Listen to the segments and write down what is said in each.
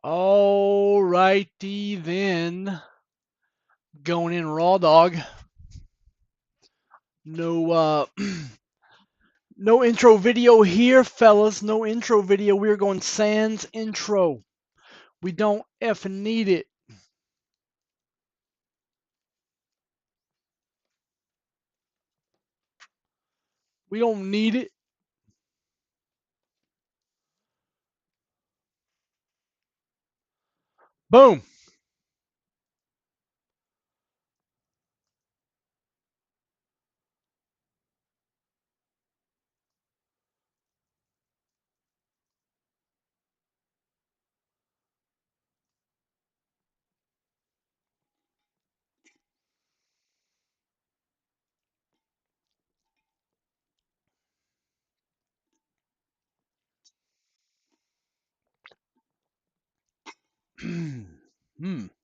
All righty then. Going in raw dog. No no intro video here, fellas. No intro video. We're going sans intro. We don't effing need it. We don't need it. Boom.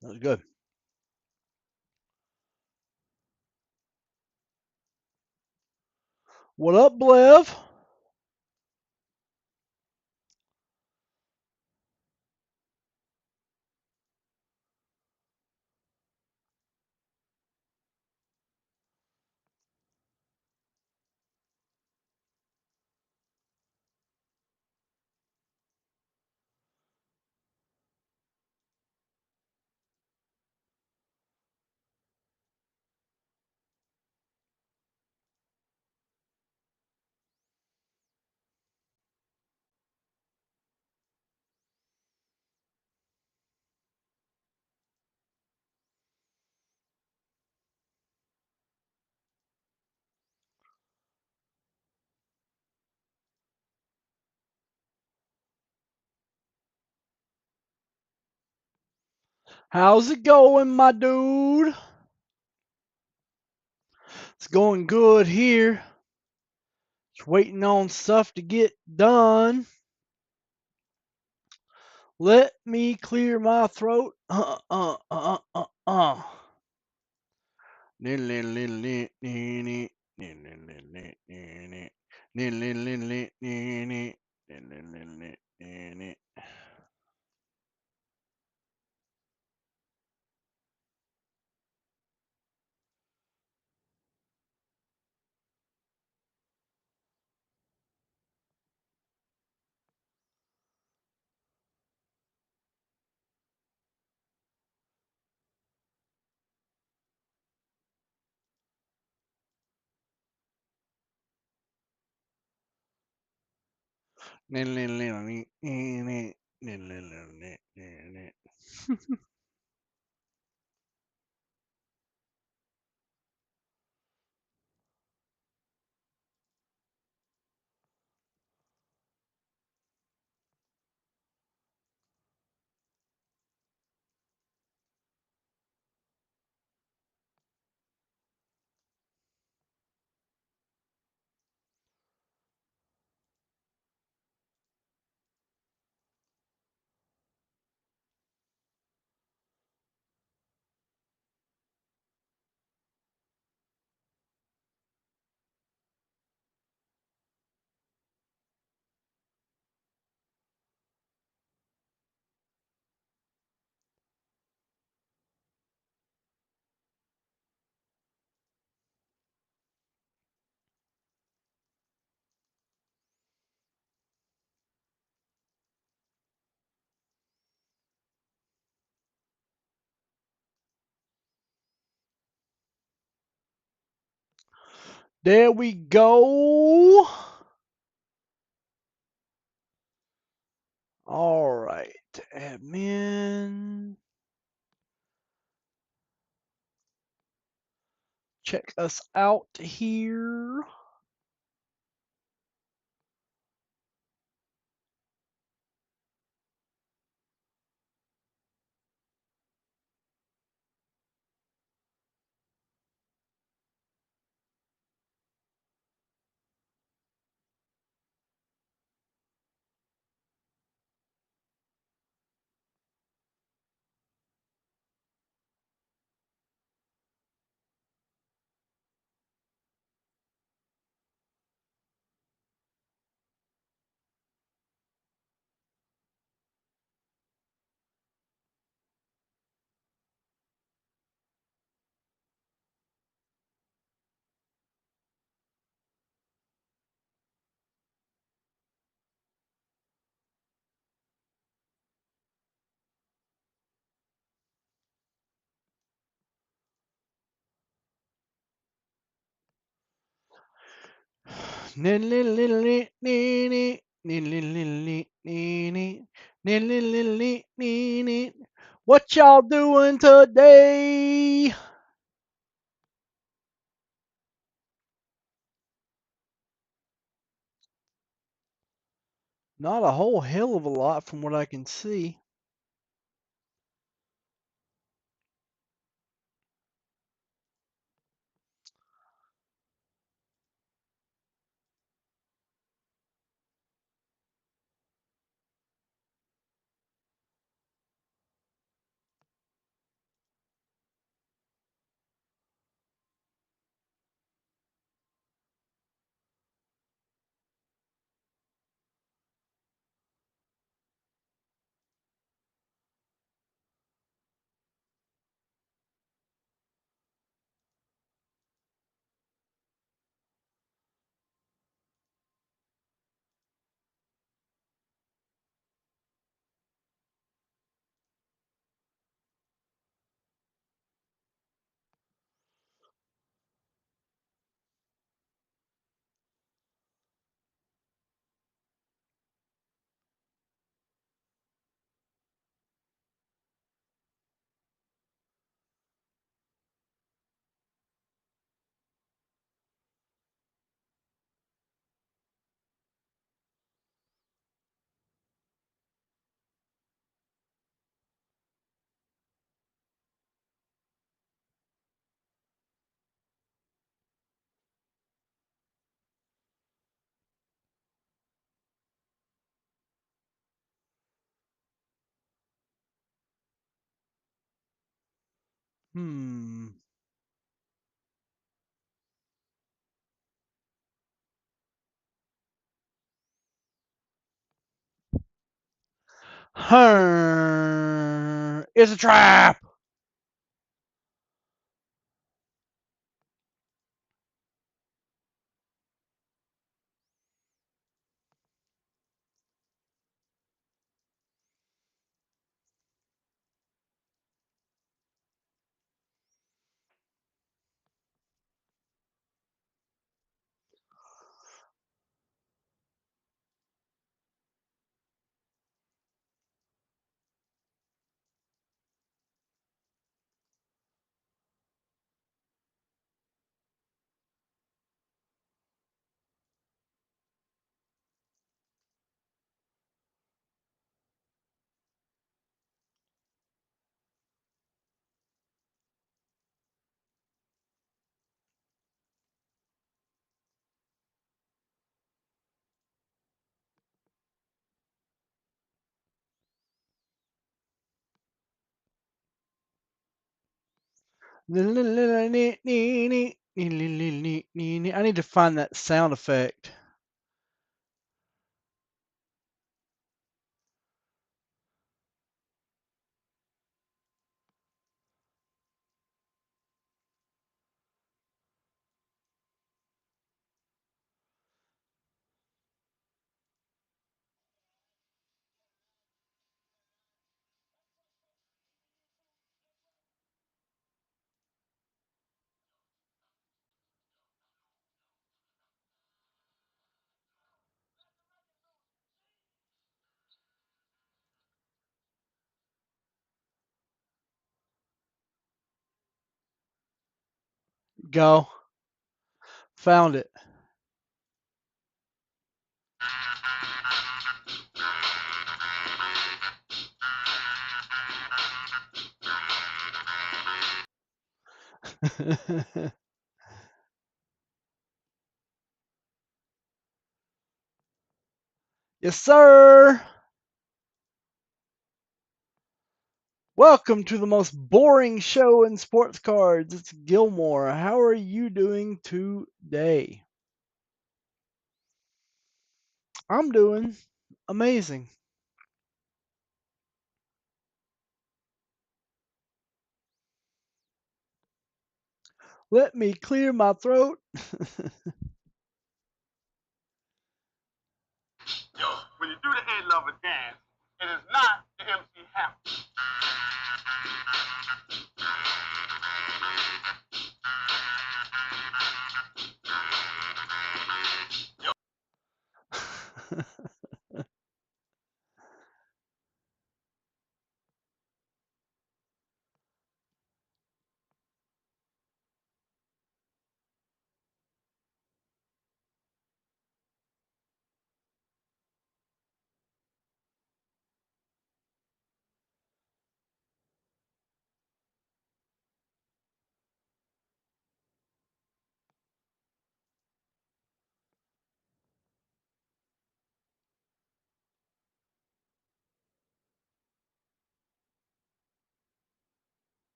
That was good. What up, Blev? How's it going, my dude? It's going good here. Just waiting on stuff to get done. Let me clear my throat. There we go. All right, admin. Check us out here. What y'all doing today? Not a whole hell of a lot from what I can see. Hmm. It's a trap. I need to find that sound effect. Go. Found it. Yes, sir. Welcome to the most boring show in sports cards. It's Gilmore. How are you doing today? I'm doing amazing. Let me clear my throat. Yo, when you do the A Lover dance, it is not the MC Hammer.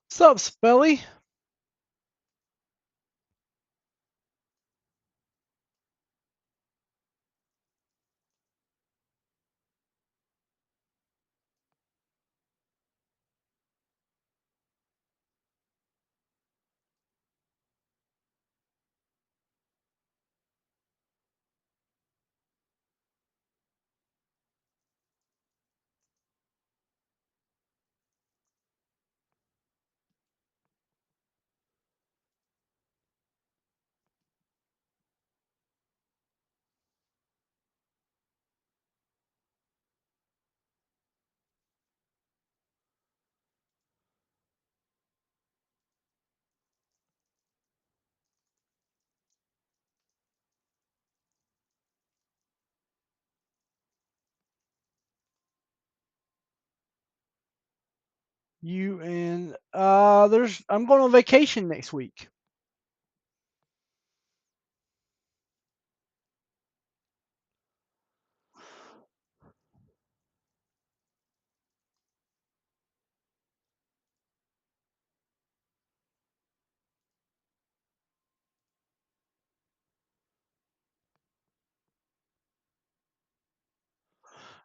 What's up, Spelly? You and I'm going on vacation next week.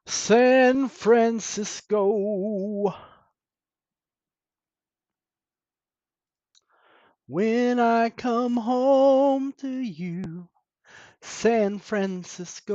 San Francisco. When I come home to you, San Francisco.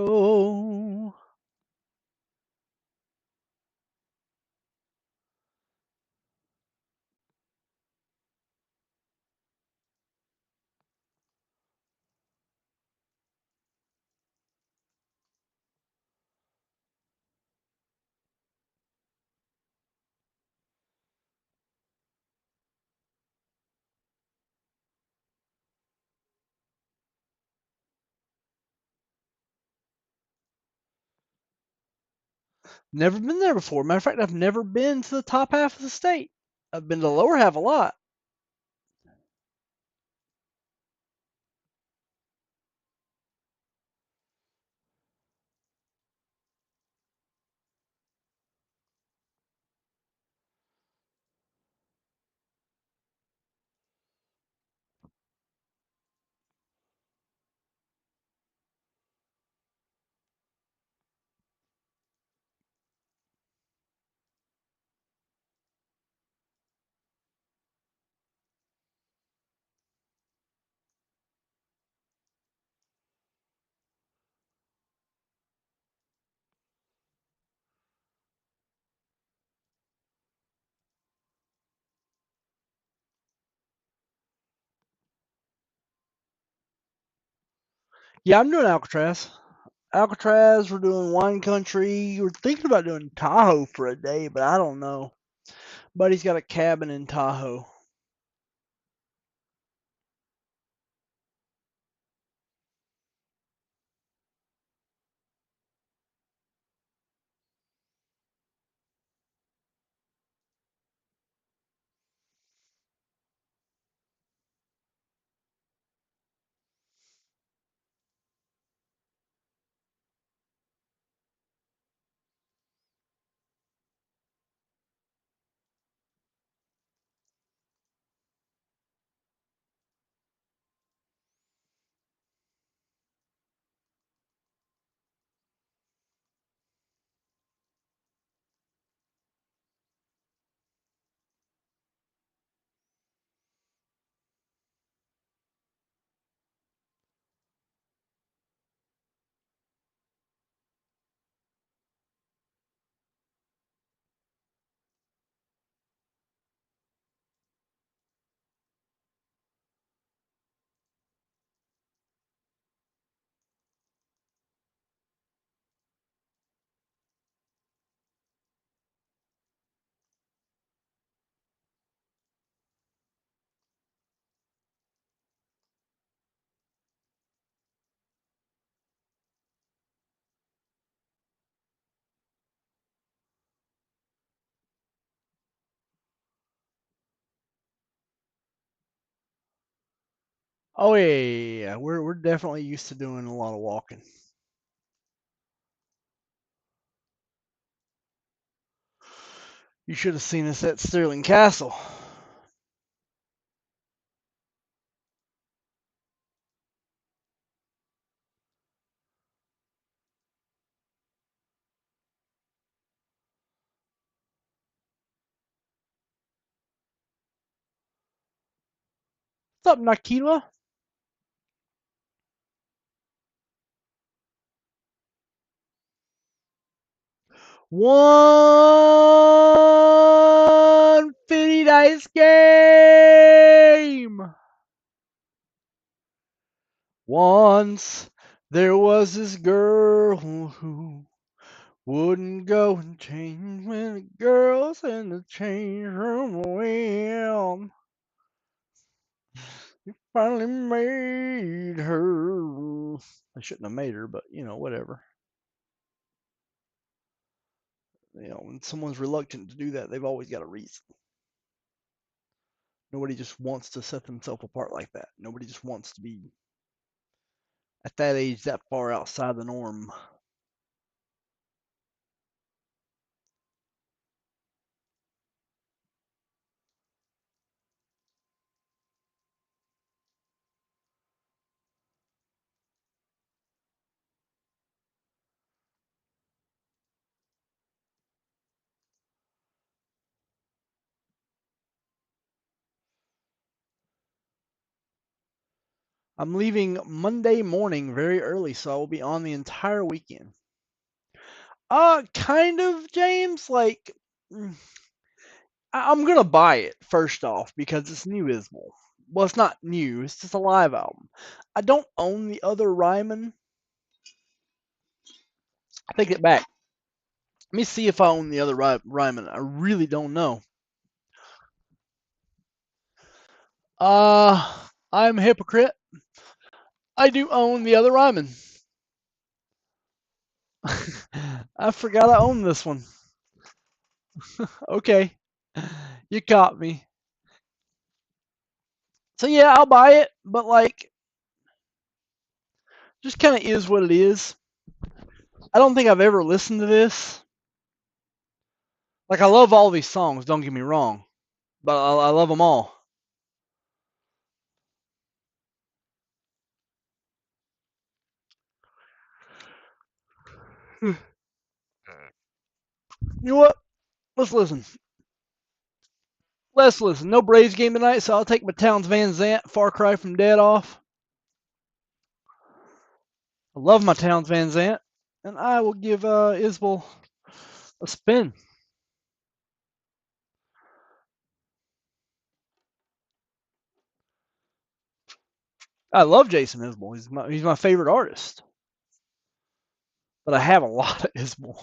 Never been there before. Matter of fact, I've never been to the top half of the state. I've been to the lower half a lot. Yeah, I'm doing Alcatraz. Alcatraz, we're doing wine country. We're thinking about doing Tahoe for a day, but I don't know. Buddy's got a cabin in Tahoe. Oh yeah. We're definitely used to doing a lot of walking. You should have seen us at Stirling Castle. What's up, Nakila? One 50 dice game. Once there was this girl who wouldn't go and change when the girls in the change room went. Finally made her. I shouldn't have made her, but whatever. When someone's reluctant to do that, they've always got a reason. Nobody just wants to set themselves apart like that. Nobody just wants to be at that age that far outside the norm. I'm leaving Monday morning very early, so I will be on the entire weekend. Kind of, James. Like, mm, I'm gonna buy it first off because it's new Isbell. Well, it's not new. It's just a live album. I don't own the other Ryman. I take it back. Let me see if I own the other Ryman. I really don't know. I'm a hypocrite. I do own the other Ryman. I forgot I own this one. Okay, you caught me. So yeah, I'll buy it, but like, just kind of is what it is. I don't think I've ever listened to this. Like, I love all these songs. Don't get me wrong, but I love them all. You know what? Let's listen. Let's listen. No Braves game tonight, so I'll take my Towns Van Zant Far Cry from Dead off. I love my Towns Van Zant, and I will give Isbell a spin. I love Jason Isbell. He's my favorite artist, but I have a lot of Isbell.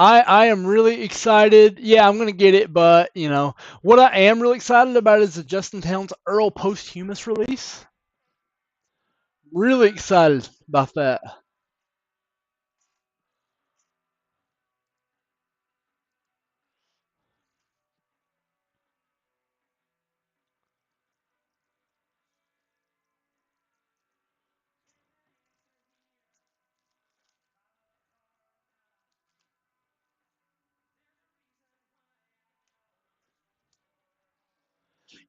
I am really excited. Yeah, I'm gonna get it, but what I am really excited about is the Justin Towns Earl posthumous release. Really excited about that.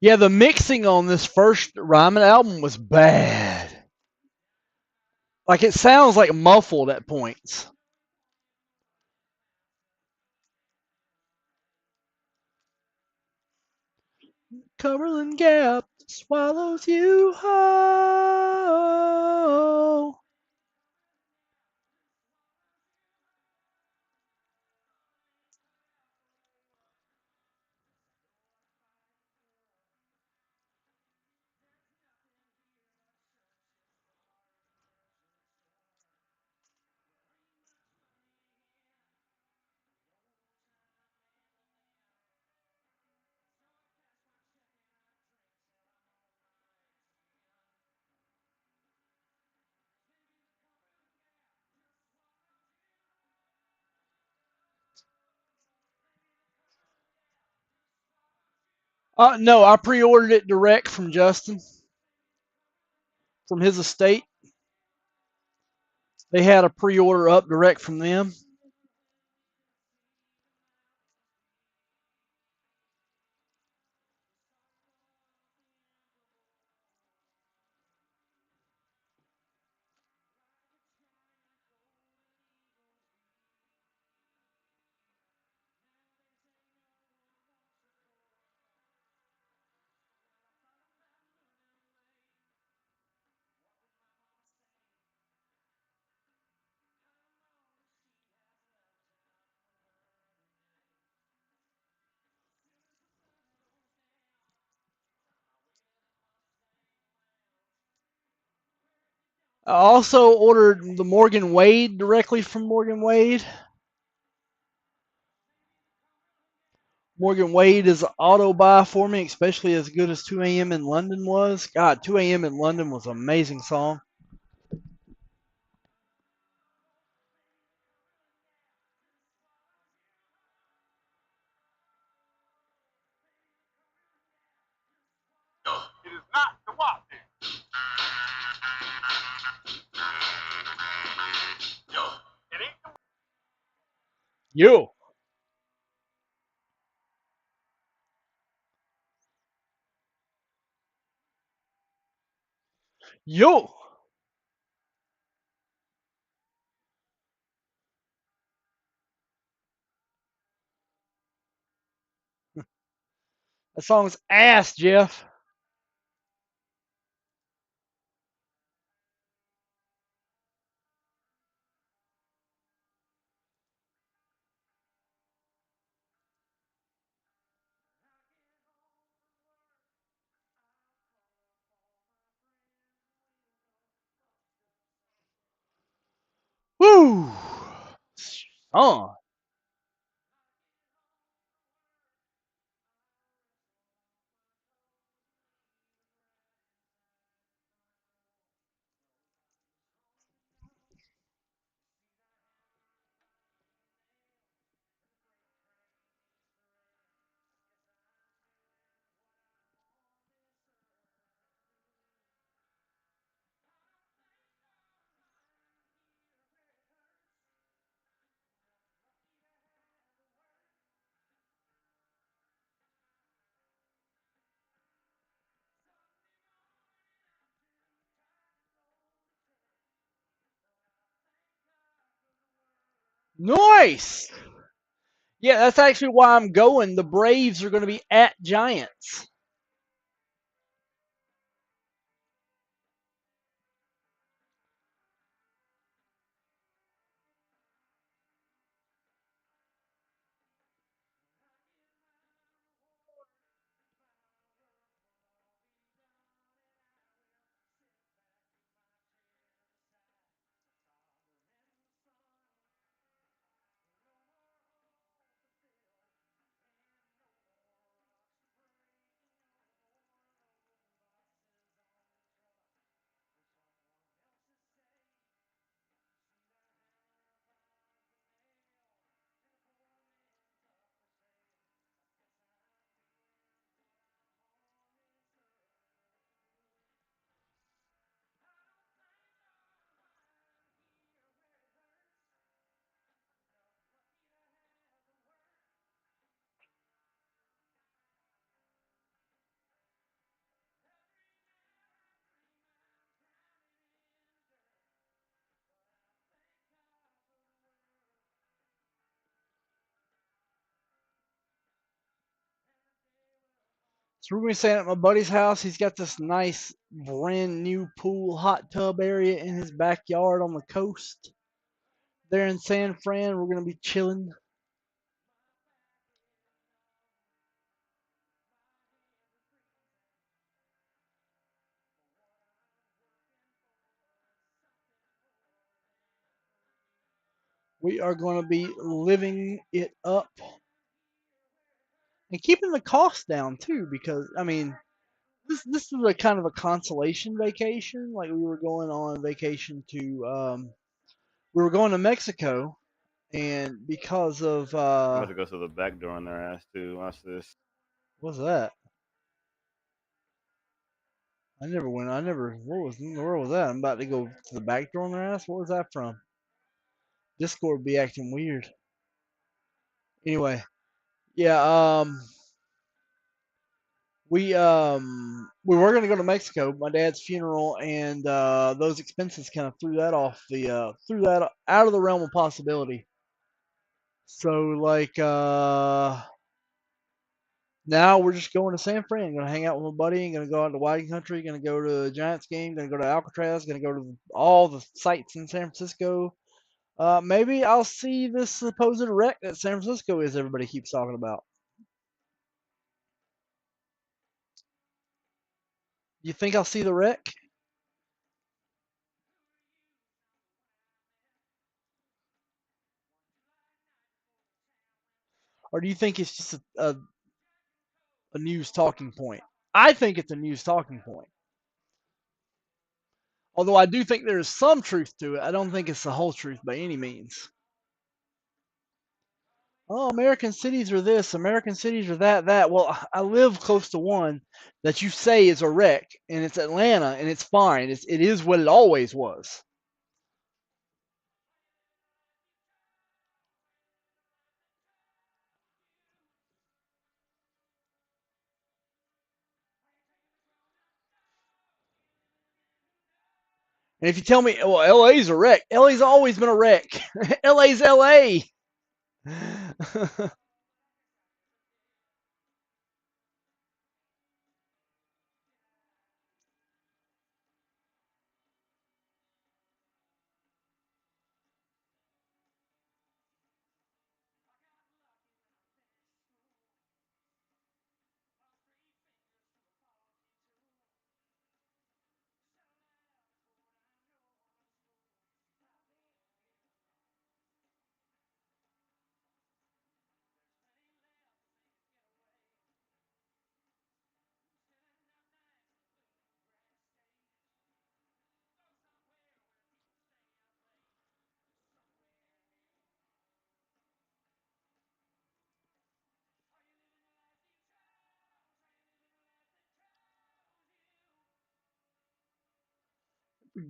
Yeah, the mixing on this first Ryman album was bad. Like, it sounds like muffled at points. Cumberland Gap swallows you whole. No, I pre-ordered it direct from Justin, from his estate. They had a pre-order up direct from them. I also ordered the Morgan Wade directly from Morgan Wade. Morgan Wade is an auto buy for me, especially as good as 2 a.m. in London was. God, 2 a.m. in London was an amazing song. It is not the WAP then. It ain't the Yo, yo, that song's ass, Jeff. Woo! Oh, nice. Yeah, that's actually why I'm going. The Braves are going to be at Giants. So we're going to stay at my buddy's house. He's got this nice brand new pool hot tub area in his backyard on the coast. There in San Fran, we're going to be chilling. We are going to be living it up and keeping the cost down too, because I mean, this is a kind of a consolation vacation. Like we were going on vacation to, we were going to Mexico, and because of I'm about to go to the back door on their ass too. Watch this. what's that? I never went. I never. Where was that? I'm about to go to the back door on their ass. What was that from? Discord be acting weird. Anyway, yeah. We were gonna go to Mexico, my dad's funeral, and those expenses kind of threw that out of the realm of possibility. So like now we're just going to San Fran, gonna hang out with my buddy, gonna go out to wine country, gonna go to a Giants game, gonna go to Alcatraz, gonna go to all the sites in San Francisco. Maybe I'll see this supposed wreck that San Francisco is everybody keeps talking about. You think I'll see the wreck? or do you think it's just a news talking point? I think it's a news talking point. Although I do think there is some truth to it, I don't think it's the whole truth by any means. Oh, American cities are this, American cities are that. Well, I live close to one that you say is a wreck, and it's Atlanta, and it's fine. It is what it always was. And if you tell me, well, LA's a wreck, LA's always been a wreck. LA's LA.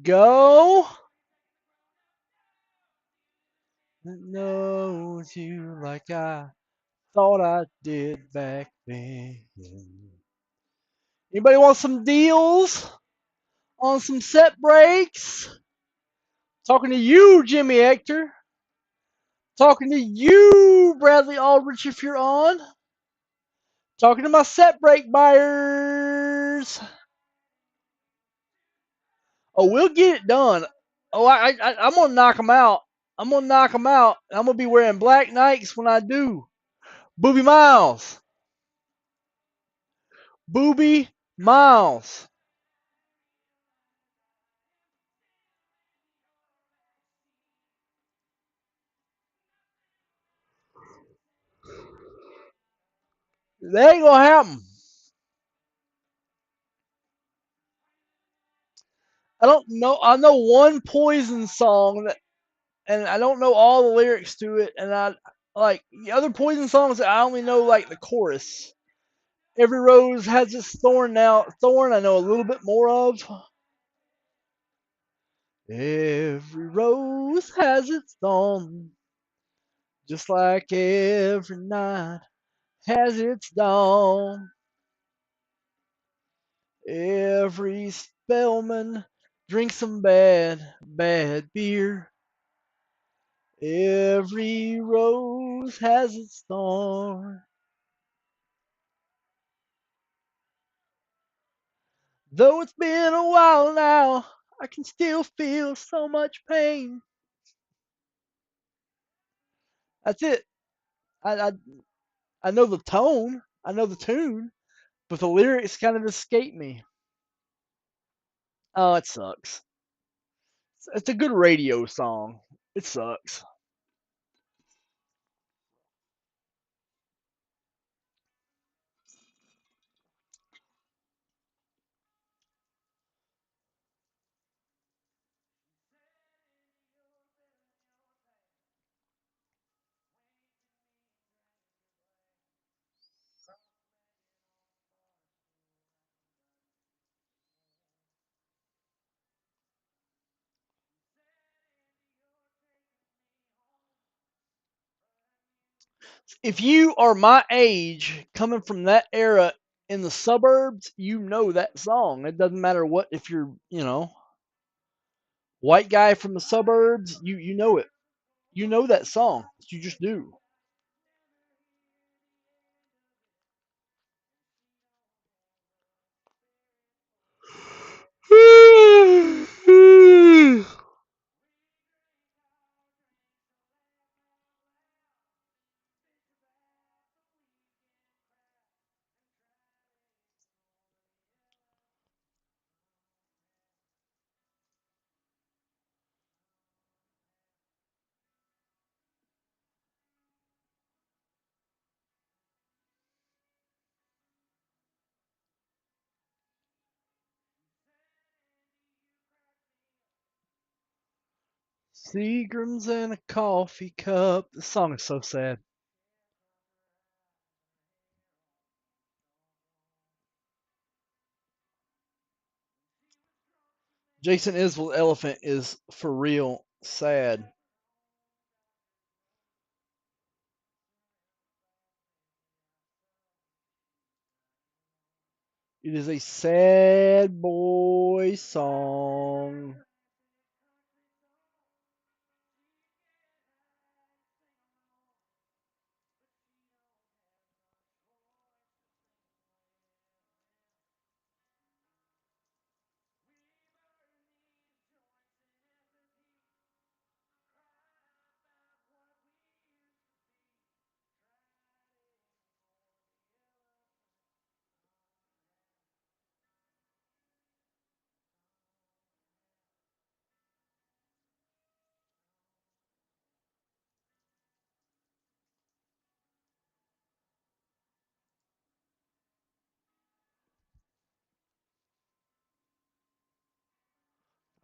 Go. Knows you like I thought I did back then. Anybody want some deals on some set breaks? Talking to you, Jimmy Hector. Talking to you, Bradley Aldrich, if you're on. Talking to my set break buyers. Oh, we'll get it done. Oh, I'm gonna knock them out. I'm gonna knock them out. I'm gonna be wearing black Nikes when I do. Booby Miles. Booby Miles. That ain't gonna happen. I don't know. I know one Poison song that, and I don't know all the lyrics to it. And I like the other Poison songs. I only know like the chorus. Every rose has its thorn. Now, thorn I know a little bit more of. Every rose has its thorn, just like every night has its dawn. Every spellman drinks some bad beer. Every rose has its thorn. Though it's been a while now, I can still feel so much pain. That's it. I, I, I know the tone, I know the tune, but the lyrics kind of escape me. Oh, it sucks. It's a good radio song. It sucks. If you are my age, coming from that era in the suburbs, you know that song. It doesn't matter what if you're, white guy from the suburbs, you know it. You know that song. You just do. Seagram's in a coffee cup. This song is so sad. Jason Isbell's Elephant is for real sad. It is a sad boy song.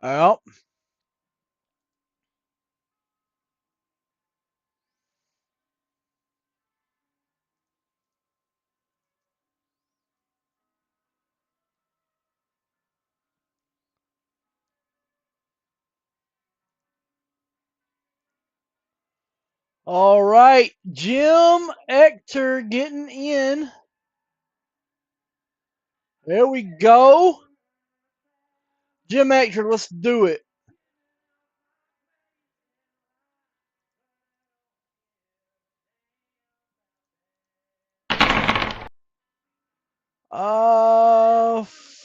Well, all right. Jim Ector getting in. There we go. Jim Ector, let's do it.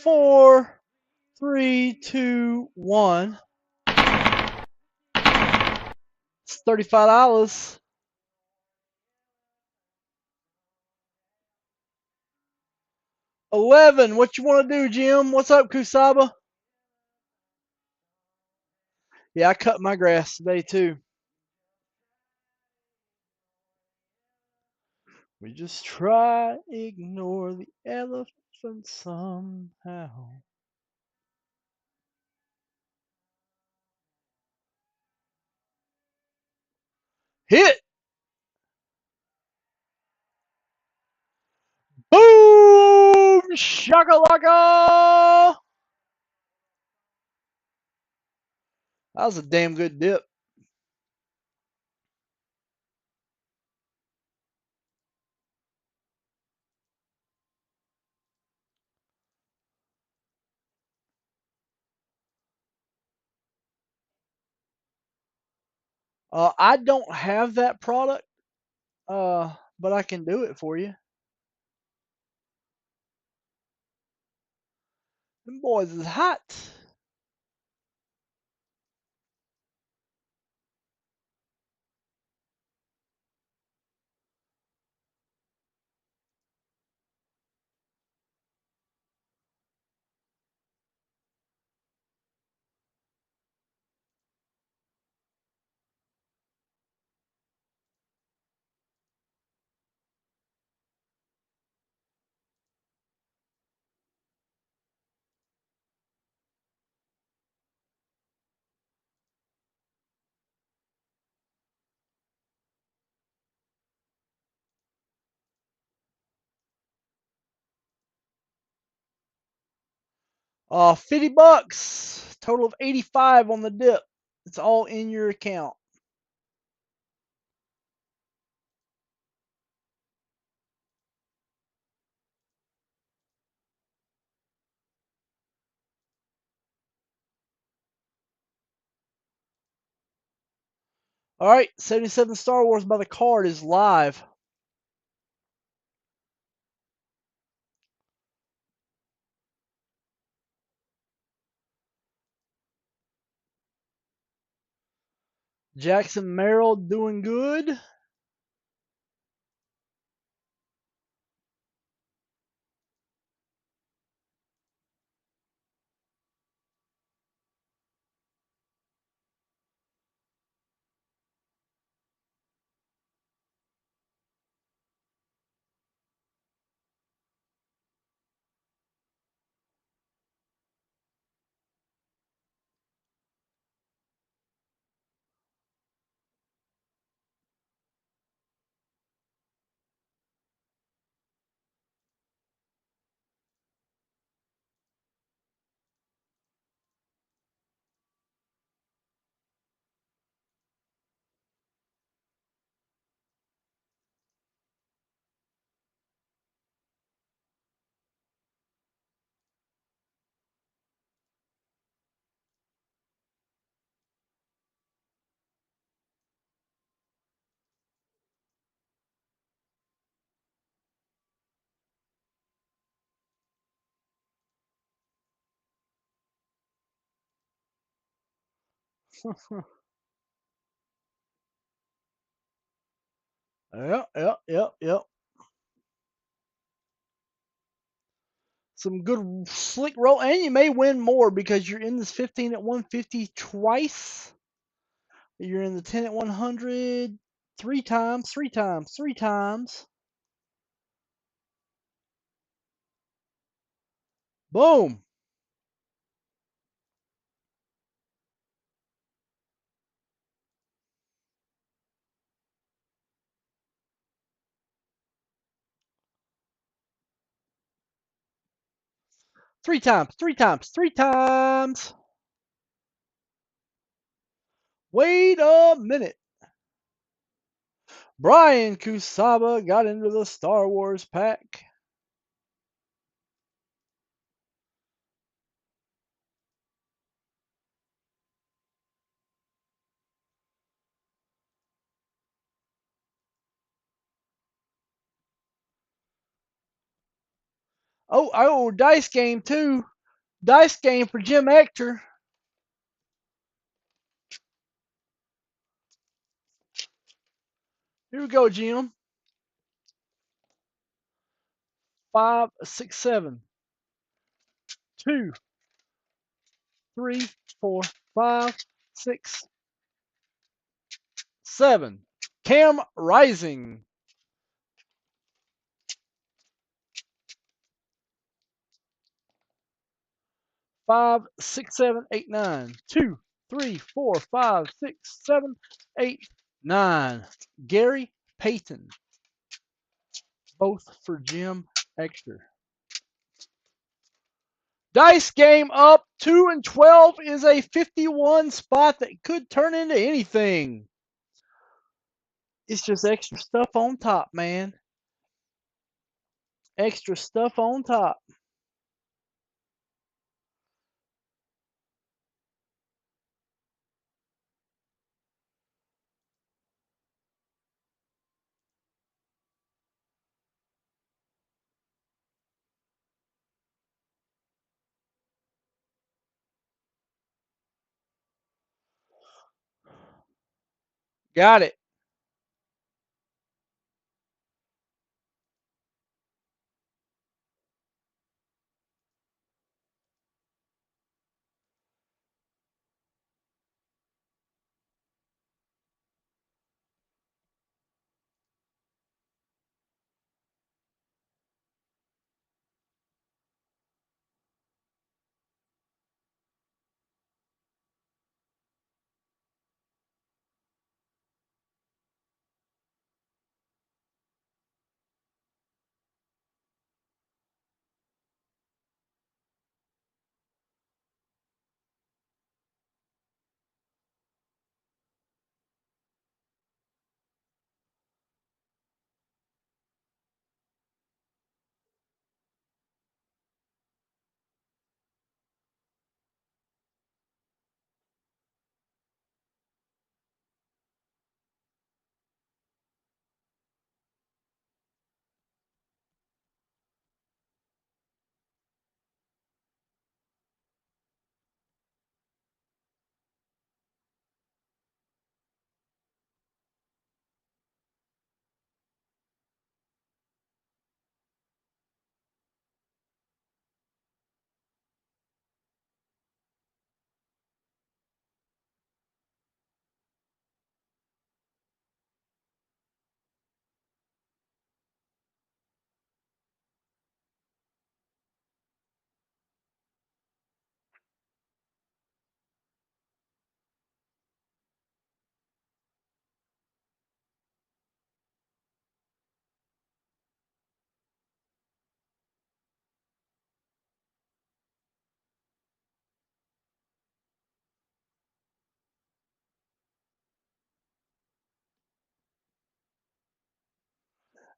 Four, three, two, one. It's $35. 11. What you want to do, Jim? What's up, Kusaba? Yeah, I cut my grass today too. We just try ignore the elephant somehow. Hit! Boom! Shakalaka! That was a damn good dip. I don't have that product, but I can do it for you. Them boys is hot. $50. Total of 85 on the dip. It's all in your account. All right, 77 Star Wars by the card is live. Jackson Merrill doing good. Yep, yep, yep, yep. Some good slick roll, and you may win more because you're in this 15 at 150 twice. You're in the 10 at 100 three times, three times, three times. Boom. Three times, three times, three times. Wait a minute. Brian Kusaba got into the Star Wars pack. Oh, dice game too. Dice game for Jim Ector. Here we go, Jim. 5, 6, 7. 2, 3, 4, 5, 6, 7. Cam Rising. 5, 6, 7, 8, 9. 2, 3, 4, 5, 6, 7, 8, 9. Gary Payton. Both for Jim Ector. Dice game up 2 and 12 is a 51 spot that could turn into anything. It's just extra stuff on top, man. Extra stuff on top. Got it.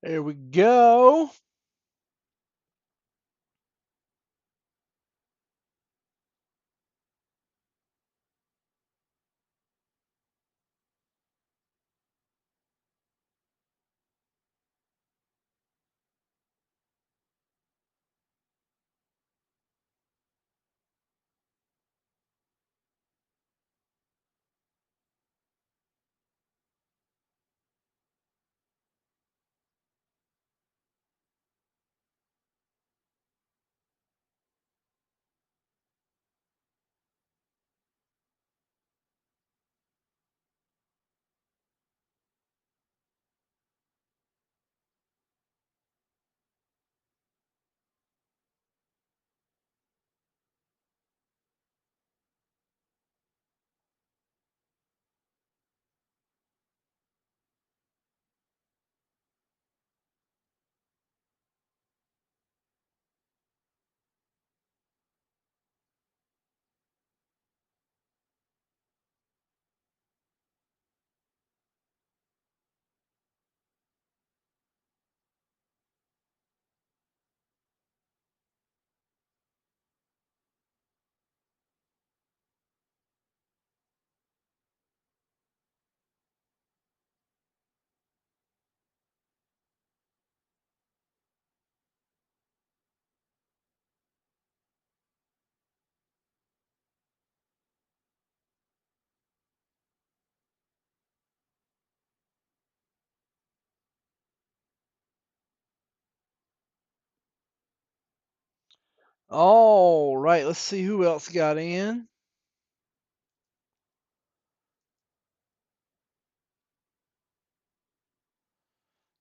There we go. All right, let's see who else got in.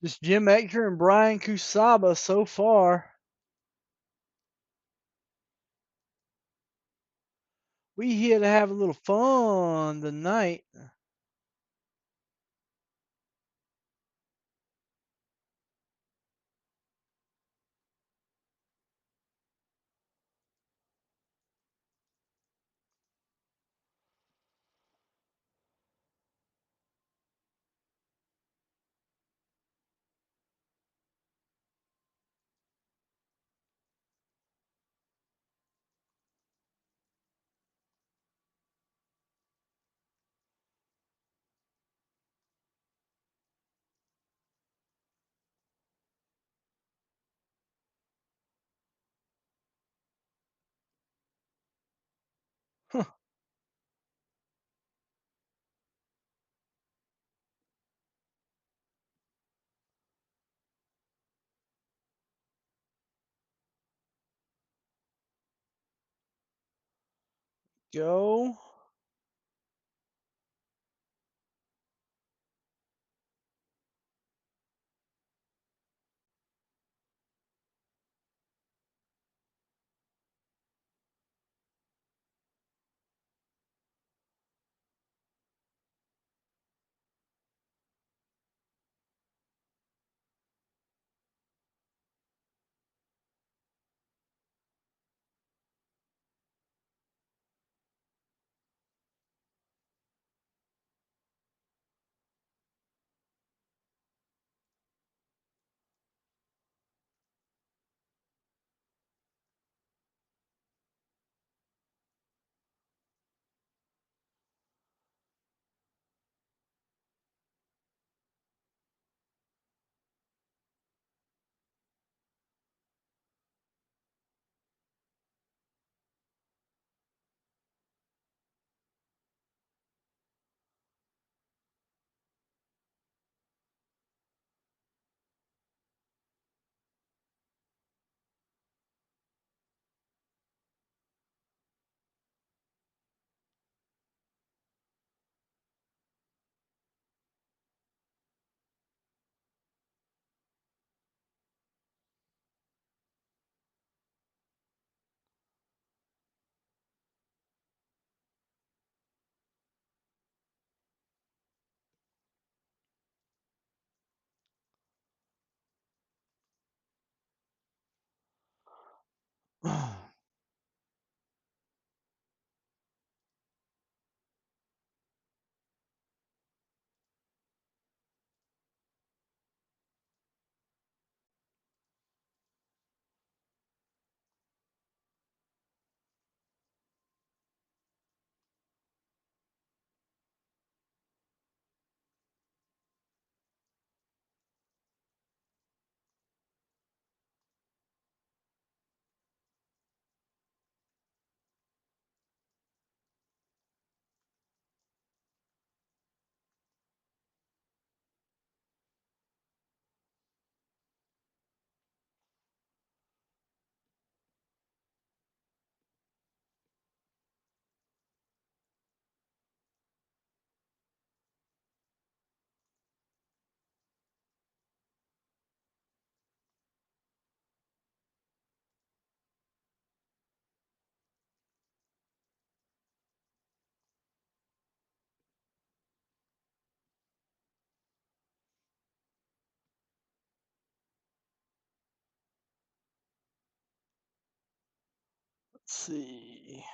Just Jim Hector and Brian Kusaba so far. We here to have a little fun tonight. Huh, go. Let's see.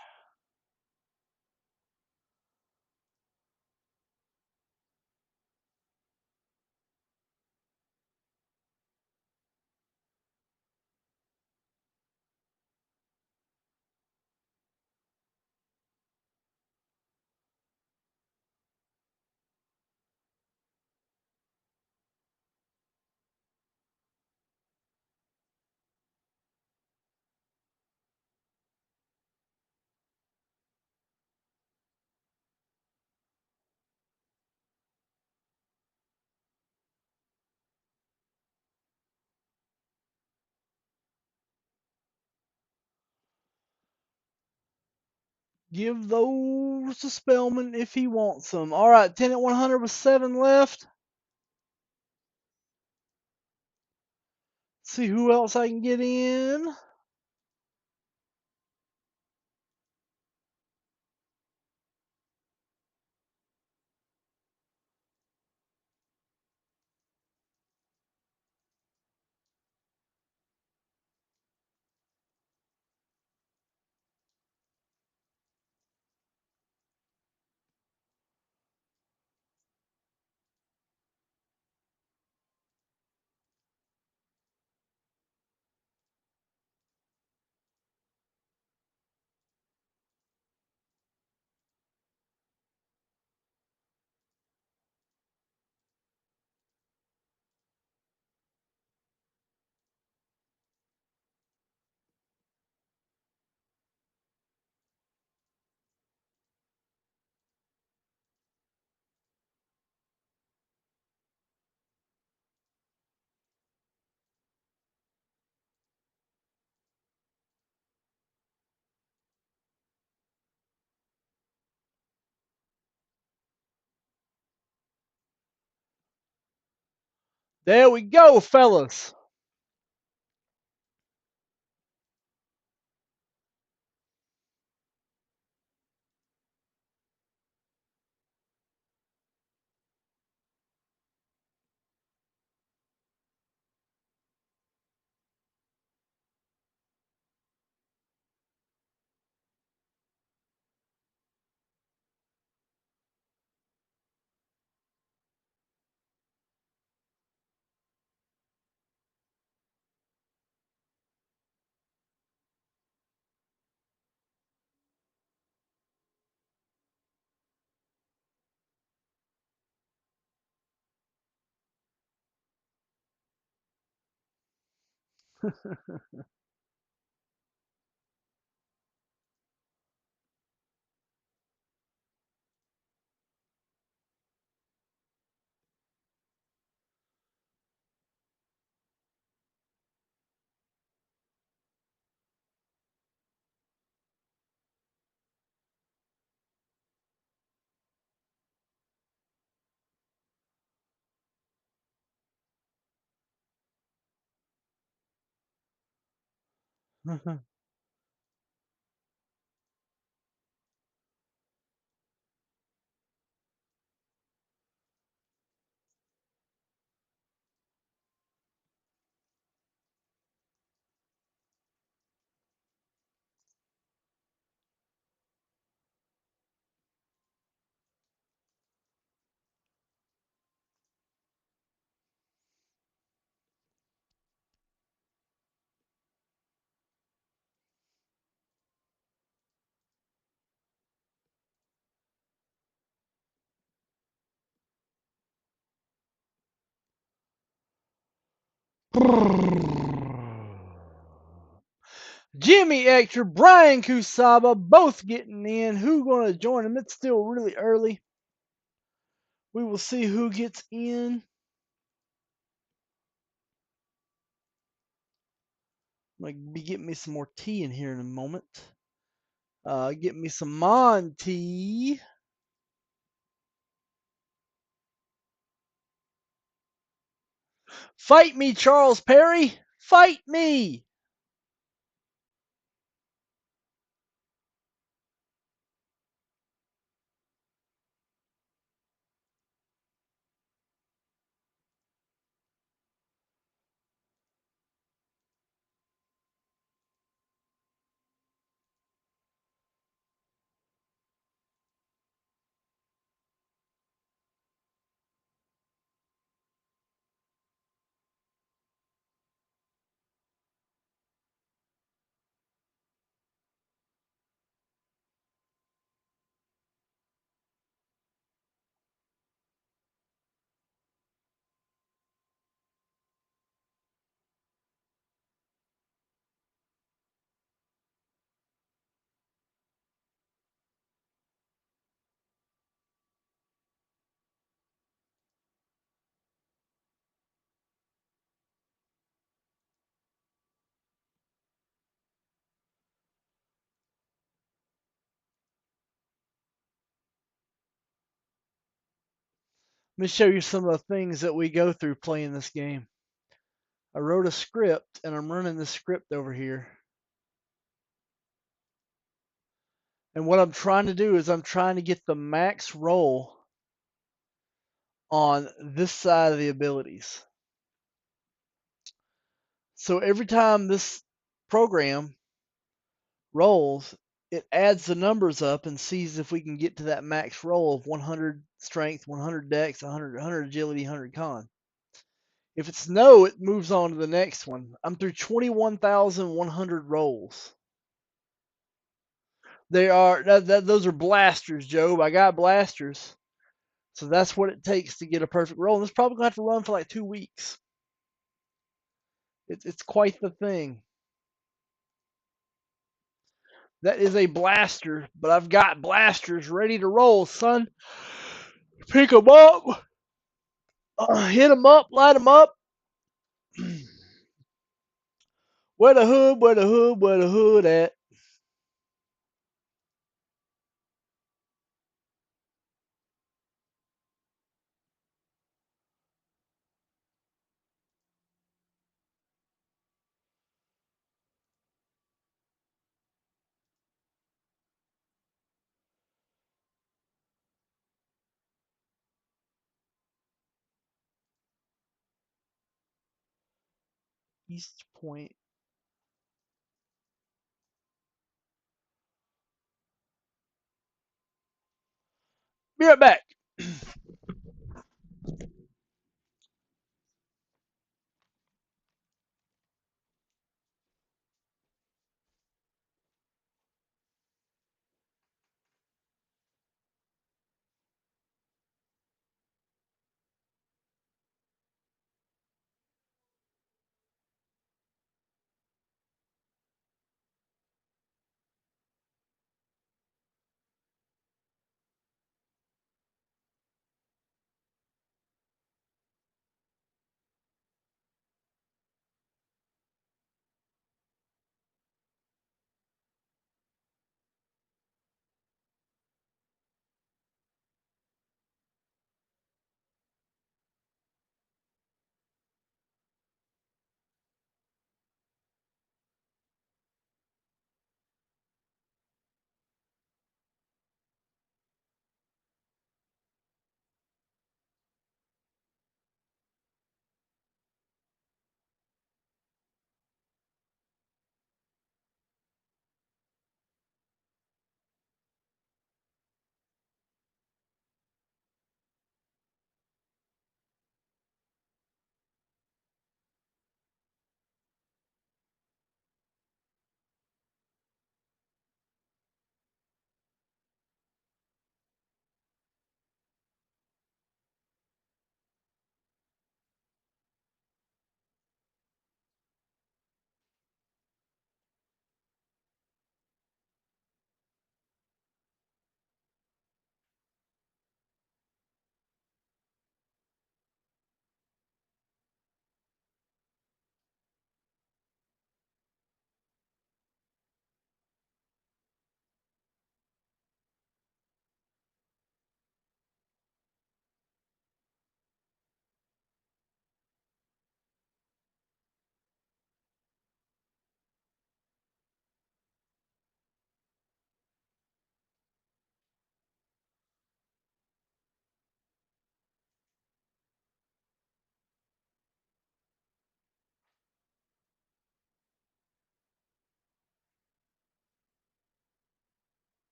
Give those to Spellman if he wants them. All right, 10 at 100 with 7 left. See who else I can get in. There we go, fellas. Jimmy Extra, Brian Kusaba, both getting in. Who gonna join them? It's still really early. We will see who gets in. I'm gonna be getting me some more tea in here in a moment. Get me some Monty. Fight me, Charles Perry. Fight me. Let me show you some of the things that we go through playing this game. I wrote a script and I'm running the script over here. And what I'm trying to do is I'm trying to get the max roll on this side of the abilities. So every time this program rolls, it adds the numbers up and sees if we can get to that max roll of 100 strength, 100 dex, 100 agility, 100 con. If it's no, it moves on to the next one. I'm through 21,100 rolls. They are those are blasters, Job. I got blasters. So that's what it takes to get a perfect roll. And it's probably gonna have to run for like 2 weeks. It's quite the thing. That is a blaster, but I've got blasters ready to roll, son. Pick them up, hit them up, light them up. Where the hood, where the hood, where the hood at? East Point. Be right back.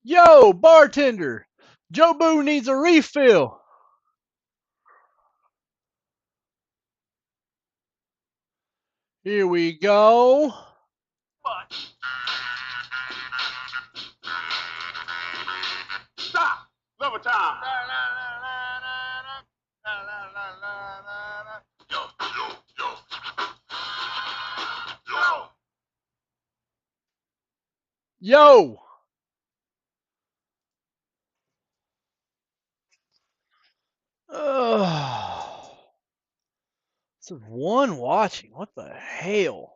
Yo, bartender, Joe Boo needs a refill. Here we go. But stop. Lover time. Yo, yo, yo, yo. Yo. Ugh. This is one watching. What the hell?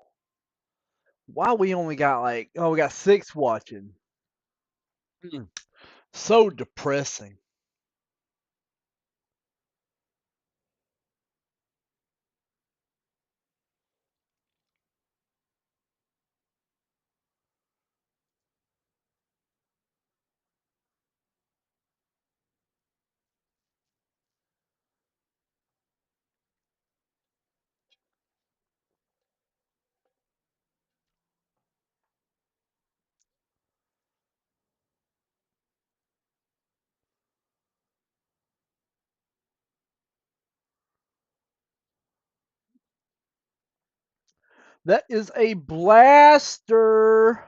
Why we only got like, oh, we got 6 watching. Hmm. So depressing. That is a blaster.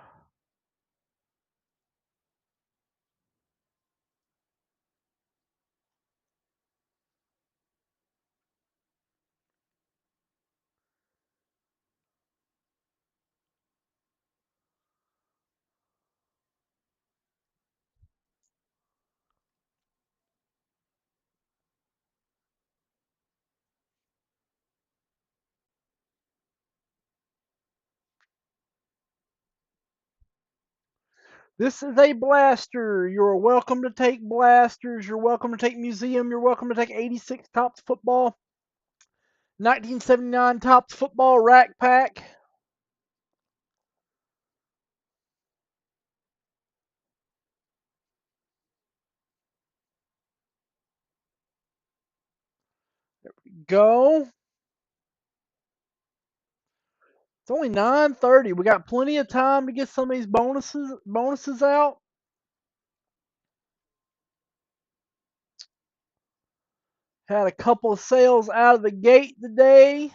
This is a blaster. You're welcome to take blasters. You're welcome to take museum. You're welcome to take 86 Tops football, 1979 Tops football rack pack. Go. It's only 9:30. We got plenty of time to get some of these bonuses out. Had a couple of sales out of the gate today.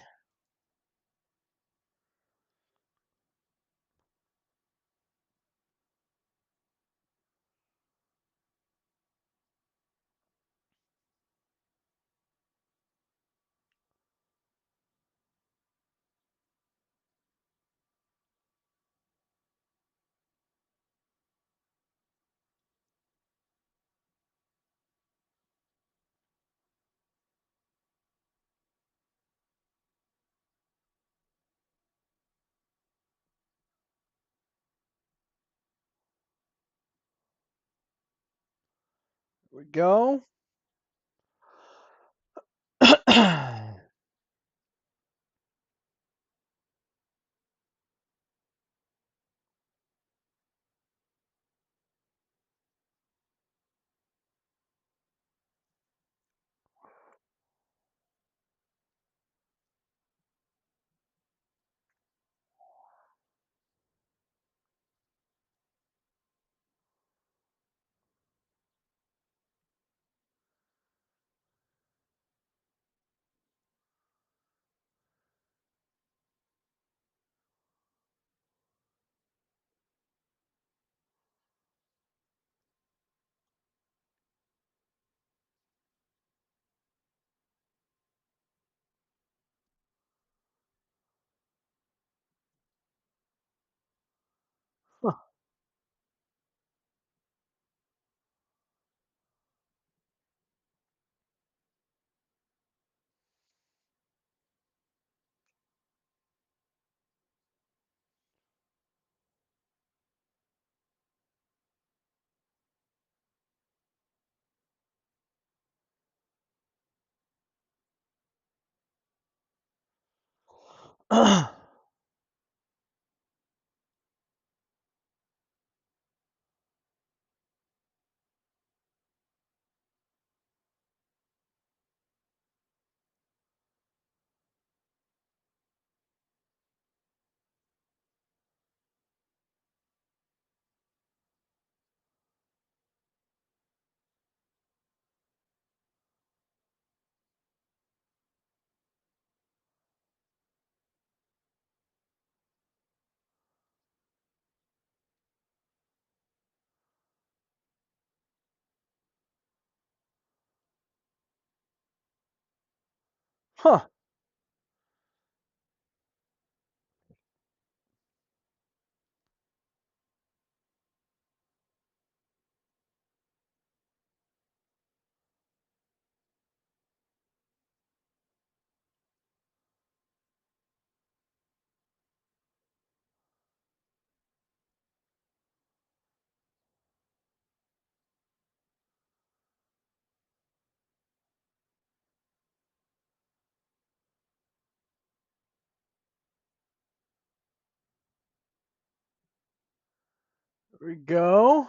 Here we go. Huh. There we go.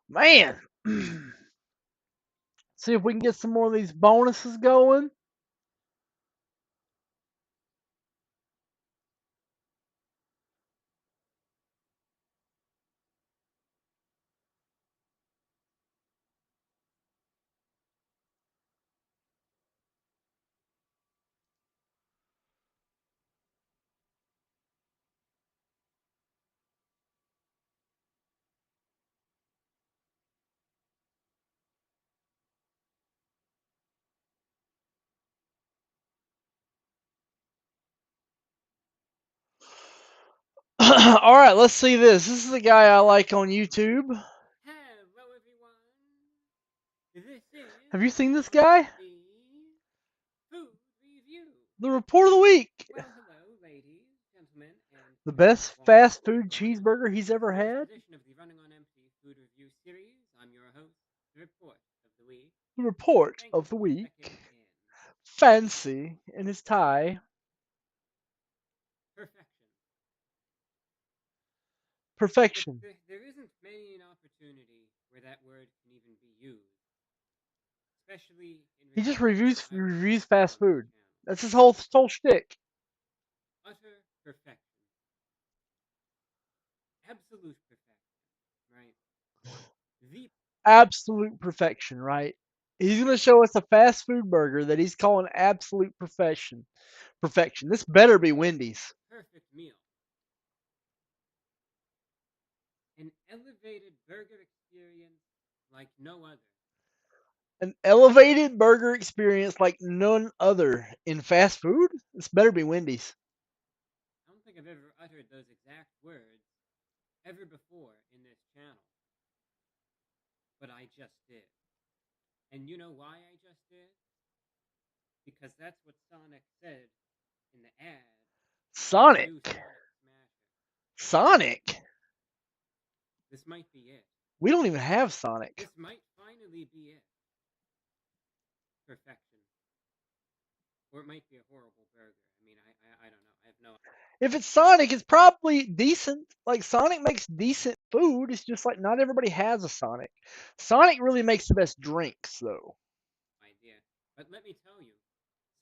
Man. See if we can get some more of these bonuses going. All right, let's see this. This is the guy I like on YouTube. Hello, everyone. This is Have you seen this time guy? for the food review. The report of the week. Well, hello, ladies, gentlemen, and The people best watching fast food online. cheeseburger he's It's ever the newest had. edition of the Running on Empty food review series. I'm your host, the report of the week. The report Thank you of the for checking week. in. Fancy in his tie. Perfection. Perfection. There isn't many an opportunity where that word can even be used, especially in He just regards to what I reviews review fast on this food. channel. That's his whole shtick. Utter perfection. Absolute perfection, right? The Absolute perfection, right? He's gonna show us a fast food burger that he's calling absolute perfection. Perfection. This better be Wendy's. perfect meal. An elevated burger experience like no other. An elevated burger experience like none other in fast food. This better be Wendy's. I don't think I've ever uttered those exact words ever before in this channel, but I just did. And you know why I just did? Because that's what Sonic said in the ad for the new Sonic. Sonic Smasher. Sonic. This might be it. We don't even have Sonic. This might finally be it. Perfection. Or it might be a horrible burger. I mean, I don't know. I have no If it's Sonic, it's probably decent. Like Sonic makes decent food. It's just like not everybody has a Sonic. Sonic really makes the best drinks though. idea. But let me tell you,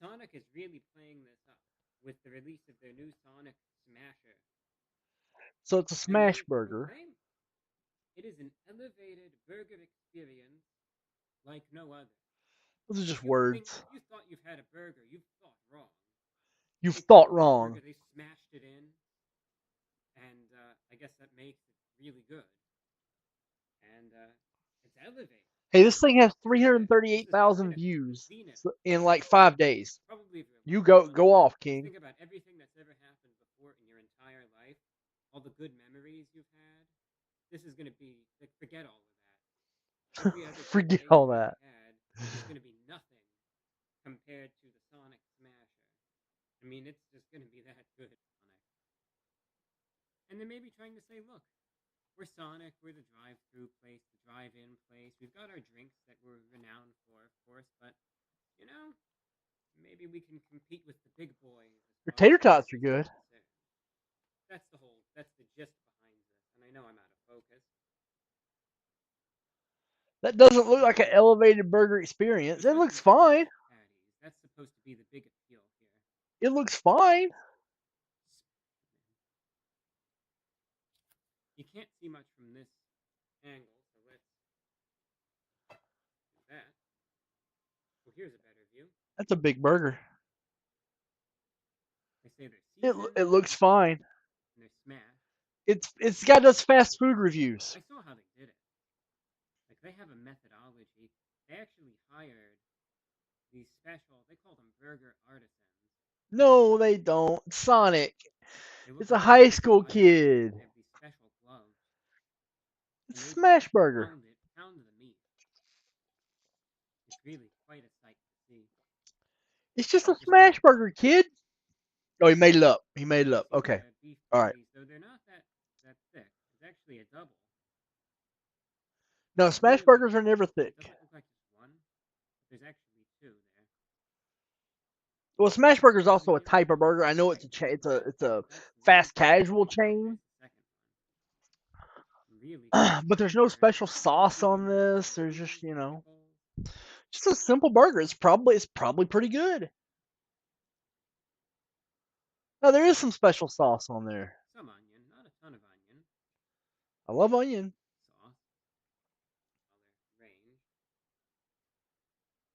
Sonic is really playing this up with the release of their new Sonic Smasher. So it's a Their smash main burger. claim? It is an elevated burger experience like no other. Those are If just you think, words. if you thought you've had a burger, you've thought wrong. You've They thought took this wrong. burger, they smashed it in, and I guess that makes it really good. And it's elevated. Hey, this thing has This is it. This is 338,000 pinnacle. The views zenith. in like 5 days. Probably of your You life. go off, Just King. think about everything that's ever happened before in your entire life, all the good memories you've had. This is going to be, like, forget all of that. Every other good Forget day all you've ever that. had is going to be nothing compared to the Sonic Smasher. I mean, it's just going to be that good, Sonic. And they may be trying to say, look, we're Sonic, we're the drive-through place, the drive-in place. We've got our drinks that we're renowned for, of course, but, you know, maybe we can compete with the big boys as Your far as tater tots are burgers are good. concerned. That's the gist behind this. And I know I'm out of focus. That doesn't look But like an elevated burger experience. here's It got looks these fine. smashed patties. That's supposed to be the big appeal here. It looks fine. You can't see much from this angle, so let's do that. Well, here's a better view. That's a big burger. They say they're It seasoned it looks fine. and they're It's got those fast food reviews. I saw how they did it. Like they have a methodology. They actually hired these special. They call them burger artisans. No, they don't. Sonic. They look It's a like high Sonic school icons. kid. They have these special gloves, and It's they just Smash Burger. pound the meat. It's really quite a sight to see. It's just They're a just Smash Burger, kid. Oh, he made it up. He made it up. see Okay. the beef All right. patties, though they're not that thick. It's actually a double. No, It's Smash really Burgers are never it thick. doesn't look like just one. There's actually two there. Well, Smash Burger is But also a you know, type of burger. I know it's that's a really fast good. casual Oh, chain, there's the second one. Really quite but there's no good. special You sauce see the on meat and this. the There's just cheese and pickles. just a simple burger. It's probably pretty good. Now there is some special sauce on there. Some onion, not a ton of onion. I love onion. Sauce, color, range.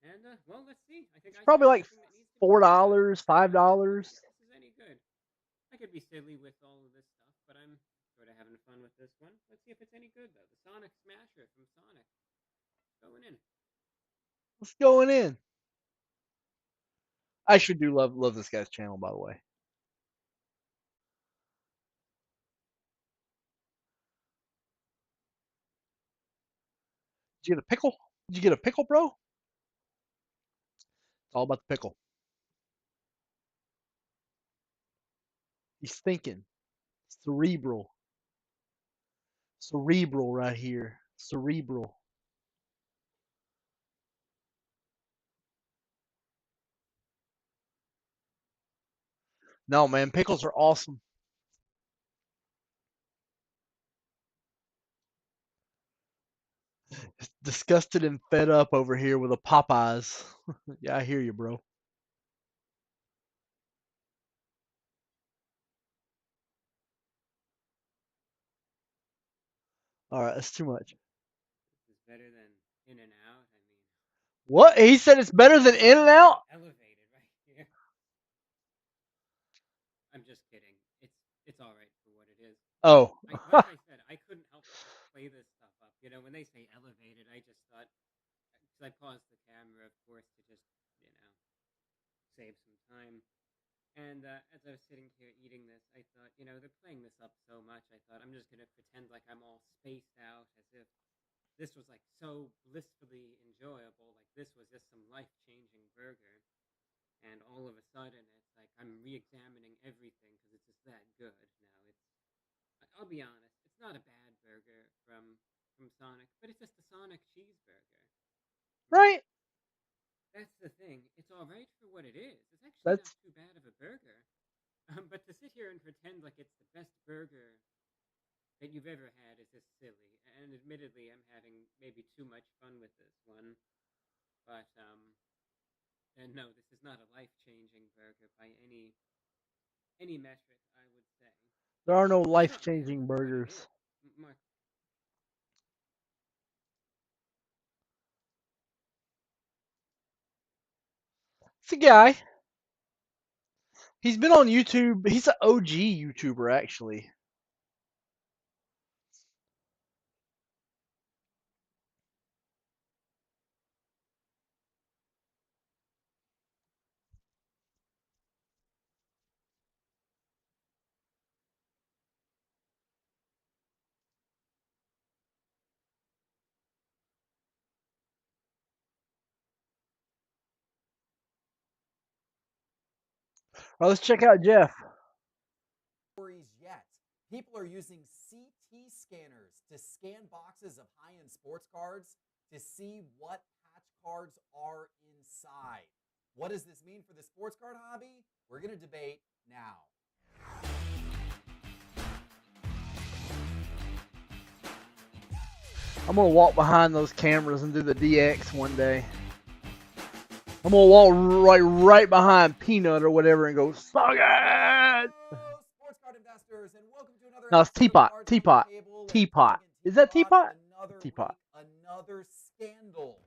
And well, let's see. I think It's I said probably like everything that needs to be said about it. $4, $5. Let's see if this is any good. I could be silly with all of this stuff, but I'm sort of having fun with this one. Let's see if it's any good though. The Sonic Smasher from Sonic going in. What's going in? I sure do love this guy's channel, by the way. Did you get a pickle? Did you get a pickle, bro? It's all about the pickle. He's thinking. Cerebral. Cerebral right here. Cerebral. No, man, pickles are awesome. Disgusted and fed up over here with a Popeyes. Yeah, I hear you, bro. All right, that's too much. This is better than In and Out. I mean, What? He said it's better than In and Out? elevated right here. I'm just kidding. It's all right for what it is. Oh. Like I said, I couldn't help but just play this stuff up. You know, when they say elevated, I just thought because I paused the camera, of course, to just save some time. And as I was sitting here eating this, I thought, they're playing this up so much. I thought I'm just gonna pretend like I'm all spaced out, as if this was like so blissfully enjoyable. Like this was just some life-changing burger, and all of a sudden, it's like I'm re-examining everything because it's just that good. Now I'll be honest, it's not a bad burger from Sonic, but it's just a Sonic cheeseburger. You know, Right? that's the thing. It's all right for what it is. It's actually not That's too bad of a burger. But to sit here and pretend like it's the best burger that you've ever had is just silly. And admittedly, I'm having maybe too much fun with this one. But and no, this is not a life-changing burger by any metric, I would say. there are no But it's not bad life-changing for what it burgers. is. Mark, It's a guy. He's been on YouTube. He's an OG YouTuber, actually. Well, let's check out Jeff. Yet. People are using CT scanners to scan boxes of high-end sports cards to see what patch cards are inside. What does this mean for the sports card hobby? We're going to debate now. I'm gonna walk behind those cameras and do the DX one day. I'm gonna walk right behind Peanut or whatever and go, suck it! Sports card investors, and welcome to another No, it's episode Teapot. of Cards on Teapot. the Table. Teapot. Is that Teapot? Another Teapot. week, another scandal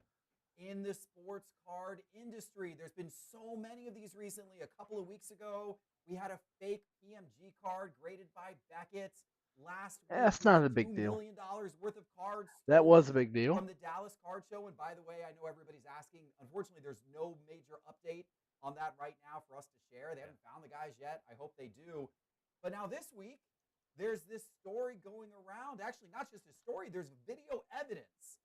in the sports card industry. There's been so many of these recently. A couple of weeks ago, we had a fake PMG card graded by Beckett. last week. That's We not had a big $2 deal. million worth of cards That was stolen a big deal. from the Dallas Card Show. And by the way, I know everybody's asking. Unfortunately, there's no major update on that right now for us to share. They haven't found the guys yet. I hope they do. But now this week, there's this story going around. Actually, not just a story, there's video evidence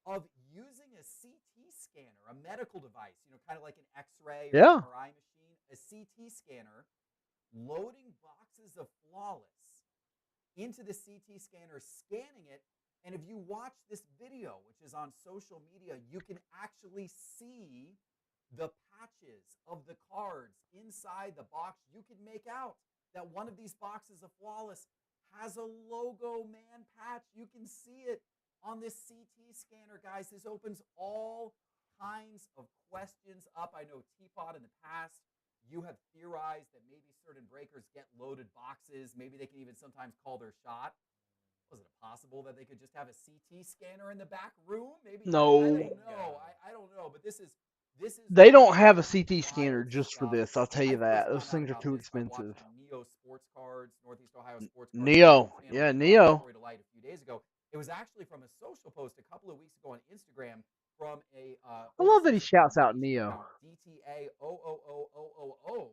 of using a CT scanner, a medical device, kind of like an X-ray or Yeah. MRI machine, a CT scanner, loading boxes of Flawless into the CT scanner, scanning it. And if you watch this video, which is on social media, you can actually see the patches of the cards inside the box. You can make out that one of these boxes of Flawless has a Logo Man patch. You can see it on this CT scanner, guys. This opens all kinds of questions up. I know Teapot in the past, you have theorized that maybe certain breakers get loaded boxes. Maybe they can even sometimes call their shot. Was it possible that they could just have a CT scanner in the back room? Maybe. No. I don't know. I don't know. But this is They one don't of have a some CT scanner wild just for stuff. this. I'll tell I you first that. Those found out things are about too this by expensive. watching Neo Sports Cards, Northeast Ohio Sports Cards Neo. YouTube channel. Yeah, They brought Neo. the story to light a few days ago. It was actually from a social post a couple of weeks ago on Instagram from a I love that he overseas shouts out account, Neo. DTAOOOOOO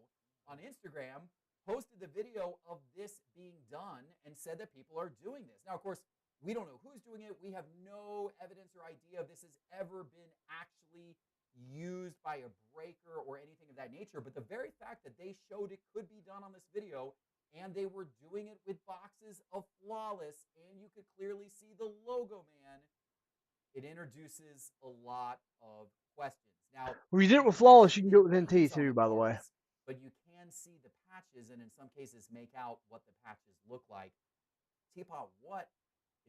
on Instagram, posted the video of this being done and said that people are doing this. Now, of course, we don't know who's doing it. We have no evidence or idea if this has ever been actually used by a breaker or anything of that nature. But the very fact that they showed it could be done on this video, and they were doing it with boxes of Flawless, and you could clearly see the Logo Man, it introduces a lot of questions. Now, When you did it with can't Flawless, see you can any do it with names NT on too, the by the way. cards, but you can see the patches, and in some cases make out what the patches look like. Teapot, what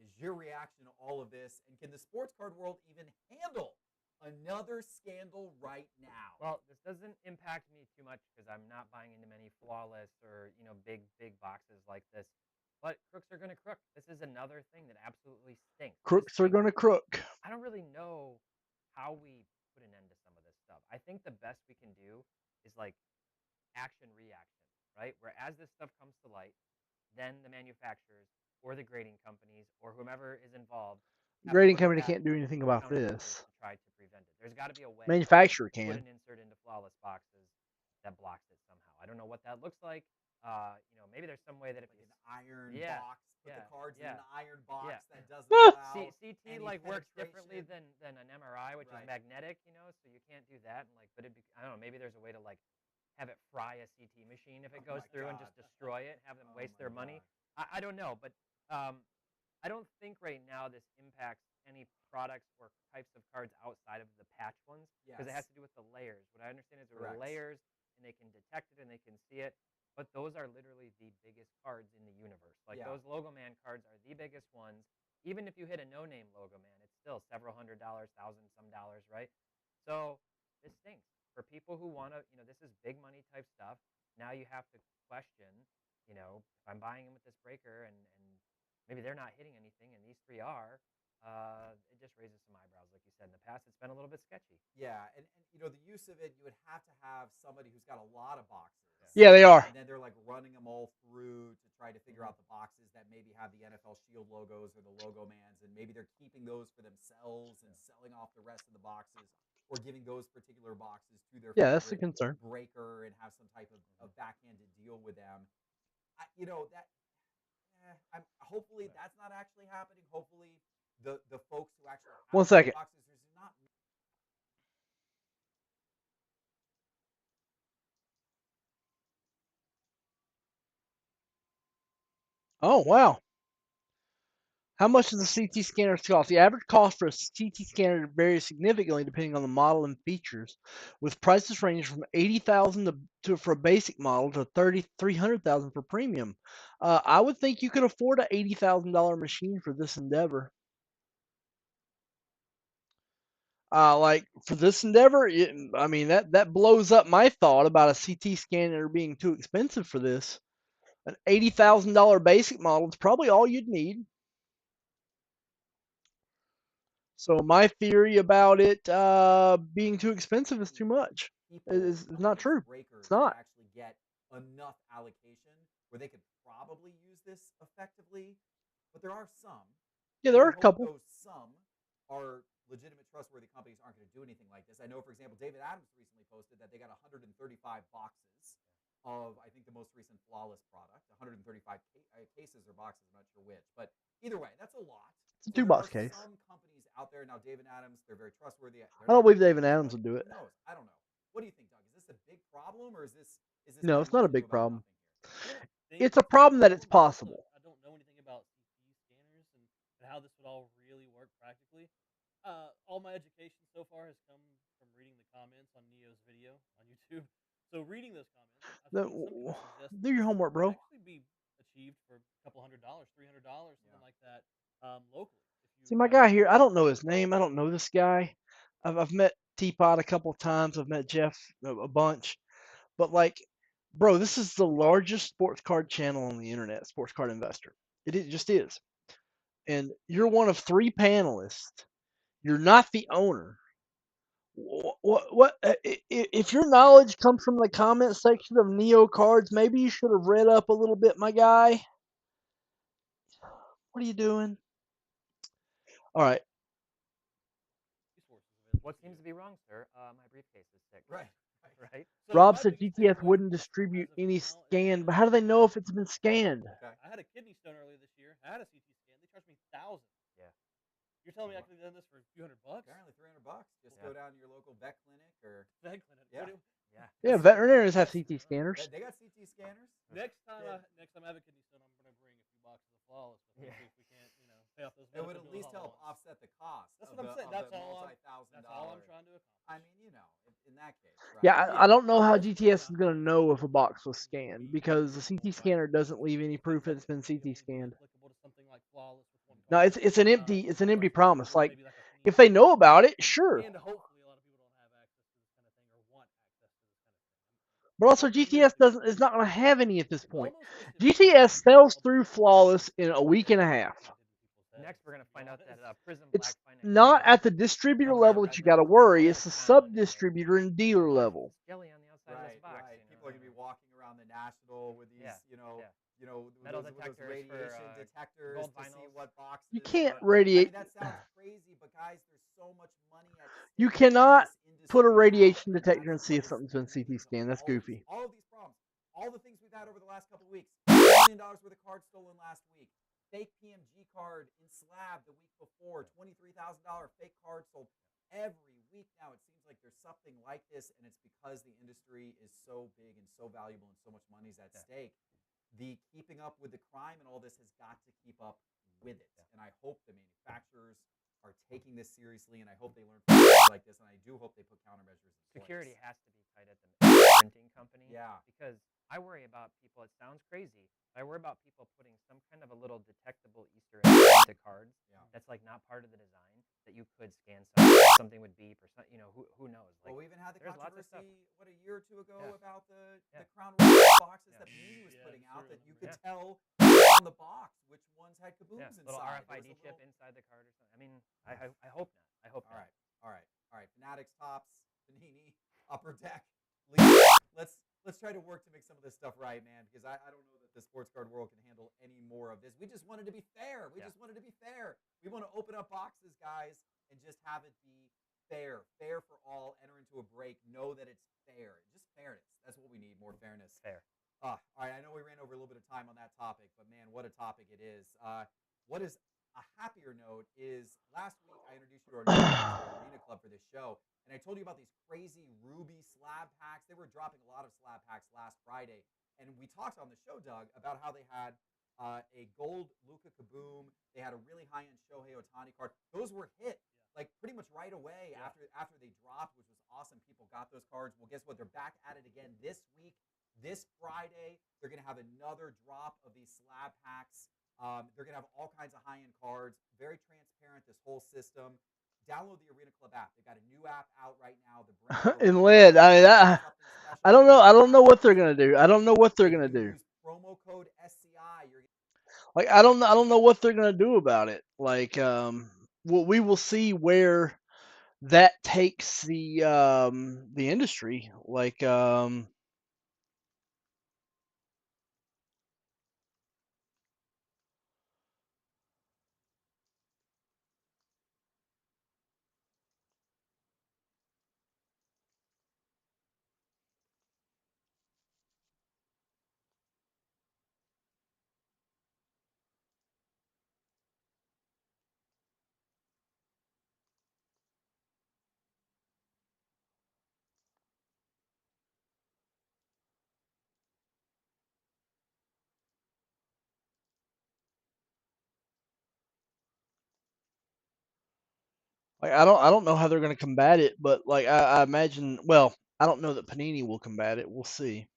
is your reaction to all of this? And can the sports card world even handle another scandal right now? Well, this doesn't impact me too much because I'm not buying into many Flawless or big boxes like this. But crooks are going to crook. This is another thing that absolutely stinks. Crooks are going to crook. I don't really know how we put an end to some of this stuff. I think the best we can do is like action reaction, right? Where as this stuff comes to light, then the manufacturers or the grading companies or whomever is involved Grading company can't do anything about this. to try to prevent it. There's got to be a way. Manufacturer to put can. an insert into Flawless boxes that blocks it somehow. I don't know what that looks like. Maybe there's some way that if Like an iron Yeah, box, put the yeah, cards in yeah, an iron box yeah. that doesn't Ah! allow CT any works differently penetration. than an MRI, which Right. is magnetic, so you can't do that. And but I don't know. Maybe there's a way to have it fry a CT machine if it Oh goes my through and God. just destroy it, have them Oh waste my their money. God. I don't know, but I don't think right now this impacts any products or types of cards outside of the patch ones because it has Yes. to do with the layers. What I understand is there are Correct. layers and they can detect it and they can see it, but those are literally the biggest cards in the universe. Yeah. Those Logo Man cards are the biggest ones. Even if you hit a no-name Logo Man, it's still several $100s, thousand some dollars, right? So this stinks for people who want to. This is big money type stuff. Now you have to question. If I'm buying in with this breaker and maybe they're not hitting anything and these three are, it just raises some eyebrows. Like you said, in the past, it's been a little bit sketchy. Yeah, and the use of it, you would have to have somebody who's got a lot of boxes. Yeah, they are. And then they're running them all through to try to figure out the boxes that maybe have the NFL Shield logos or the Logo Mans, and maybe they're keeping those for themselves and selling off the rest of the boxes, or giving those particular boxes to their Yeah, that's the favorite concern. breaker and have some type of backhanded deal with them. Hopefully that's not actually happening. Hopefully the folks who actually have 1 second. boxes, there's not. Oh, wow. How much does a CT scanner cost? The average cost for a CT scanner varies significantly depending on the model and features, with prices ranging from $80,000 for a basic model to $300,000 for premium. I would think you could afford an $80,000 machine for this endeavor. For this endeavor, that blows up my thought about a CT scanner being too expensive for this. An $80,000 basic model is probably all you'd need. So my theory about it being too expensive is too much. It's not true. Breakers It's not. to actually get enough allocation where they could probably use use this effectively, but there are some. Yeah, You there would are a hope couple. those some are legitimate, trustworthy companies aren't going to do anything like this. I know, for example, David Adams recently posted that they got 135 boxes of, I think, the most recent Flawless product. 135 cases or boxes, I'm not sure which. But either way, that's a lot. It's a So there 2-box are case. some companies out there. Now, David Adams, they're very trustworthy. They're I don't not believe gonna David do this, Adams but would do it. Who knows? I don't know. What do you think, Doug? Is this a big problem, or is this No, kind it's of not much a ado big about problem. nothing here? I don't think It's a it's a problem big that it's problem, but possible. I don't know anything about CT scanners and how this would all really work practically. All my education so far has come from reading the comments on Neo's video on YouTube. So reading those comments, I've seen some people suggest that Do your this homework, could bro. actually be achieved for a couple $100, $300, something like that, locally. If See, you my have guy here, I don't know his name. I don't know this guy. I've met Teapot a couple of times. I've met Jeff a bunch. But, like, bro, this is the largest sports card channel on the internet, Sports Card Investor. It just is. And you're one of 3 panelists. You're not the owner. What if your knowledge comes from the comment section of Neo Cards, maybe you should have read up a little bit, my guy. What are you doing? All right. resources available What to seems you. to be wrong, sir? My briefcase is sick. Right. Right? So Rob my said biggest thing GTS with wouldn't distribute as of any now is scan, that but how do they know if it's been scanned? Okay. I had a kidney stone earlier this year. I had a CT scan. They charged me $1,000. Yeah. You're telling me I could have done this for a few $100? Apparently $300. Just Yeah. go down to your local vet clinic or Vet clinic. Yeah. Yeah. Yeah, That's- veterinarians have that's- CT scanners. they got CT scanners. Next time Yeah. I have a kidney stone, I'm gonna bring a few boxes of Flawless with me. Yeah. See if we can't, pay off those. It would medical at bills least all help at once. offset the cost. That's of what I'm the, saying. of That's the all. multi-thousand That's all I'm dollar. trying to accomplish. I mean, in that case, right? Yeah, I don't know how Ultimately, GTS is I'm going to know if a box was looking to scanned be because the reasonable CT price. scanner doesn't leave any I proof think it's been it would CT only be scanned. applicable to something like Flawless with one No, card. it's an empty Some cards promise. or Like maybe like a if Panini they card. know about it, sure. And hopefully a lot of people don't have access to this kind of thing or want access to this kind of thing. But also I'm GTS realistic. is not going to have any at this point. Almost wish it GTS sells through Flawless in a week and a half. Next, we're gonna find out that Prism It's Black Finance. not at the distributor Somewhere level that you got to residents worry. all It's the town sub and they're- distributor and dealer level. Skelly on the outside of this box. Right. You know? People are gonna be walking around the National with these, Yeah. Metal those detectors radiation for, detectors gold to see vinyls. what boxes. You can't I radiate. mean, that sounds crazy, but guys, there's so much money at stake. You cannot in this put a industry now, radiation and detector and that's see if what is something's been leading CT to scanned. That's goofy. all of these problems, all the things we've had over the last couple of weeks. $1 million worth of cards stolen last week. Fake PMG card in Slab the week before. $23,000 fake card sold every week now. It seems like there's something like this, and it's because the industry is so big and so valuable and so much money is at stake. The keeping up with the crime and all this has got to keep up with it. And I hope the manufacturers are taking this seriously, and I hope they learn from things like this, and I do hope they put countermeasures in place. Security has to be tight at the printing company. Yeah. Because I worry about people. It sounds crazy, but I worry about people putting some kind of a little detectable Easter egg into cards. Yeah. That's like not part of the design that you could scan something would beep or something. Who knows? Like, Well, we even had the there's lots of controversy, stuff. a year or two ago Yeah. about the Yeah. Crown Royal boxes that Panini was Yeah, putting sure, out that you could yeah. tell on the box which ones had kabooms Yeah, inside. little There was RFID a chip little- inside the card or something. I mean, I hope not. I hope All not. right, all right, all right. Fanatics, Tops, Panini, Upper Deck. Let's try to work to make some of this stuff right, man, because I don't know that the sports card world can handle any more of this. We just wanted to be fair. We just wanted to be fair. We want to open up boxes, guys, and just have it be fair. Fair for all. Enter into a break. Know that it's fair. Just fairness. That's what we need, more fairness. Fair. All right, I know we ran over a little bit of time on that topic, but man, what a topic it is. What is a happier note is last week I introduced you to our new sponsor, Arena Club, for this show, and I told you about these crazy Ruby slab packs. They were dropping a lot of slab packs last Friday, and we talked on the show, Doug, about how they had a gold Luka Kaboom. They had a really high-end Shohei Ohtani card. Those were hit like pretty much right away after they dropped, which was awesome. People got those cards. Well, guess what? They're back at it again this week. This Friday, they're going to have another drop of these slab packs. They're going to have all kinds of high-end cards. Very transparent, this whole system. Download the Arena Club app. They've got a new app out right now. The brand In lead, I don't know. I don't know what they're gonna do. I don't know what they're gonna do. Use promo code SCI. Like I don't know what they're gonna do about it. Like we will see where that takes the industry. Like Like I don't know how they're gonna combat it, but like I imagine. Well, I don't know that Panini will combat it. We'll see.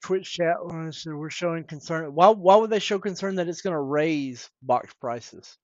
Twitch chat said we're showing concern. Why would they show concern that it's gonna raise box prices?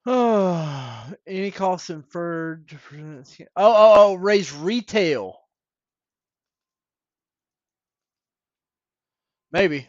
Oh, any cost inferred. Raise retail. Maybe.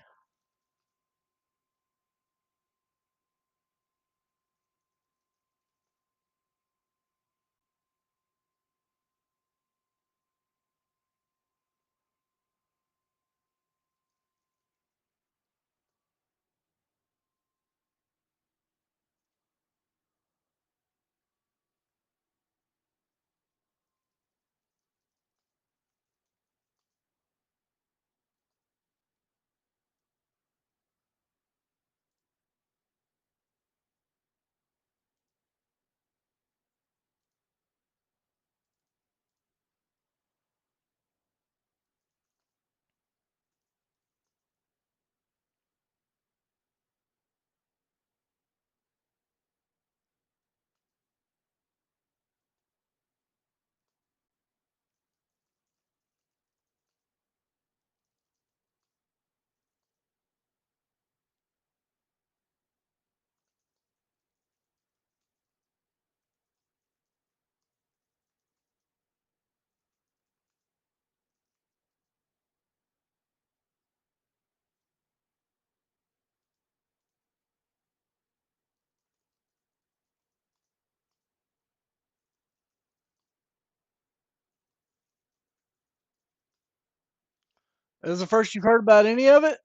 Is this the first you've heard about any of it?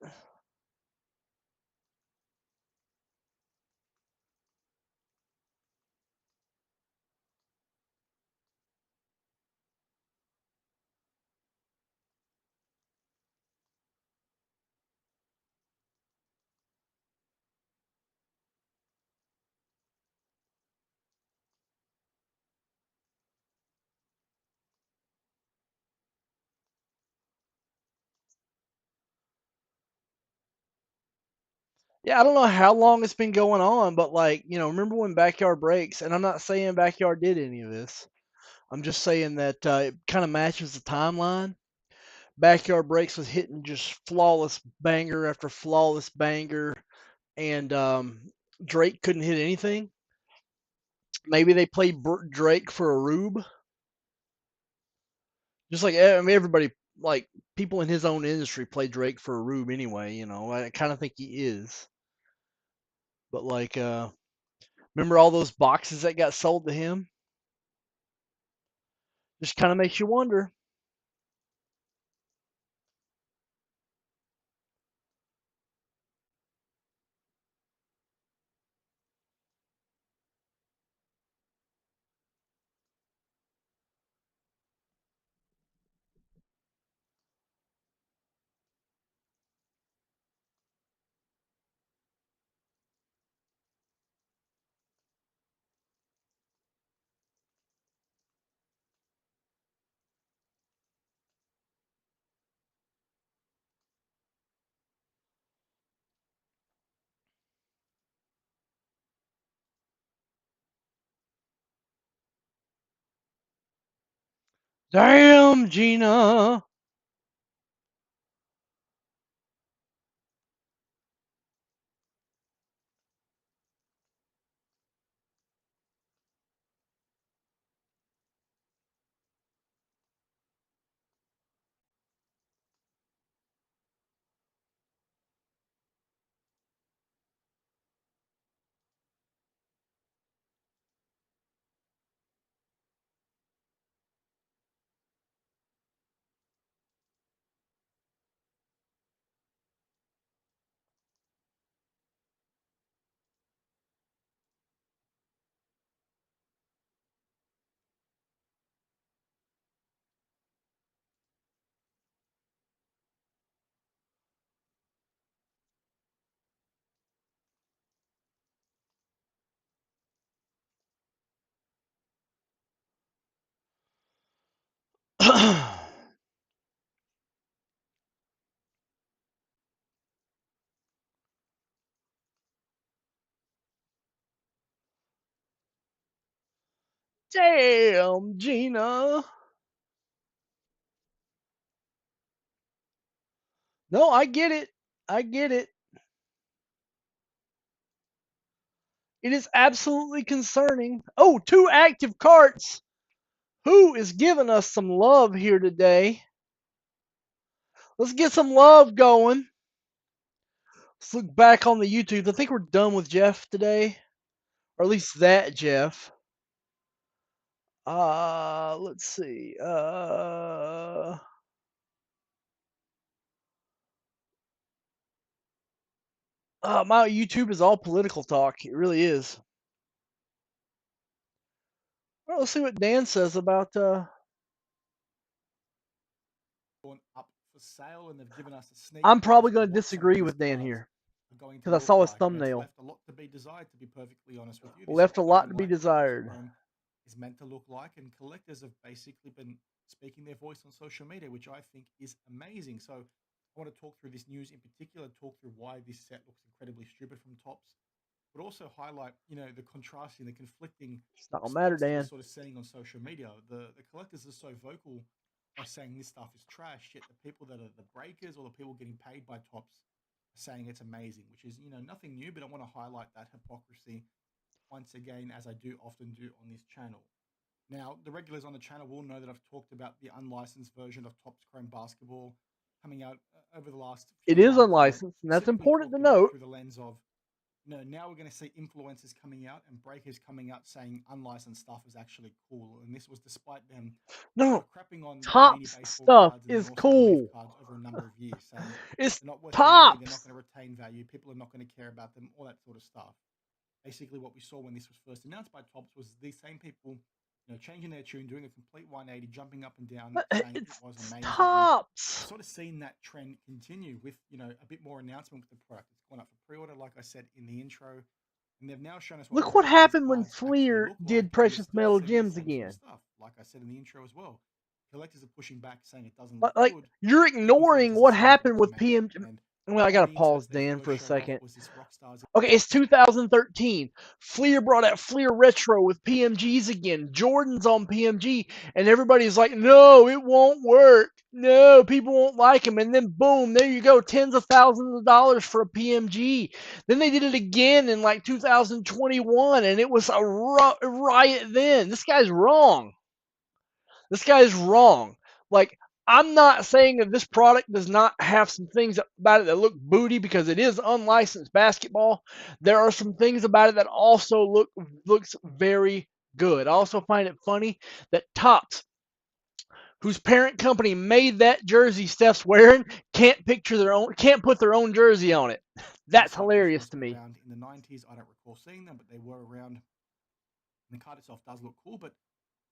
Yeah, I don't know how long it's been going on, but like, remember when Backyard Breaks, and I'm not saying Backyard did any of this. I'm just saying that it kind of matches the timeline. Backyard Breaks was hitting just flawless banger after flawless banger, and Drake couldn't hit anything. Maybe they played Drake for a rube, just like everybody, like people in his own industry play Drake for a rube anyway. I kind of think he is, but like, remember all those boxes that got sold to him? Just kind of makes you wonder. Damn, Gina. Damn, Gina. No, I get it. I get it. It is absolutely concerning. Oh, 2 active carts. Who is giving us some love here today? Let's get some love going. Let's look back on the YouTube. I think we're done with Jeff today, or at least that Jeff. Let's see. My YouTube is all political talk. It really is. Well, let's see what Dan says about. Up for sale, and they've given us a sneak I'm peek probably as to going to what some of disagree these with Dan cards here are going to because I look saw his like. You know, it's thumbnail. left a lot to be desired, to be perfectly honest with you. This Left is a what lot to something be like desired. Chrome is meant to look like, and collectors have basically been speaking their voice on social media, which I think is amazing. So I want to talk through this news in particular, talk through why this set looks incredibly stupid from Tops, but also highlight, you know, the contrasting, the conflicting It's not gonna matter, stance that Dan. we're sort of setting on social media. The collectors are so vocal by saying this stuff is trash, yet the people that are the breakers or the people getting paid by Tops are saying it's amazing, which is, you know, nothing new, but I want to highlight that hypocrisy once again, as I do often do on this channel. Now, the regulars on the channel will know that I've talked about the unlicensed version of Topps Chrome Basketball coming out over the last It few is months, but unlicensed, and that's specifically important to talked about note. through the lens of, you know, now we're going to see influencers coming out and breakers coming out saying unlicensed stuff is actually cool. And this was despite them No, crapping on the Panini Topps baseball stuff cards and then is also the Leaf cool. cards over a number of years, saying It's they're not worth any money, they're not Topps. going to retain value, people are not going to care about them, all that sort of stuff. Basically, what we saw when this was first announced by Topps was these same people, you know, changing their tune, doing a complete 180, jumping up and down, But saying it it's was amazing. And we've Topps. sort of seen that trend continue with, you know, a bit more announcement with the product. It's gone up for pre-order, like I said in the intro, and they've now shown us what Look what most of these happened when cards actually Fleer look like, did and we're Precious still Metal seeing the Gems same sort of again. stuff. Like I said in the intro as well, collectors are pushing back, saying it doesn't look Like good. you're ignoring Influencers are what saying it happened looks with amazing. PMG. And Well, I one of gotta the pause inserts they Dan first for a showed off second. was this Rockstars. Okay, it's 2013. Fleer brought out Fleer Retro with PMGs again. Jordan's on PMG, and everybody's like, no, it won't work. No, people won't like them. And then boom, there you go, tens of thousands of dollars for a PMG. Then they did it again in like 2021, and it was a riot then. This guy's wrong. This guy's wrong. Like, I'm not saying that this product does not have some things about it that look booty because it is unlicensed basketball. There are some things about it that also looks very good. I also find it funny that Topps, whose parent company made that jersey Steph's wearing, can't put their own jersey on it. That's Insert which hilarious was to me. around in the 90s. I don't recall seeing them, but they were around. And the card itself does look cool, but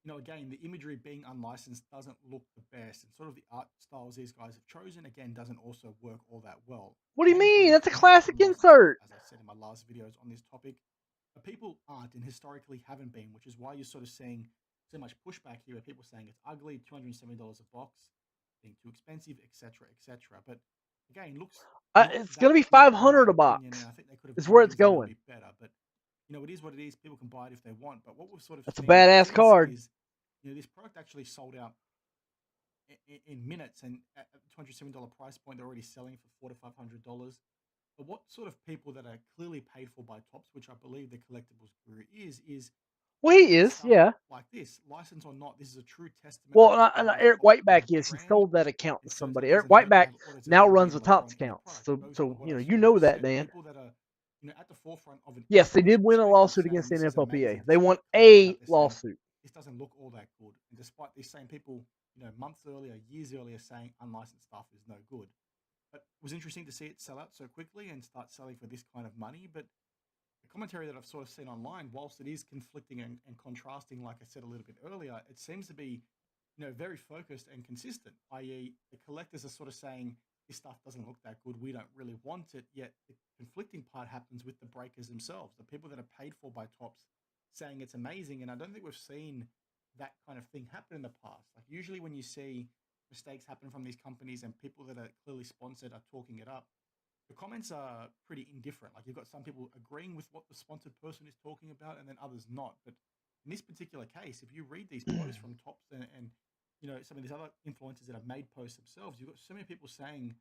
you know, again, the imagery being unlicensed doesn't look the best, and sort of the art styles these guys have chosen again doesn't also work all that well. What do you I am mean? a That's a fan of classic unlicensed stuff, insert. as I said in my last videos on this topic. But people aren't, and historically haven't been, which is why you're sort of seeing so much pushback here, where people are saying it's ugly, $270 a box, being too expensive, etc., etc. But again, looks not It's that gonna be great in 500 my a opinion, and box. I think they could have Is done where it's things a little going. bit better. But you know, it is what it is. People can buy it if they want. But what we've sort of That's a seen badass since card. is, you know, this product actually sold out in minutes, and at the $270 price point, they're already selling for $400 to $500. But what sort of people that are clearly paid for by Tops, which I believe the collectibles guru is Well, they he look at is, stuff yeah. like this, license or not. This is a true testament of Well, the power of Eric Tops Whiteback is. He brand. sold that account to It certainly somebody. Eric doesn't hurt to Whiteback have now authenticity and runs name the of the Tops brand in their account. product. So, It goes with so what I you said. know Just that, certain Dan. people that are at the forefront of an Yes, they e-commerce did win a perspective lawsuit saying against the this is NFLPA. amazing, They won despite companies a out there saying lawsuit. this doesn't look all that good, and despite these same people, months earlier, years earlier, saying unlicensed stuff is no good. But it was interesting to see it sell out so quickly and start selling for this kind of money. But the commentary that I've sort of seen online, whilst it is conflicting and contrasting, like I said a little bit earlier, it seems to be, very focused and consistent. I.e., the collectors are sort of saying this stuff doesn't look that good. We don't really want it. Yet the conflicting part happens with the breakers themselves, the people that are paid for by Tops, saying it's amazing. And I don't think we've seen that kind of thing happen in the past. Like usually when you see mistakes happen from these companies and people that are clearly sponsored are talking it up, the comments are pretty indifferent. Like you've got some people agreeing with what the sponsored person is talking about, and then others not. But in this particular case, if you read these posts from Tops and some of these other influencers that have made posts themselves, you've got so many people saying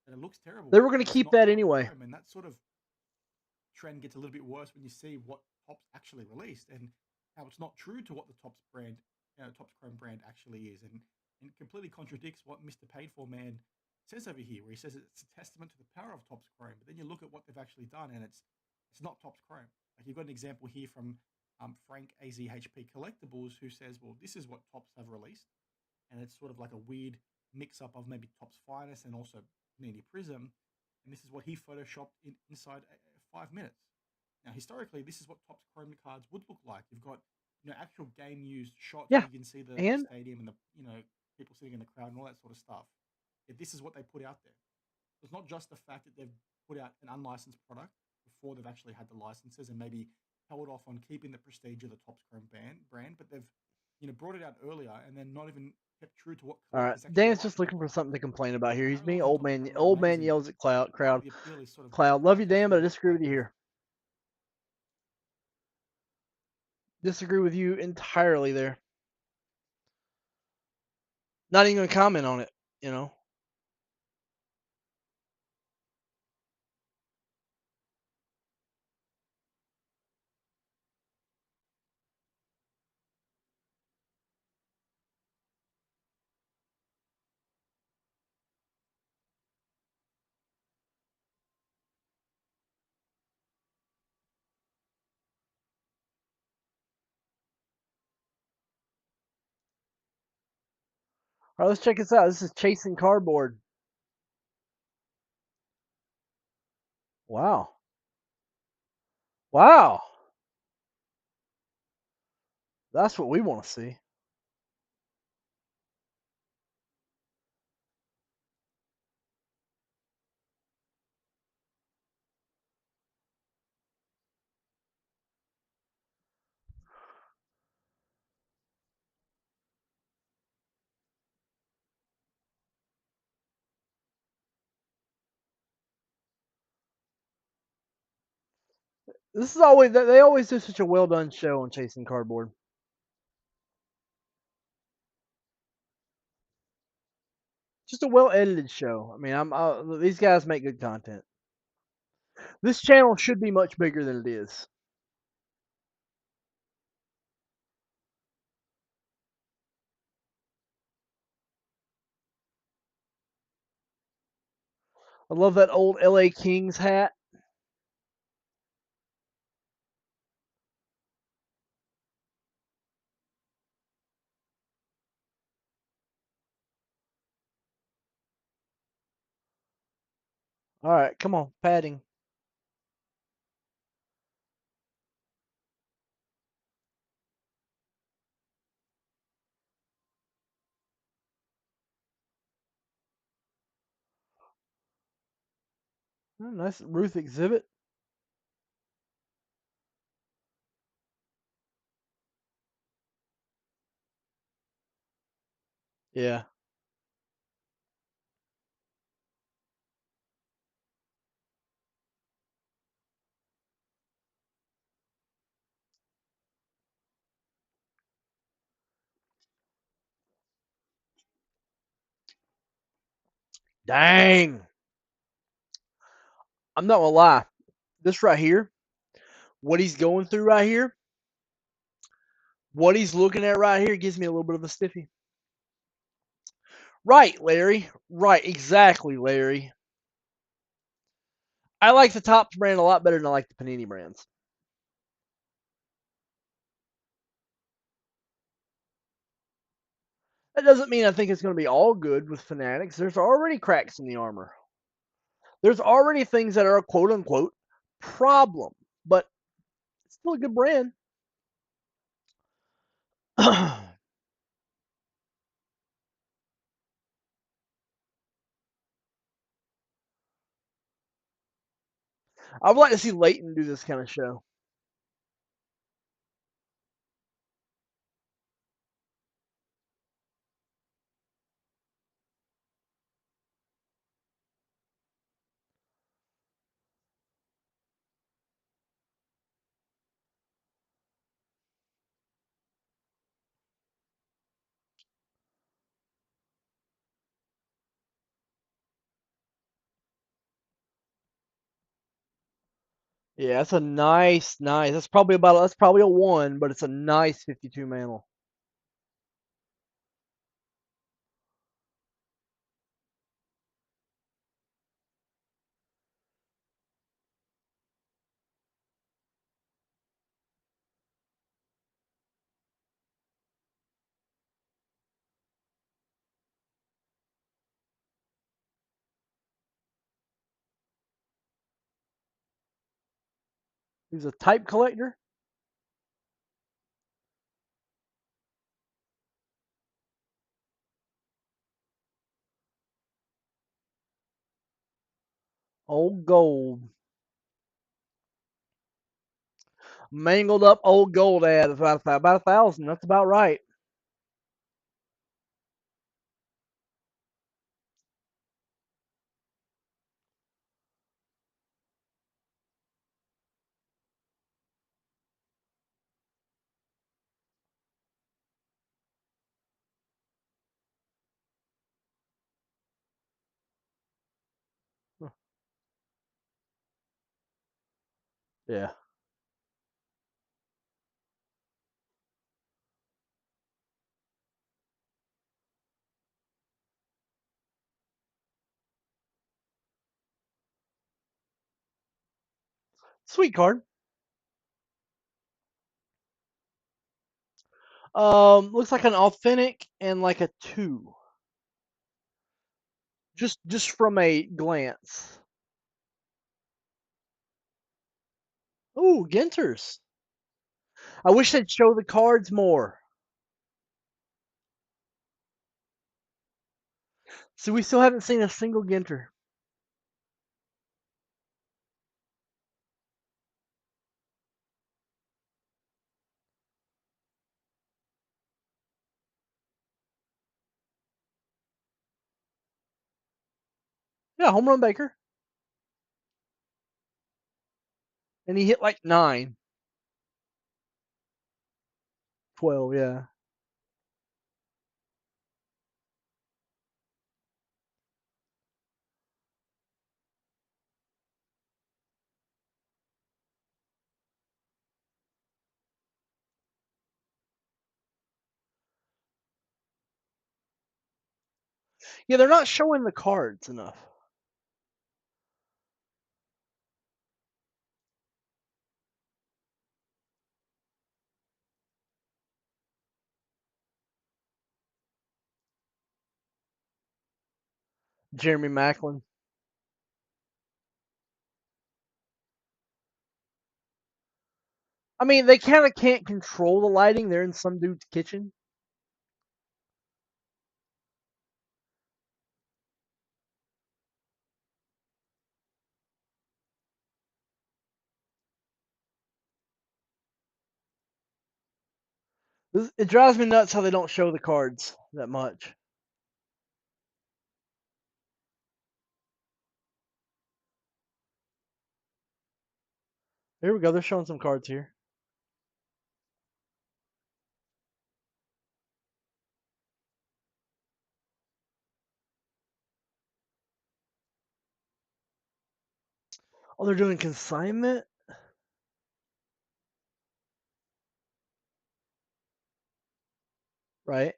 that it looks terrible They were going and to it's keep not that Tops anyway. Chrome, and that sort of trend gets a little bit worse when you see what Tops actually released and how it's not true to what the Tops brand, Tops Chrome brand actually is, and completely contradicts what Mr. Paid For Man says over here, where he says it's a testament to the power of Tops Chrome. But then you look at what they've actually done, and it's not Tops Chrome. Like you've got an example here from Frank AZHP Collectibles, who says, "Well, this is what Tops have released, and it's sort of like a weird mix up of maybe Tops Finest and also Panini Prism, and this is what he photoshopped inside 5 minutes." Now, historically, this is what Topps Chrome cards would look like. You've got actual game used shots Yeah, where you can see the and stadium and the people sitting in the crowd and all that sort of stuff. Yet this is what they put out there. So it's not just the fact that they've put out an unlicensed product before they've actually had the licenses and maybe held off on keeping the prestige of the Topps Chrome brand, but they've brought it out earlier and then not even kept true to what all right. collectors actually Dan's like just about looking the for something to product. complain about here. He's Apparently, being all the old Topps man. Chrome are Old man amazing. yells at Cloud. Part of Crowd. the appeal is sort of Cloud. Love you, Dan, but I just disagree like with you with here. Disagree with you entirely there. Not even going to comment on it. All right, let's check this out. This is Chasing Cardboard. Wow. Wow. That's what we want to see. This is always they always do such a well done show on Chasing Cardboard. Just a well edited show. I mean, these guys make good content. This channel should be much bigger than it is. I love that old LA Kings hat. All right, come on, padding. Oh, nice Ruth exhibit. Yeah. Dang. I'm not gonna lie. This right here, what he's going through right here, what he's looking at right here gives me a little bit of a stiffy. Right, Larry. Right, exactly, Larry. I like the Topps brand a lot better than I like the Panini brands. That doesn't mean I think it's going to be all good with Fanatics. There's already cracks in the armor. There's already things that are a quote unquote problem, but it's still a good brand. I would like to see Leighton do this kind of show. Yeah, that's a nice. That's probably a one, but it's a nice 52 mantle. He's a type collector. Old gold. Mangled up old gold ad about 1,000. That's about right. Yeah. Sweet card. Looks like an authentic and like a 2. Just from a glance. Ooh, Ginters. I wish they'd show the cards more. So we still haven't seen a single Ginter. Yeah, home run Baker. And he hit like 9, 12, yeah. Yeah, they're not showing the cards enough. Jeremy Macklin. I mean, they kind of can't control the lighting. They're in some dude's kitchen. It drives me nuts how they don't show the cards that much. Here we go. They're showing some cards here. Oh, they're doing consignment? Right.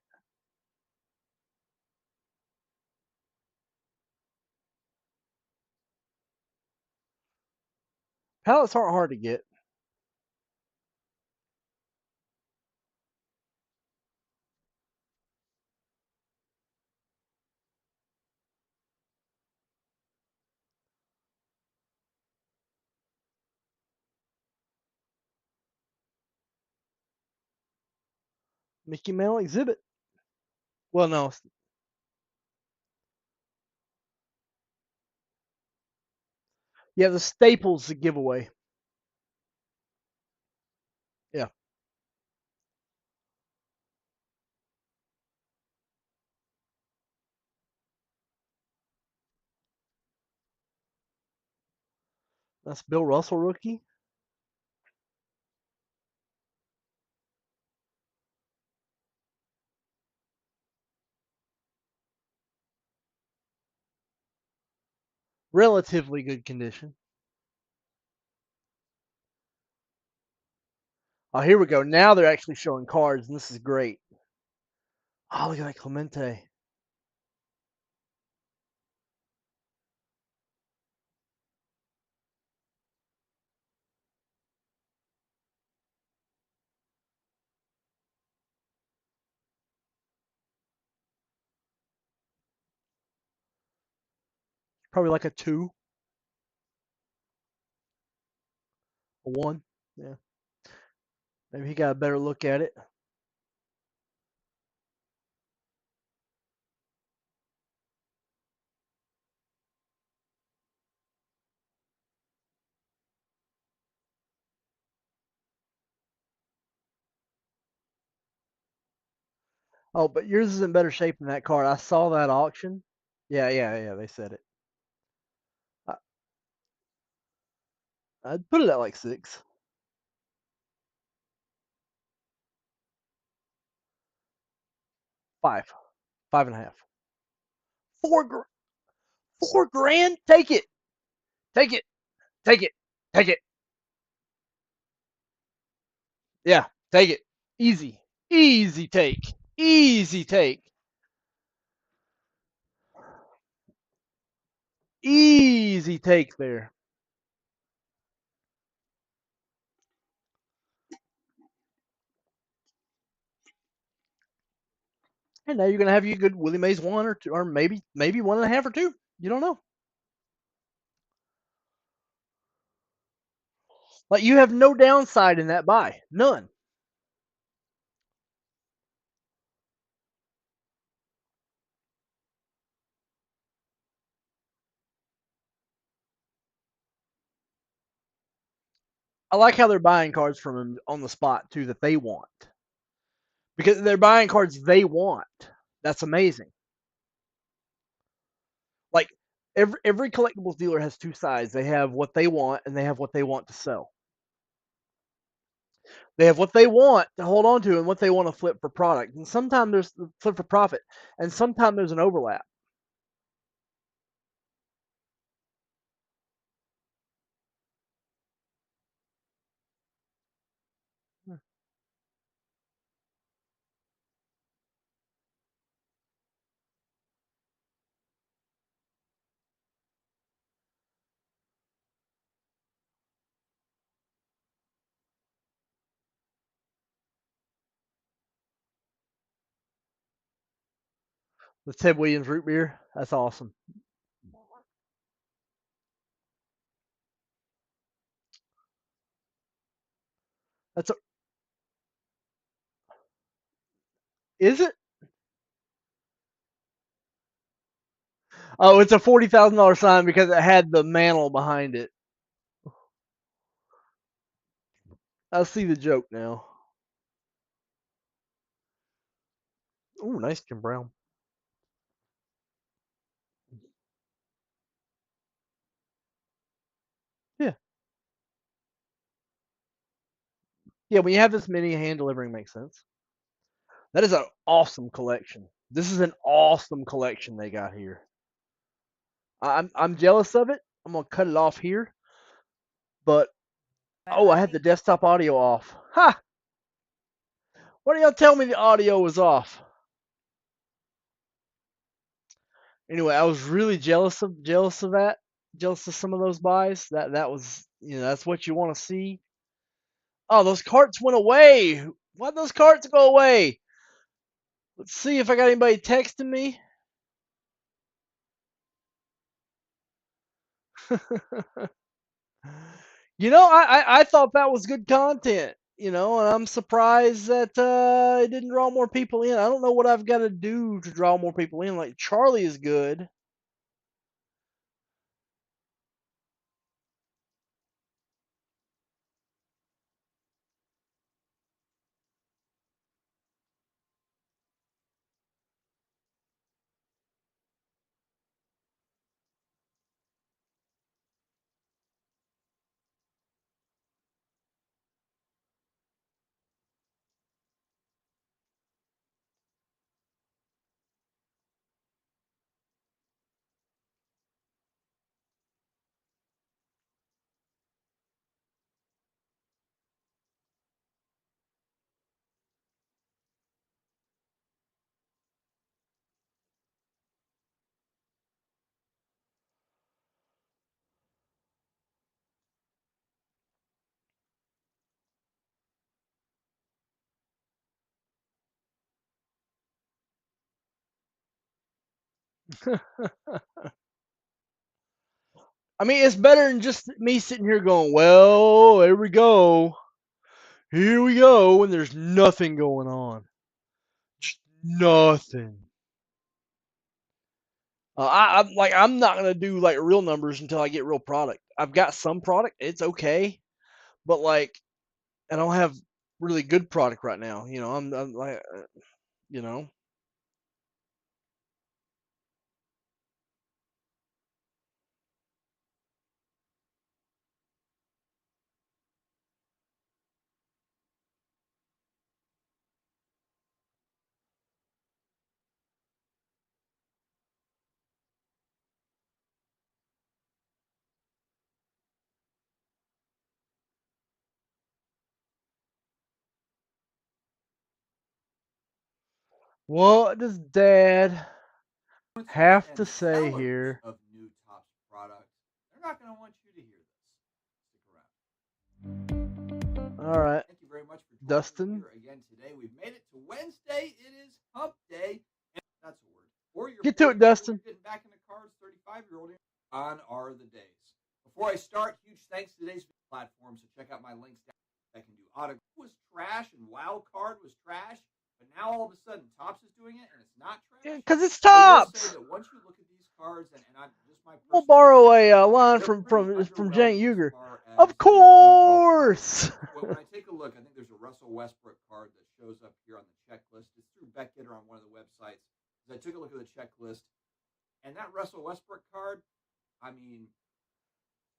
Pallets aren't hard to get. Mickey Mantle exhibit. Well, no. Yeah, the staples the giveaway. Yeah. That's Bill Russell rookie. Relatively good condition. Oh, here we go. Now they're actually showing cards, and this is great. Oh, look at that Clemente. Probably like a 2, a 1. Yeah. Maybe he got a better look at it. Oh, but yours is in better shape than that card. I saw that auction. Yeah. They said it. I, I'd put it at like 6, 5, 5.5, 4 grand. Take it. Take it. Take it. Take it. Yeah. Take it. Easy. Easy take. Easy take. Easy take there. And now you're gonna have you a good Willie Mays 1 or 2, or maybe 1.5 or 2. You don't know. Like you have no downside in that buy. None. I like how they're buying cards from him on the spot too that they want. Because they're buying cards they want. That's amazing. Like every collectibles dealer has two sides. They have what they want and they have what they want to sell. They have what they want to hold on to and what they want to flip for product. And sometimes there's the flip for profit, and sometimes there's an overlap. The Ted Williams root beer, that's awesome. That's a, is it? Oh, it's a $40,000 sign because it had the mantle behind it. I see the joke now. Ooh, nice Jim Brown. Yeah. Yeah, when you have this many, hand delivering makes sense. That is an awesome collection. This is an awesome collection they got here. I'm jealous of it. I'm gonna cut it off here. But oh, I had the desktop audio off. Ha! Why do y'all tell me the audio was off? Anyway, I was really jealous of that. Jealous of some of those buys. That was, that's what you want to see. Oh, those carts went away. Why'd those carts go away? Let's see if I got anybody texting me. I thought that was good content, and I'm surprised that it didn't draw more people in. I don't know what I've got to do to draw more people in. Like Charlie is good. I mean, it's better than just me sitting here going, well, here we go. Here we go, and there's nothing going on. Just nothing. I'm not gonna do like real numbers until I get real product. I've got some product, it's okay, but like I don't have really good product right now. I'm like, you know. What does Dad have to say here? Of new Topps products, they're not going to want you to hear this. Stick around. All right, Thank you very much for joining Dustin. me here again today. We've made it to Wednesday. It is Hump Day. That's a word. Or your Get to it, Dustin. Getting back in the cars, 35-year-old. On are the days. Before I start, huge thanks to today's platform. So check out my links down. I can do autograph was trash and wild card was trash, but now all of a sudden Topps is doing it and it's not trash. Because it's I will Topps. say that once you look at these cards, and I'm just my We'll personal borrow opinion, a line they're from pretty Jane underwhelming Uger. as far as Of the overall card. course. Well, when I take a look, I think there's a Russell Westbrook card that shows up here on the checklist. It's through Beckett or on one of the websites. As I took a look at the checklist, and that Russell Westbrook card, I mean,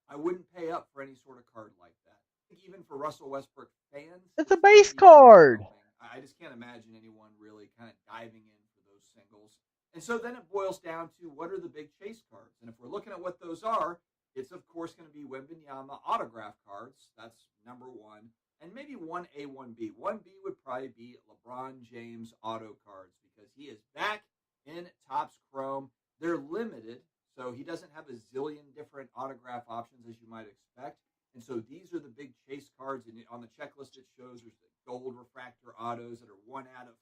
I wouldn't pay up for any sort of card like that. I think even for Russell Westbrook fans, It's a base card. I just can't imagine anyone really kind of diving in for those singles. And so then it boils down to what are the big chase cards? And if we're looking at what those are, it's of course going to be Wembanyama autograph cards. That's number one. And maybe 1A, 1B. 1B would probably be LeBron James auto cards because he is back in Topps Chrome. They're limited, so he doesn't have a zillion different autograph options as you might expect. And so these are the big chase cards. And on the checklist, it shows there's the gold refractor autos that are 1 out of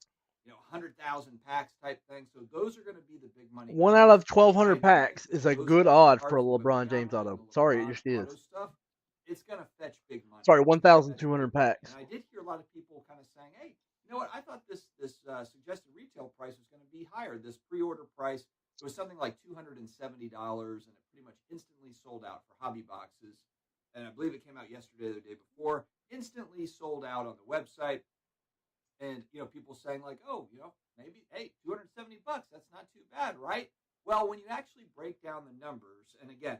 100,000 packs type thing. So those are going to be the big money. 1 out of 1,200 packs is a good odd for a LeBron James auto. Sorry, it just is. Stuff, it's going to fetch big money. Sorry, 1,200 packs. And I did hear a lot of people kind of saying, hey, you know what? I thought this suggested retail price was going to be higher. This pre-order price was something like $270, and it pretty much instantly sold out for hobby boxes. And I believe it came out yesterday or the day before. Instantly sold out on the website. And, people saying like, oh, maybe, hey, $270, that's not too bad, right? Well, when you actually break down the numbers, and again,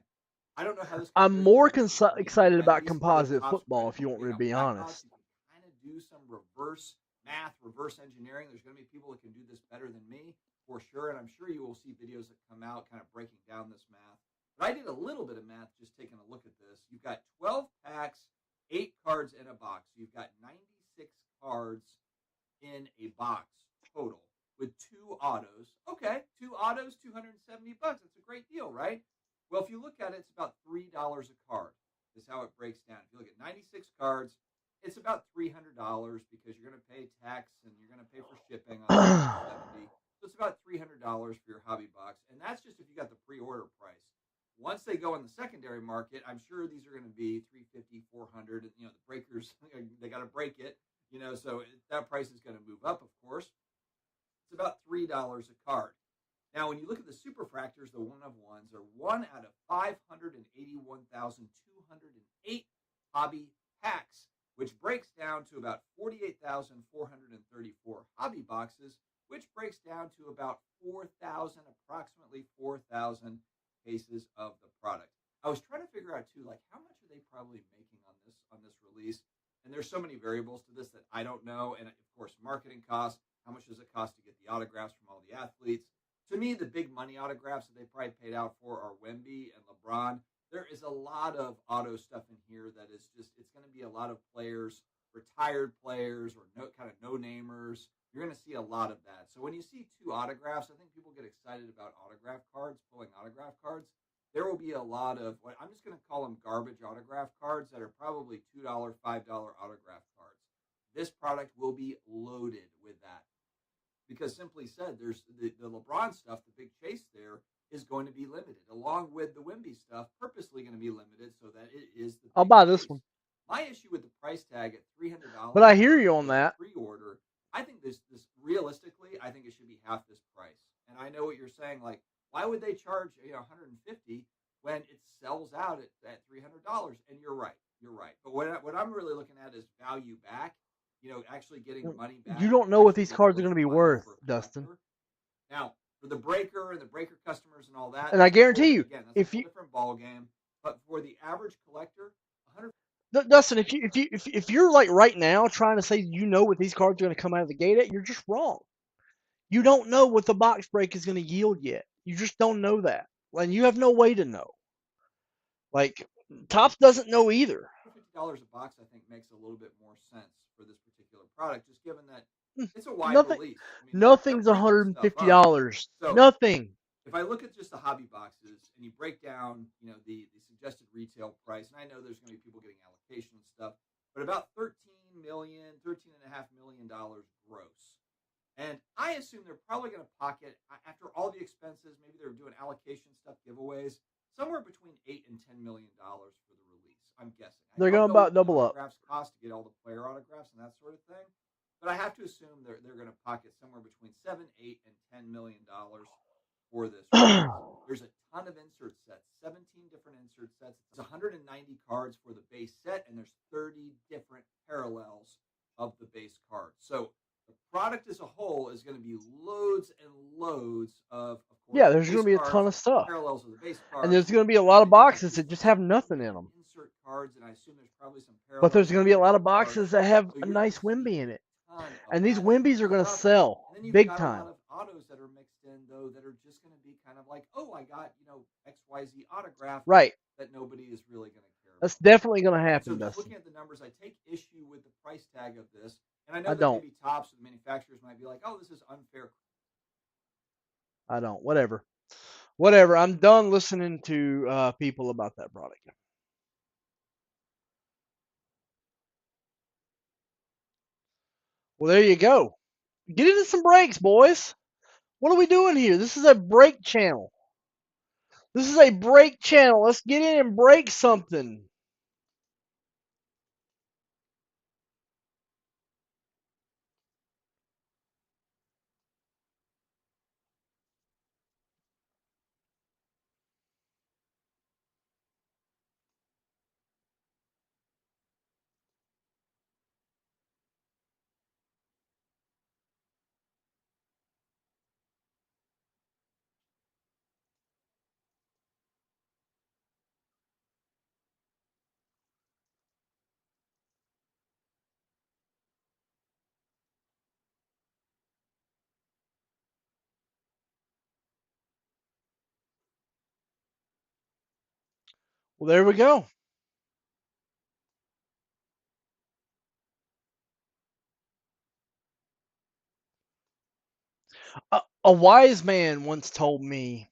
I don't know how this. I'm more excited about composite football, if you want me to be honest. You can kind of do some reverse math, reverse engineering. There's going to be people that can do this better than me, for sure. And I'm sure you will see videos that come out kind of breaking down this math. But I did a little bit of math just taking a look at this. You've got 12 packs, 8 cards in a box. You've got 96 cards in a box total with 2 autos. Okay, 2 autos, $270. That's a great deal, right? Well, if you look at it, it's about $3 a card is how it breaks down. If you look at 96 cards, it's about $300 because you're going to pay tax and you're going to pay for shipping on the 70. So it's about $300 for your hobby box, and that's just if you got the pre-order price. Once they go in the secondary market, I'm sure these are going to be $350, $400. You know, the breakers they got to break it. You know, so that price is going to move up, of course. It's about $3 a card. Now, when you look at the superfractors, the one-of-ones are 1 out of 581,208 hobby packs, which breaks down to about 48,434 hobby boxes, which breaks down to about 4,000, approximately 4,000 cases of the product. I was trying to figure out too, like how much are they probably making on this release? And there's so many variables to this that I don't know. And of course, marketing costs. How much does it cost to get the autographs from all the athletes? To me, the big money autographs that they probably paid out for are Wemby and LeBron. There is a lot of auto stuff in here that is just, it's going to be a lot of players, retired players or kind of no-namers. You're going to see a lot of that. So when you see 2 autographs, I think people get excited about autograph cards, pulling autograph cards. There will be a lot of what I'm just going to call them garbage autograph cards that are probably $2, $5 autograph cards. This product will be loaded with that. Because simply said, there's the LeBron stuff, the big chase there is going to be limited, along with the Wemby stuff, purposely going to be limited so that it is the I'll big buy this chase. one. My issue with the price tag at $300, But I hear you on that. Pre-order, I think this realistically, I think it should be half this price. And I know what you're saying, like, why would they charge $150 when it sells out at $300? And you're right, But what I'm really looking at is value back. You know, actually getting money back. You don't know what these cards are going to be worth, Dustin. Now, for the breaker and the breaker customers and all that, and I guarantee you, again, that's if a whole you different ball game. But for the average collector, Dustin, if you're like right now trying to say you know what these cards are going to come out of the gate at, you're just wrong. You don't know what the box break is going to yield yet. You just don't know that, and you have no way to know. Like Topps doesn't know either. $50 a box, I think, makes a little bit more sense for this particular product, just given that it's a wide Nothing, release. I mean, nothing's they're printing stuff up. $150. So Nothing. if I look at just the hobby boxes and you break down, the suggested retail price, and I know there's going to be people getting allocation and stuff, but about $13.5 million gross. And I assume they're probably going to pocket, after all the expenses, maybe they're doing allocation stuff, giveaways, somewhere between $8 and $10 million for the release. I'm guessing. They're going to about double up. Autographs cost to get all the player autographs and that sort of thing. But I have to assume they're going to pocket somewhere between $7, $8, and $10 million for this. There's a ton of insert sets, 17 different insert sets. It's 190 cards for the base set, and there's 30 different parallels of the base card. So the product as a whole is going to be loads and loads of course, yeah, there's going to be a ton of stuff. Parallels of the base card. And there's going to be a lot of boxes that just have nothing in them. Insert cards, and I assume there's probably some parallels. But there's going to be a lot of boxes that have a nice Wemby in it. And these Wembys are going to sell big time. A lot of autos that are mixed in, though, that are just going to be kind of like, oh, I got, XYZ autograph. Right. That nobody is really going to care about. That's definitely going to happen, So just Dustin. looking at the numbers, I take issue with the price tag of this. And I know that maybe Topps and the manufacturers might be like, oh, this is unfair. I don't. Whatever. I'm done listening to people about that product. Well, there you go. Get into some breaks, boys. What are we doing here? This is a break channel. Let's get in and break something. Well, there we go. A wise man once told me,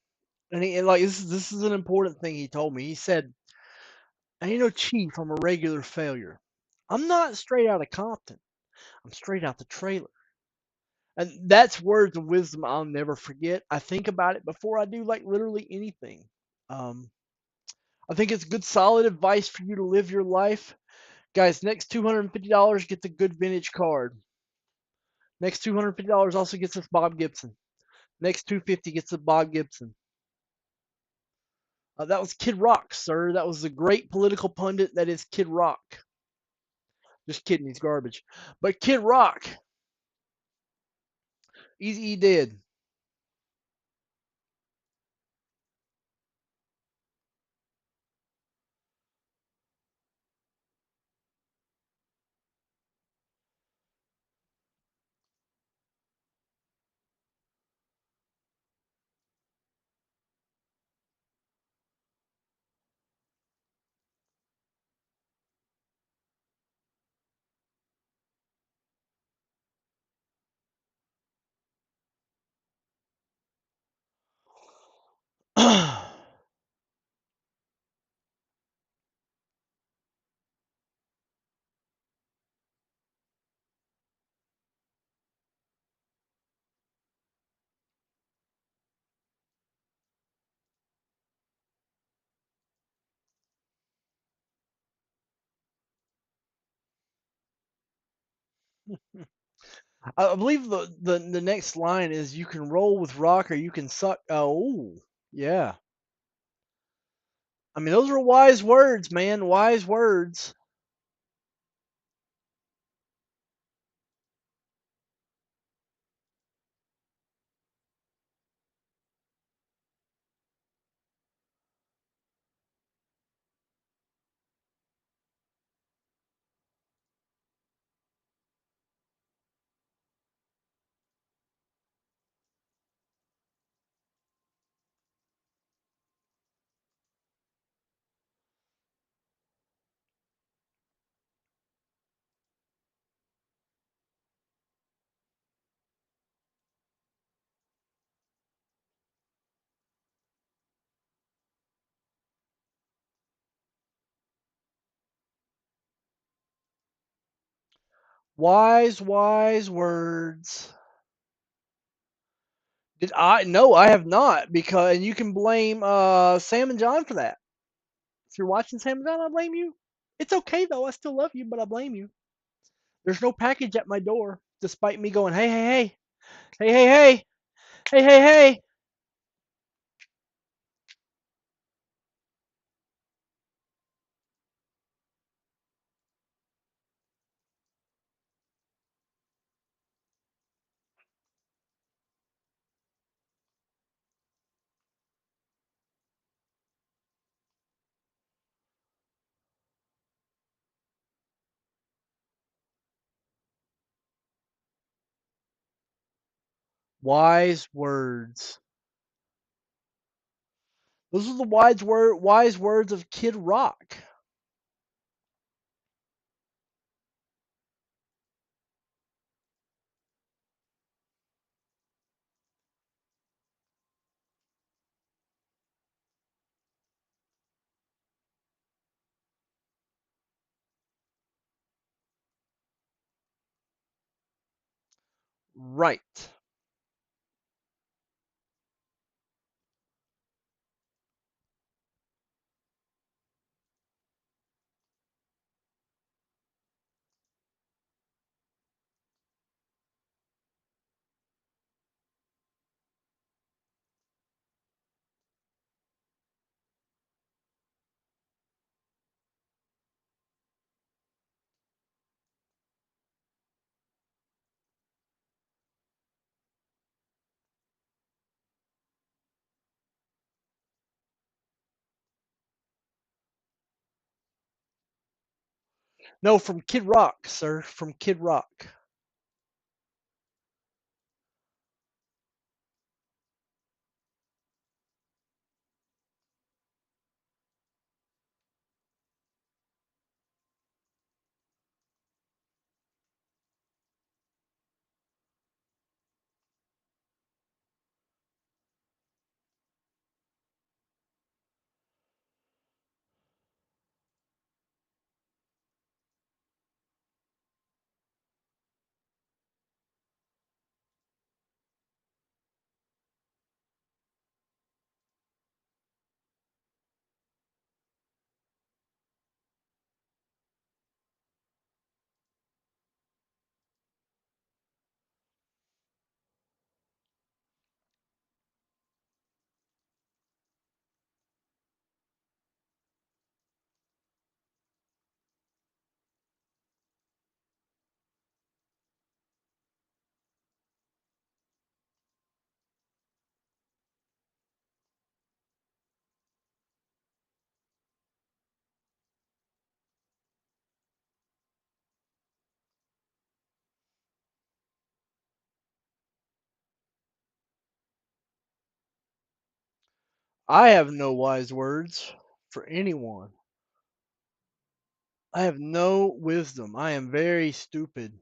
and he and, like this is an important thing he told me. He said, "Ain't no chief, I'm a regular failure. I'm not straight out of Compton. I'm straight out the trailer." And that's words of wisdom I'll never forget. I think about it before I do like literally anything. Um, I think it's good, solid advice for you to live your life. Guys, next $250 gets a good vintage card. Next $250 also gets us Bob Gibson. Next 250 gets us Bob Gibson. That was Kid Rock, sir. That was the great political pundit that is Kid Rock. Just kidding, he's garbage. But Kid Rock, Easy E did. I believe the next line is you can roll with rock or you can suck. Oh, yeah. I mean, those are wise words, man. Wise words. Wise words. Did I? No, I have not. Because and you can blame Sam and John for that. If you're watching Sam and John, I blame you. It's okay though. I still love you, but I blame you. There's no package at my door, despite me going, hey, hey, hey, hey, hey, hey, hey, hey, hey. Wise words. Those are the wise words of Kid Rock. Right. No, from Kid Rock, sir. From Kid Rock. I have no wise words for anyone. I have no wisdom. I am very stupid.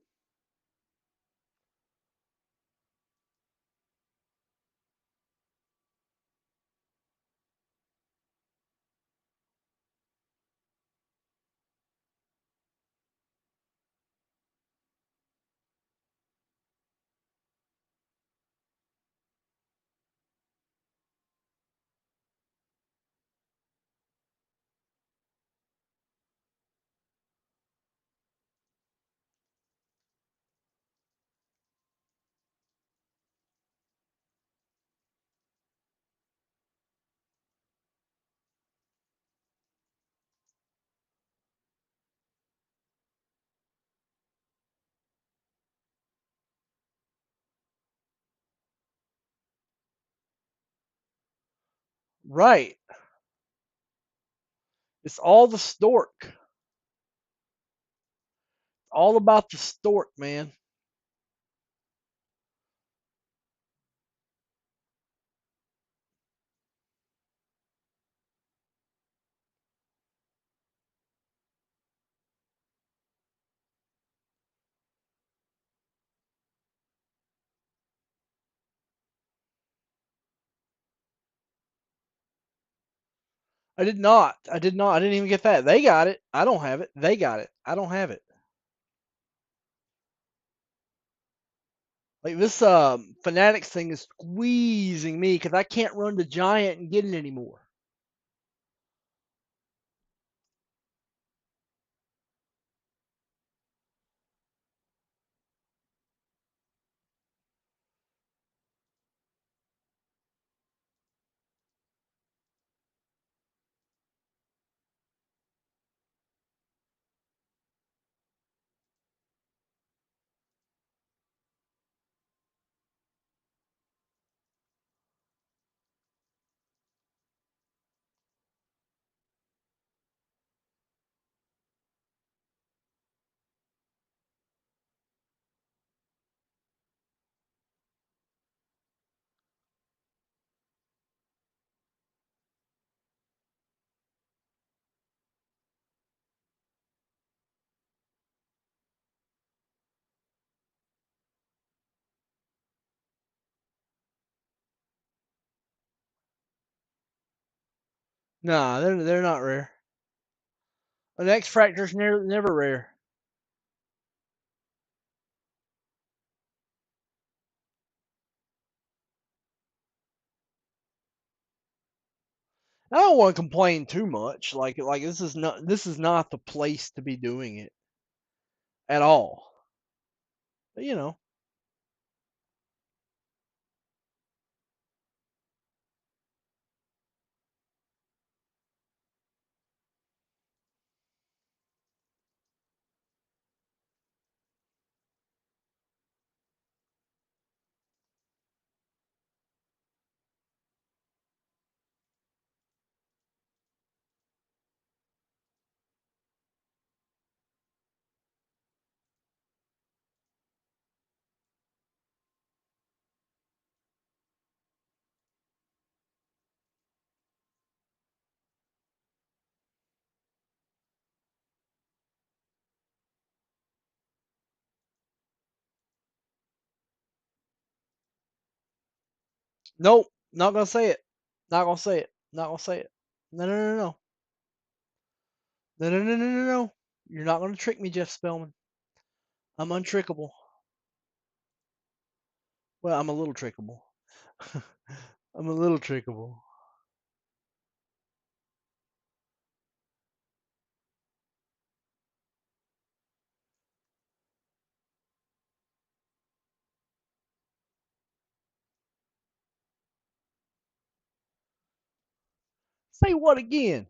Right. It's all the stork. All about the stork, man. I did not. I did not. I didn't even get that. They got it. I don't have it. They got it. I don't have it. Like this Fanatics thing is squeezing me because I can't run the giant and get it anymore. Nah, they're not rare. An X Fractor's never rare. I don't want to complain too much. Like this is not the place to be doing it at all. But you know, nope, not gonna say it. Not gonna say it. Not gonna say it. No, no, no, no, no, no, no, no, no, no. You're not gonna trick me, Jeff Spellman. I'm untrickable. Well, I'm a little trickable. I'm a little trickable. Say what again?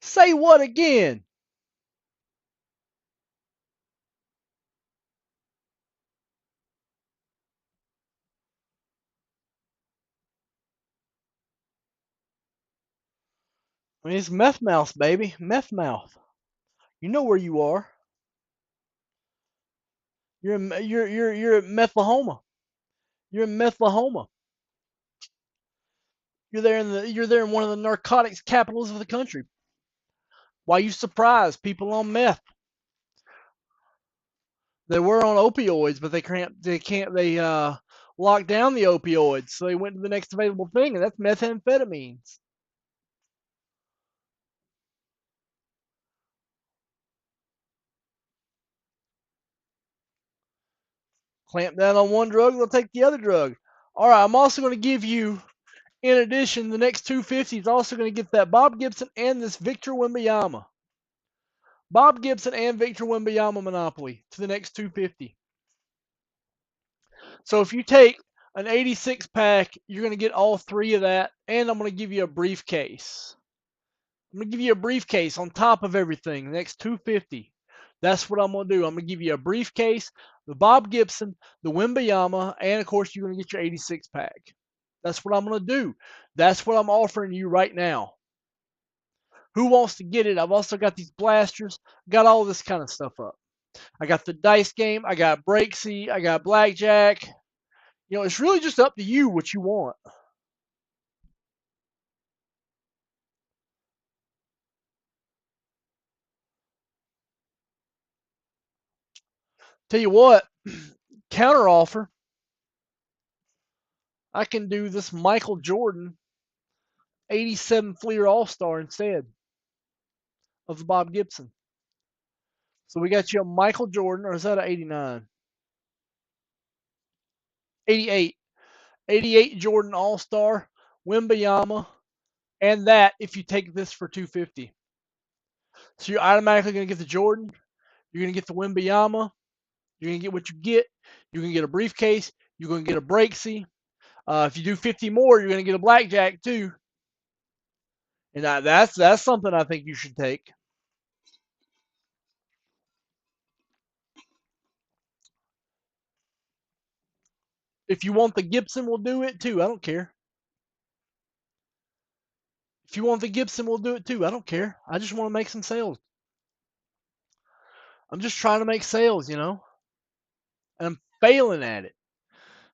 Say what again? I mean, it's meth mouth, baby. Meth mouth. You know where you are. You're at Methlahoma. You're in Methlahoma. You're there in one of the narcotics capitals of the country. Why you surprised? People on meth. They were on opioids, but they locked down the opioids, so they went to the next available thing, and that's methamphetamines. Clamp down on one drug, they'll take the other drug. All right, I'm also going to give you, in addition, the next 250 is also going to get that Bob Gibson and this Victor Wembanyama. Bob Gibson and Victor Wembanyama Monopoly to the next 250. So if you take an 86 pack, you're going to get all three of that, and I'm going to give you a briefcase. I'm going to give you a briefcase on top of everything, the next 250. That's what I'm going to do. I'm going to give you a briefcase, the Bob Gibson, the Wembanyama, and of course you're going to get your 86 pack. That's what I'm going to do. That's what I'm offering you right now. Who wants to get it? I've also got these blasters, got all this kind of stuff up. I got the dice game, I got breaksy, I got blackjack. You know, it's really just up to you what you want. Tell you what, counter offer, I can do this Michael Jordan 87 Fleer All Star instead of the Bob Gibson. So we got you a Michael Jordan, or is that an 89? 88. 88 Jordan All Star, Wembanyama, and that if you take this for 250. So you're automatically going to get the Jordan, you're going to get the Wembanyama, you're going to get what you get, you're going to get a briefcase, you're going to get a breaksy. If you do 50 more, you're going to get a blackjack too. And that's something I think you should take. If you want the Gibson, we'll do it too. I don't care. If you want the Gibson, we'll do it too. I don't care. I just want to make some sales. I'm just trying to make sales, you know? And I'm failing at it.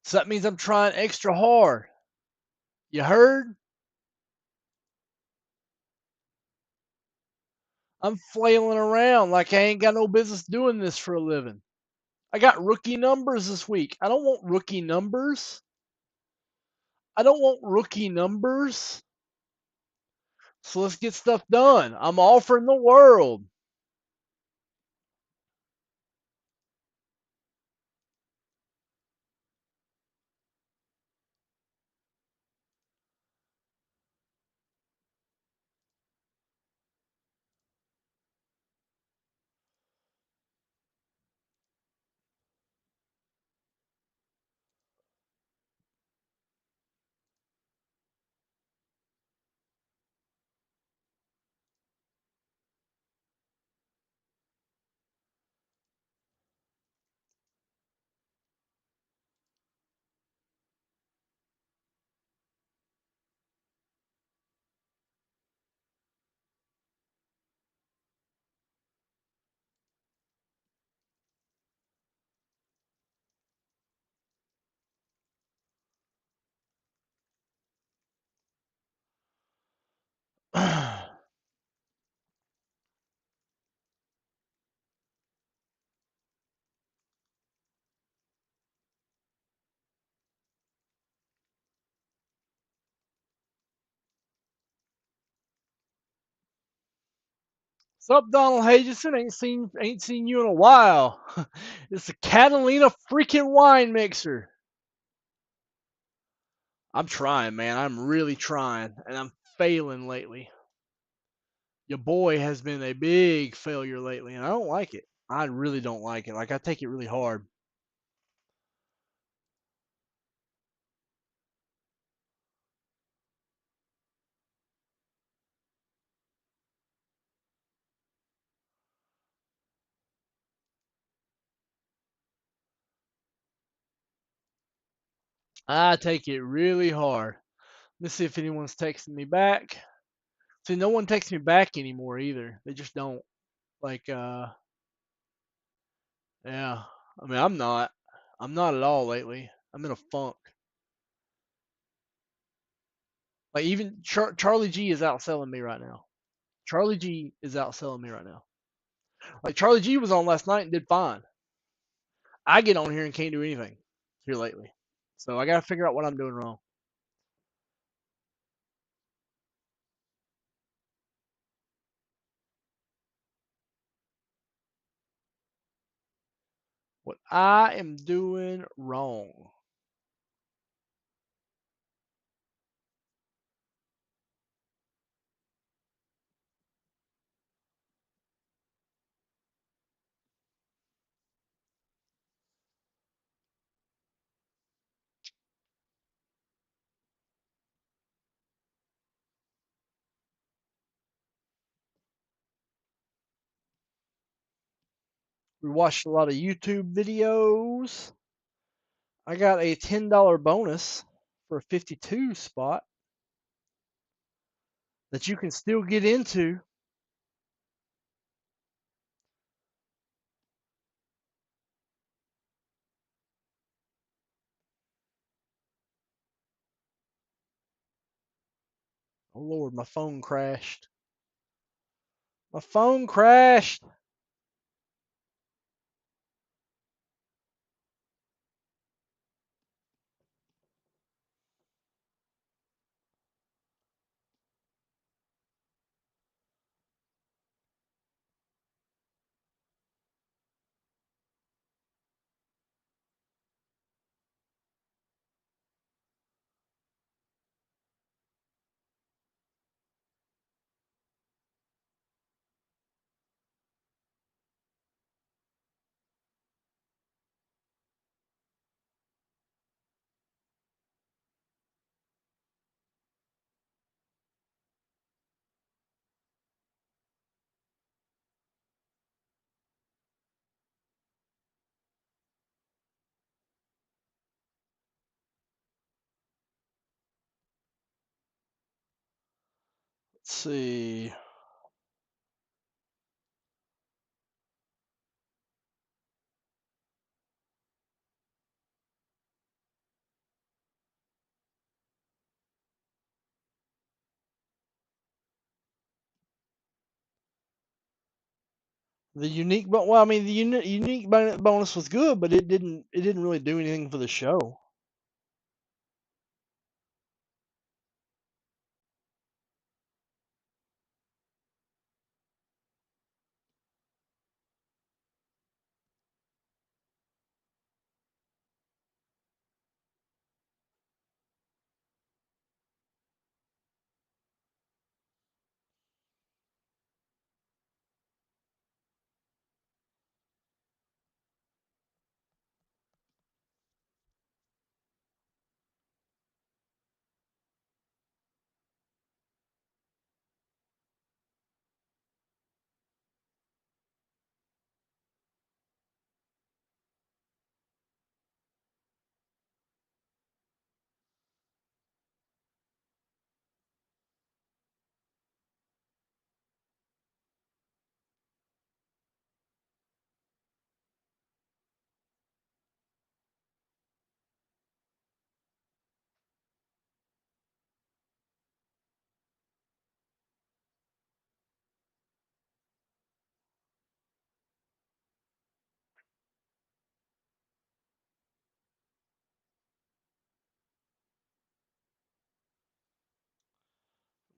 So that means I'm trying extra hard. You heard? I'm flailing around like I ain't got no business doing this for a living. I got rookie numbers this week. I don't want rookie numbers. I don't want rookie numbers. So let's get stuff done. I'm offering the world. What's up, Donald Hageson? Ain't seen you in a while. It's a Catalina freaking wine mixer. I'm trying, man. I'm really trying, and I'm failing lately. Your boy has been a big failure lately, and I don't like it. I really don't like it. Like I take it really hard. I take it really hard. Let's see if anyone's texting me back. See, no one texts me back anymore either. They just don't. Like, yeah. I mean, I'm not. I'm not at all lately. I'm in a funk. Like, even Charlie G is outselling me right now. Charlie G is outselling me right now. Like, Charlie G was on last night and did fine. I get on here and can't do anything here lately. So I got to figure out what I'm doing wrong. What I am doing wrong. We watched a lot of YouTube videos. I got a $10 bonus for a 52 spot that you can still get into. Oh Lord, my phone crashed. My phone crashed. Let's see. The unique, but well, I mean, the unique bonus was good, but it didn't really do anything for the show.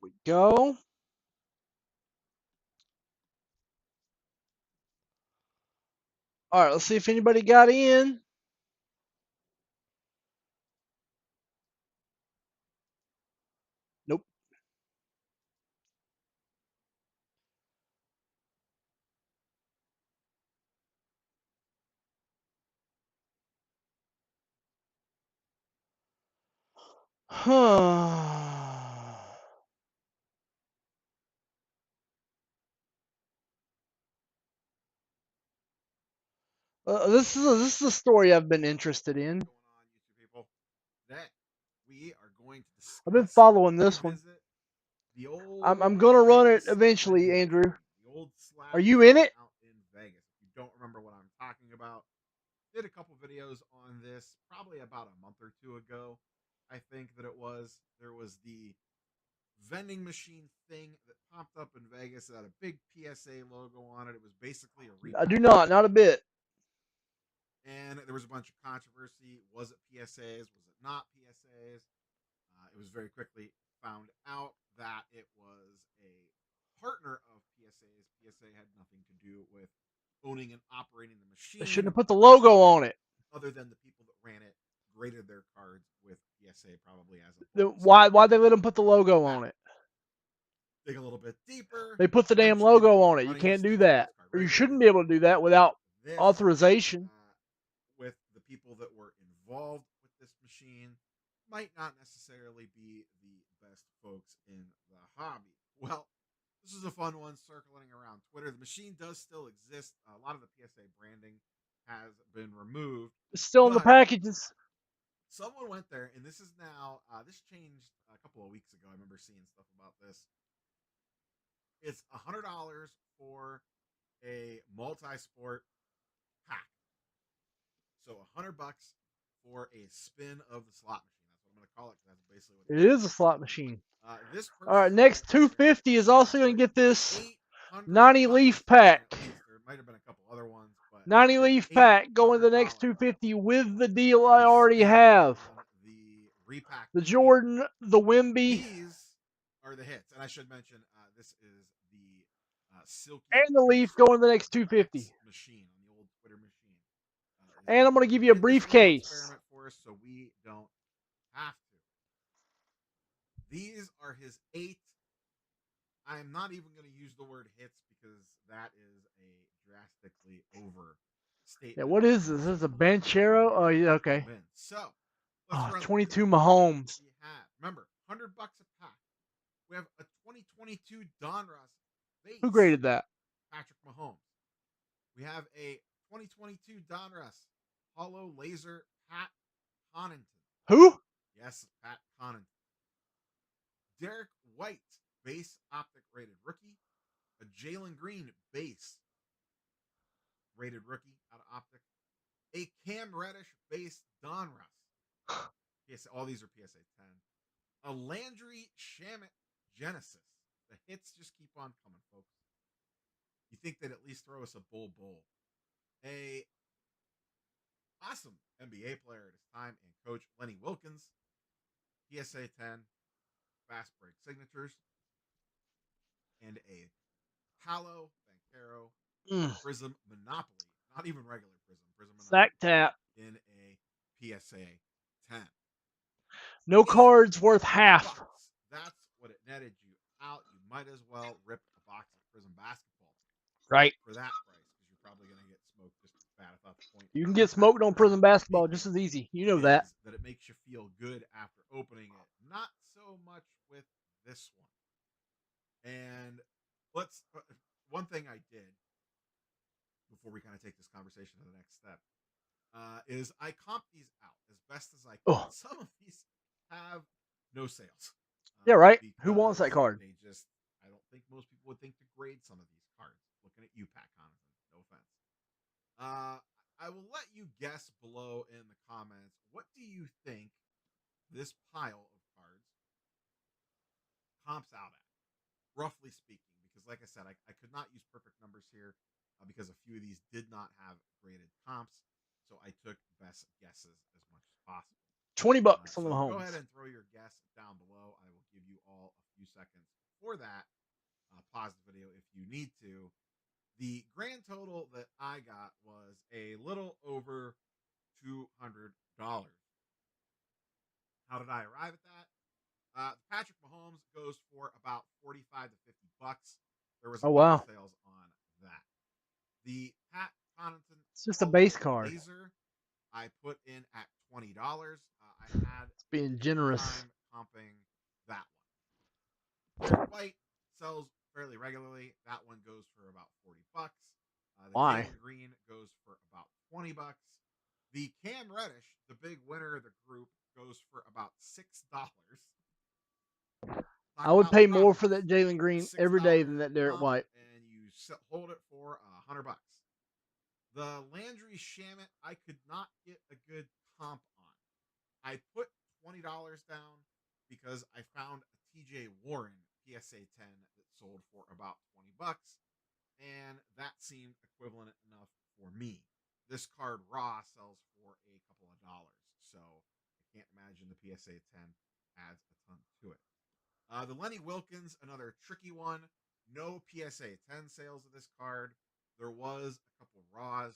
We go. All right, let's see if anybody got in. Nope. Huh. This is a story I've been interested in. Going on, YouTube people. today we are going to discuss. I've been following this one. The old I'm gonna run it Vegas eventually, vending Andrew. machine, the old slot Are you in machine it? out in Vegas. If you don't remember what I'm talking about, did a couple videos on this probably about a month or two ago. I think that it was. There was the vending machine thing that popped up in Vegas that had a big PSA logo on it. It was basically a I do repack. not a bit. And there was a bunch of controversy. Was it PSAs? Was it not PSAs? It was very quickly found out that it was a partner of PSA's. PSA had nothing to do with owning and operating the They machine. shouldn't have put the logo on it. Other than the people that ran it graded their cards with PSA probably as a Why they let them put the logo on it? dig a little bit deeper. They put the damn logo on it. You can't do that, or you shouldn't be able to do that without authorization. With the people that were involved with this machine might not necessarily be the best folks in the hobby. Well, this is a fun one circling around Twitter. The machine does still exist. A lot of the PSA branding has been removed. It's still in the packages. Someone went there, and this is now, this changed a couple of weeks ago. I remember seeing stuff about this. It's $100 for a multi-sport pack. So $100 for a spin of the slot machine. That's what I'm going to call it. That's basically what it is. A slot machine. This all right, next 250 is also going to get this 90 leaf pack. There might have been a couple other ones, but 90 leaf pack going to the next 250 with the deal I already have. The repack. The Jordan, the Wimby. These are the hits, and I should mention this is the silky and the leaf going to the next 250 machine on the old Twitter machine. And I'm going to give you a briefcase. Experiment for us, so we don't have to. These are his 8. I'm not even going to use the word hits because that is a drastically overstatement. Yeah, what is this? This is a Banchero? Oh, yeah, okay. So, let's 22 Mahomes. We have, remember, $100 a pack. We have a 2022 Donruss base. Who graded that? Patrick Mahomes. We have a 2022 Donruss Hollow Laser Pat Connaughton. Who? Yes, Pat Connaughton. Derek White, base optic rated rookie. A Jalen Green, base rated rookie out of optic. A Cam Reddish, base Donruss. PSA, all these are PSA 10. A Landry Shamet Genesis. The hits just keep on coming, folks. You think they'd at least throw us a bull. A awesome NBA player at his time and coach, Lenny Wilkins. PSA 10. Fast break signatures. And a Paolo Banchero Prism Monopoly. Not even regular Prism. Prism Monopoly. Sack tap. In a PSA 10. No cards worth half. That's what it netted you out. You might as well rip a box of Prism basketball. Right. For that price, because you're probably going to get smoked just as bad, if not the point. You can get smoked on Prism basketball just as easy. You know that. That it makes you feel good after opening it. Not so much with this one. And let's, one thing I did before we kind of take this conversation to the next step is I comped these out as best as I could. Oh. Some of these have no sales. Yeah, right. Who wants that card? They just, I don't think most people would think to grade some of these cards. Looking at you, Pat Connaughton. No offense. I will let you guess below in the comments. What do you think this pile of cards comps out at? Roughly speaking, because like I said, I could not use perfect numbers here because a few of these did not have graded comps. So I took best guesses as much as possible. $20 on the Mahomes. Go ahead and throw your guess down below. I will give you all a few seconds for that. Pause the video if you need to. The grand total that I got was a little over $200. How did I arrive at that? Patrick Mahomes goes for about $45 to $50. There was a couple sales on that. The Pat Connaughton, it's just a base card. Laser, I put in at $20. I had being generous. Time comping that one. Derek White sells fairly regularly. That one goes for about $40. Why? Jalen Green goes for about $20. The Cam Reddish, the big winner of the group, goes for about $6. I Talk would about pay more for profits. that Jalen A Green $6 every day than that Derek pump, White. and you hold it for $100. The Landry Shamit, I could not get a good comp on. I put $20 down because I found a TJ Warren PSA 10 that sold for about $20, and that seemed equivalent enough for me. This card raw sells for a couple of dollars, so I can't imagine the PSA 10 adds a ton to it. The Lenny Wilkens, another tricky one. No PSA 10 sales of this card. There was a couple raws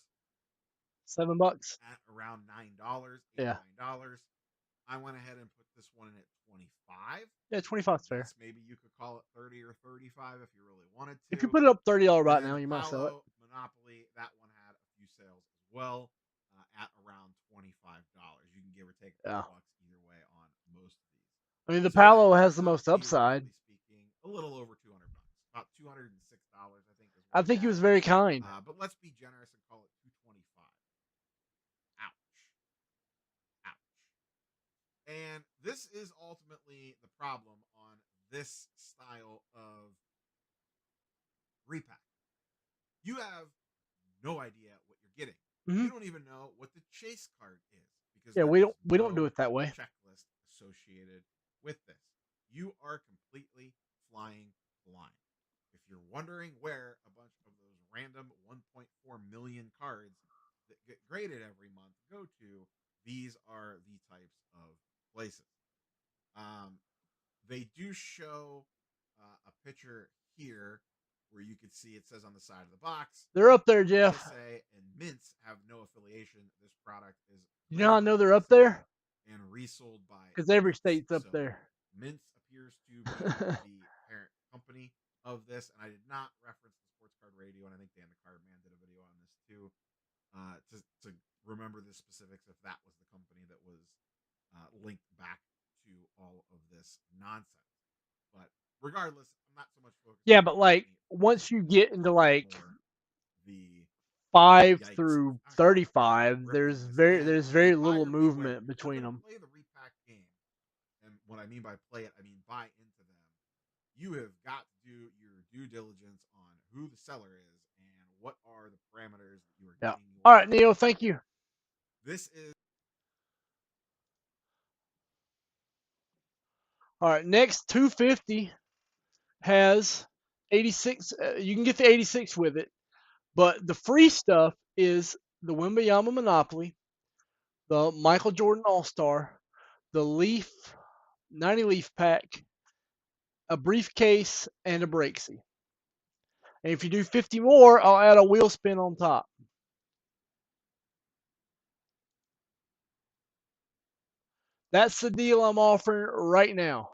$7. at around $9, $8 Yeah. or $9. I went ahead and put this one in at 25. Yeah, 25 is fair. Yes, maybe you could call it 30 or 35 if you really wanted to. If you put it up $30 And right then now, the you might sell it. Paolo Monopoly, that one had a few sales as well at around $25. You can give or take a couple bucks either way on most of these. I mean, the So that Paolo has turned the out most to be, upside. roughly speaking, a little over $200, about $206, I think. Is I what think he had. was very kind. But let's be generous and call it 225. Ouch. Ouch. And this is ultimately the problem on this style of repack. You have no idea what you're getting. You don't even know what the chase card is because Yeah, there we is don't do no it that way. checklist associated with this. You are completely flying blind. If you're wondering where a bunch of those random 1.4 million cards that get graded every month go to, these are the types of places. They do show a picture here where you can see it says on the side of the box. They're up there, Jeff. PSA and Mints have no affiliation. This product is You know how I know they're up there? and resold by Because every Mints. state's up So there. Mints appears to be the parent company of this, and I did not reference the Sports Card Radio, and I think Dan the Card Man did a video on this too, to remember the specifics if that was the company that was linked back to all of this nonsense. But regardless, I'm not so much focused. Yeah, but like once you get into like the 5 yikes through of 35, ripping there's very a little buyer movement beware. If you're between gonna them. play the repack game, and what I mean by play it, I mean buy into them. You have got to do your due diligence on who the seller is and what are the parameters that you are Yeah. getting. All right, Neo, thank you. This is All right, next 250 has 86. You can get the 86 with it, but the free stuff is the Wembayama Monopoly, the Michael Jordan All Star, the Leaf 90 Leaf pack, a briefcase, and a breaksy. And if you do 50 more, I'll add a wheel spin on top. That's the deal I'm offering right now.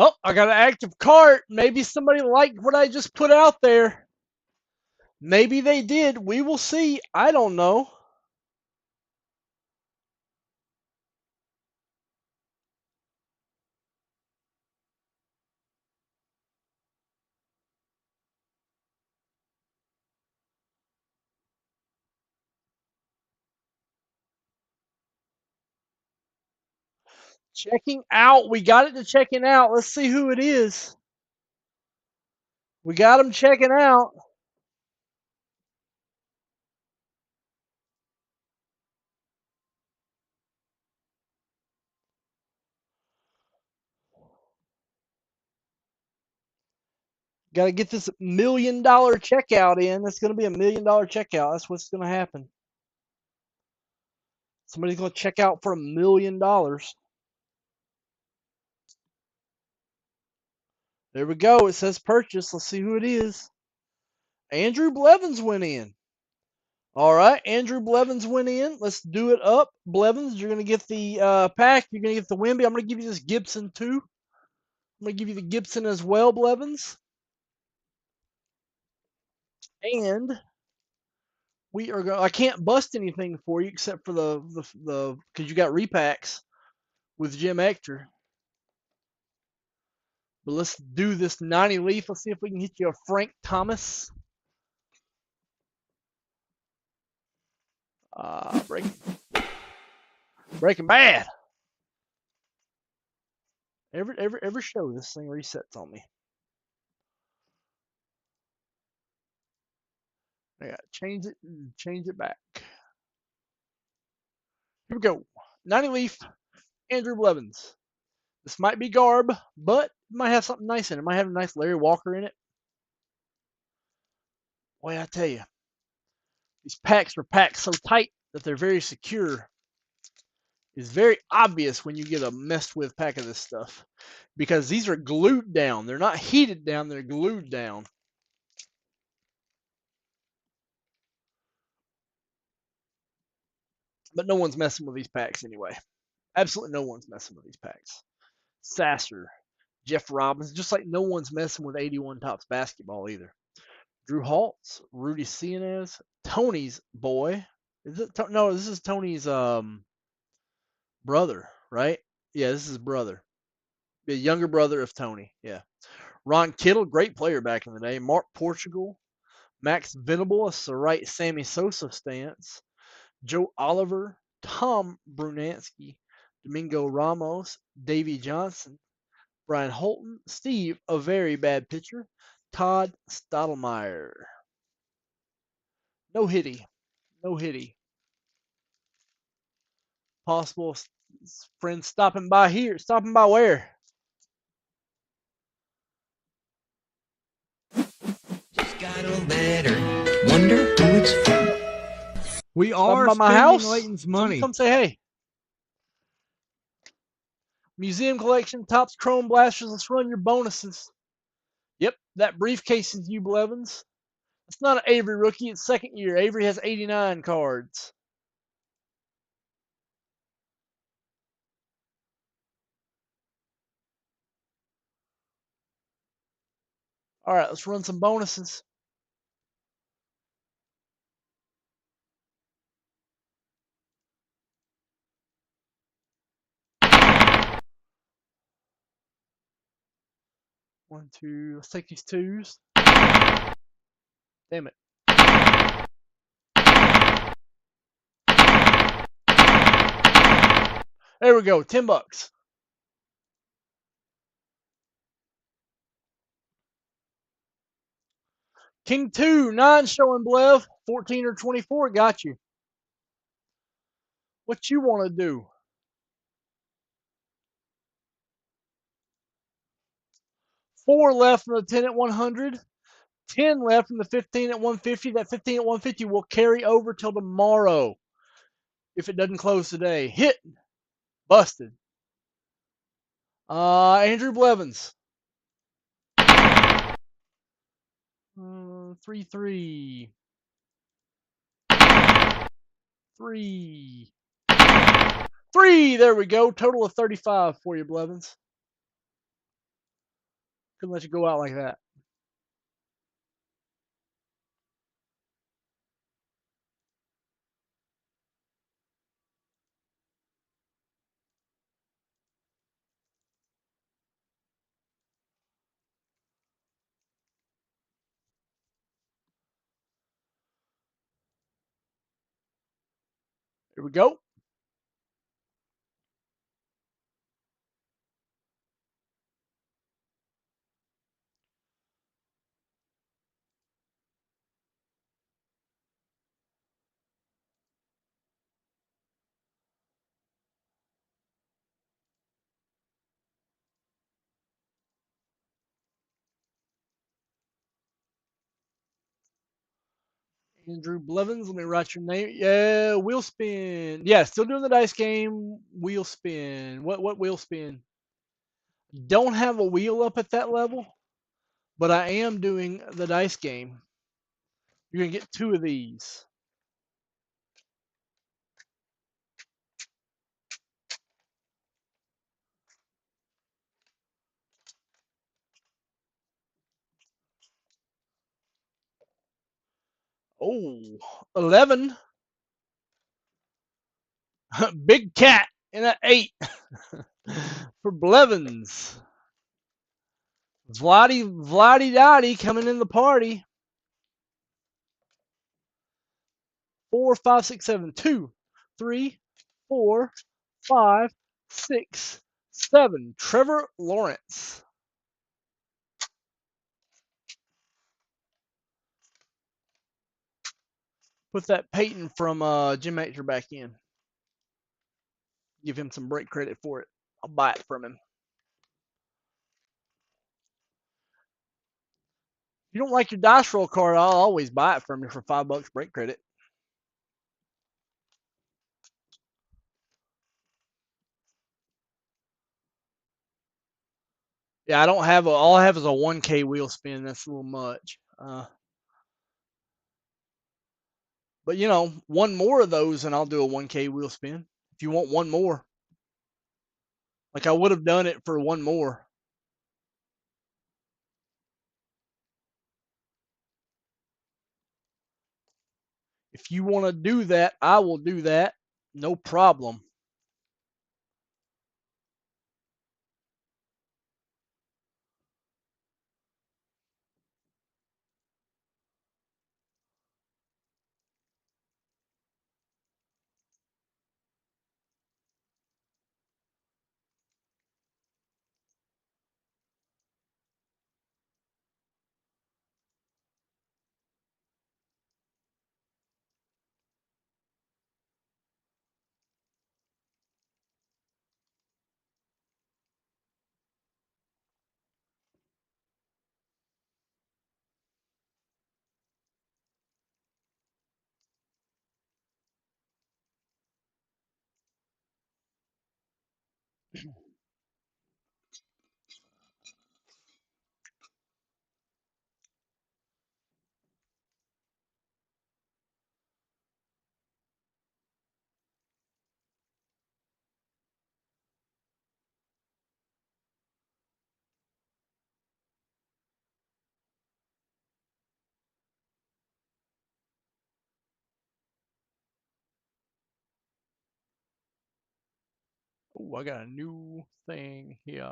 Oh, I got an active cart. Maybe somebody liked what I just put out there. Maybe they did. We will see. I don't know. Checking out. We got it to checking out. Let's see who it is. We got them checking out. got to get this $1 million checkout in. It's going to be $1 million checkout. That's what's going to happen. Somebody's going to check out for $1 million. There we go. It says purchase. Let's see who it is. Andrew Blevins went in. All right, Andrew Blevins went in. Let's do it up. Blevins, you're going to get the pack. You're going to get the Wimby. I'm going to give you this Gibson too. I'm going to give you the Gibson as well, Blevins. And we are going. I can't bust anything for you except for the because you got repacks with Jim Ector. But let's do this 90 leaf. Let's see if we can hit you a Frank Thomas. Breaking Bad. Every show this thing resets on me. I got to change it back. Here we go. 90 leaf, Andrew Blevins. This might be garb, but it might have something nice in it. It might have a nice Larry Walker in it. Boy, I tell you, these packs are packed so tight that they're very secure. It's very obvious when you get a messed with pack of this stuff because these are glued down. They're not heated down, they're glued down. But no one's messing with these packs anyway. Absolutely no one's messing with these packs. Sasser, Jeff Robbins, just like no one's messing with 81 Tops basketball either. Drew Holtz, Rudy Cianez, Tony's boy. Is it? No, this is Tony's brother, right? Yeah, this is his brother. The younger brother of Tony. Yeah. Ron Kittle, great player back in the day. Mark Portugal, Max Venable, a right Sammy Sosa stance. Joe Oliver, Tom Brunansky, Domingo Ramos, Davey Johnson, Brian Holton, Steve, a very bad pitcher, Todd Stottlemyre. No hitty. No hitty. Possible friends stopping by here. Stopping by where? Just got a letter. Wonder who it's from. We Stopping are by my spending house? Leighton's Somebody money. come say hey. Museum collection, Tops Chrome Blasters. Let's run your bonuses. Yep, that briefcase is you, Blevins. It's not an Avery rookie. It's second year. Avery has 89 cards. All right, let's run some bonuses. One, two. Let's take these twos. Damn it. There we go. $10. King 2, 9 showing Blev. 14 or 24 got you. What you want to do? 4 left from the 10 at 100. 10 left from the 15 at 150. That 15 at 150 will carry over till tomorrow if it doesn't close today. Hit. Busted. Andrew Blevins. 3, 3. 3. 3. There we go. Total of 35 for you, Blevins. Couldn't let you go out like that. Here we go. Andrew Blevins, let me write your name. Yeah, wheel spin. Yeah, still doing the dice game. Wheel spin. What wheel spin? Don't have a wheel up at that level, but I am doing the dice game. You're gonna get 2 of these. Oh, 11. Big cat and an 8 for Blevins. Vladdy Dotty coming in the party. 4, 5, 6, 7, 2, 3, 4, 5, 6, 7. Trevor Lawrence. Put that Peyton from Jim Actor back in. Give him some break credit for it. I'll buy it from him. If you don't like your dice roll card, I'll always buy it from you for $5 break credit. Yeah, I don't have a. All I have is a 1K wheel spin. That's a little much. But you know, one more of those, and I'll do a 1K wheel spin. If you want one more, like I would have done it for one more. If you want to do that, I will do that. No problem. Oh, I got a new thing here.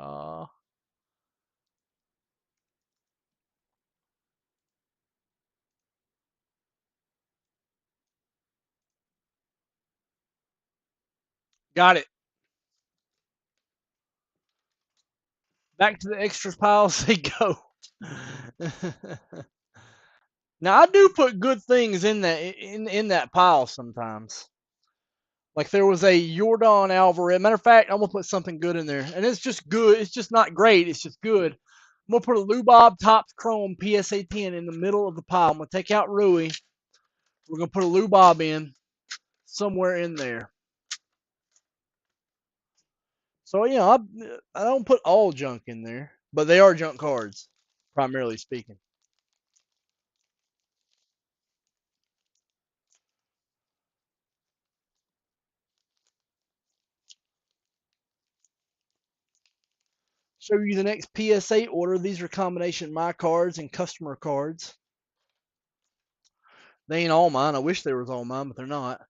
Got it. Back to the extras pile. Say go. Now I do put good things in that pile sometimes. Like there was a Jordan Alvarez. Matter of fact, I'm gonna put something good in there, and it's just good. It's just not great. It's just good. I'm gonna put a Lubob Topps Chrome PSA 10 in the middle of the pile. I'm gonna take out Rui. We're gonna put a Lubob in somewhere in there. So you know, I don't put all junk in there, but they are junk cards, primarily speaking. Show you the next PSA order. These are combination my cards and customer cards. They ain't all mine. I wish they was all mine, but they're not.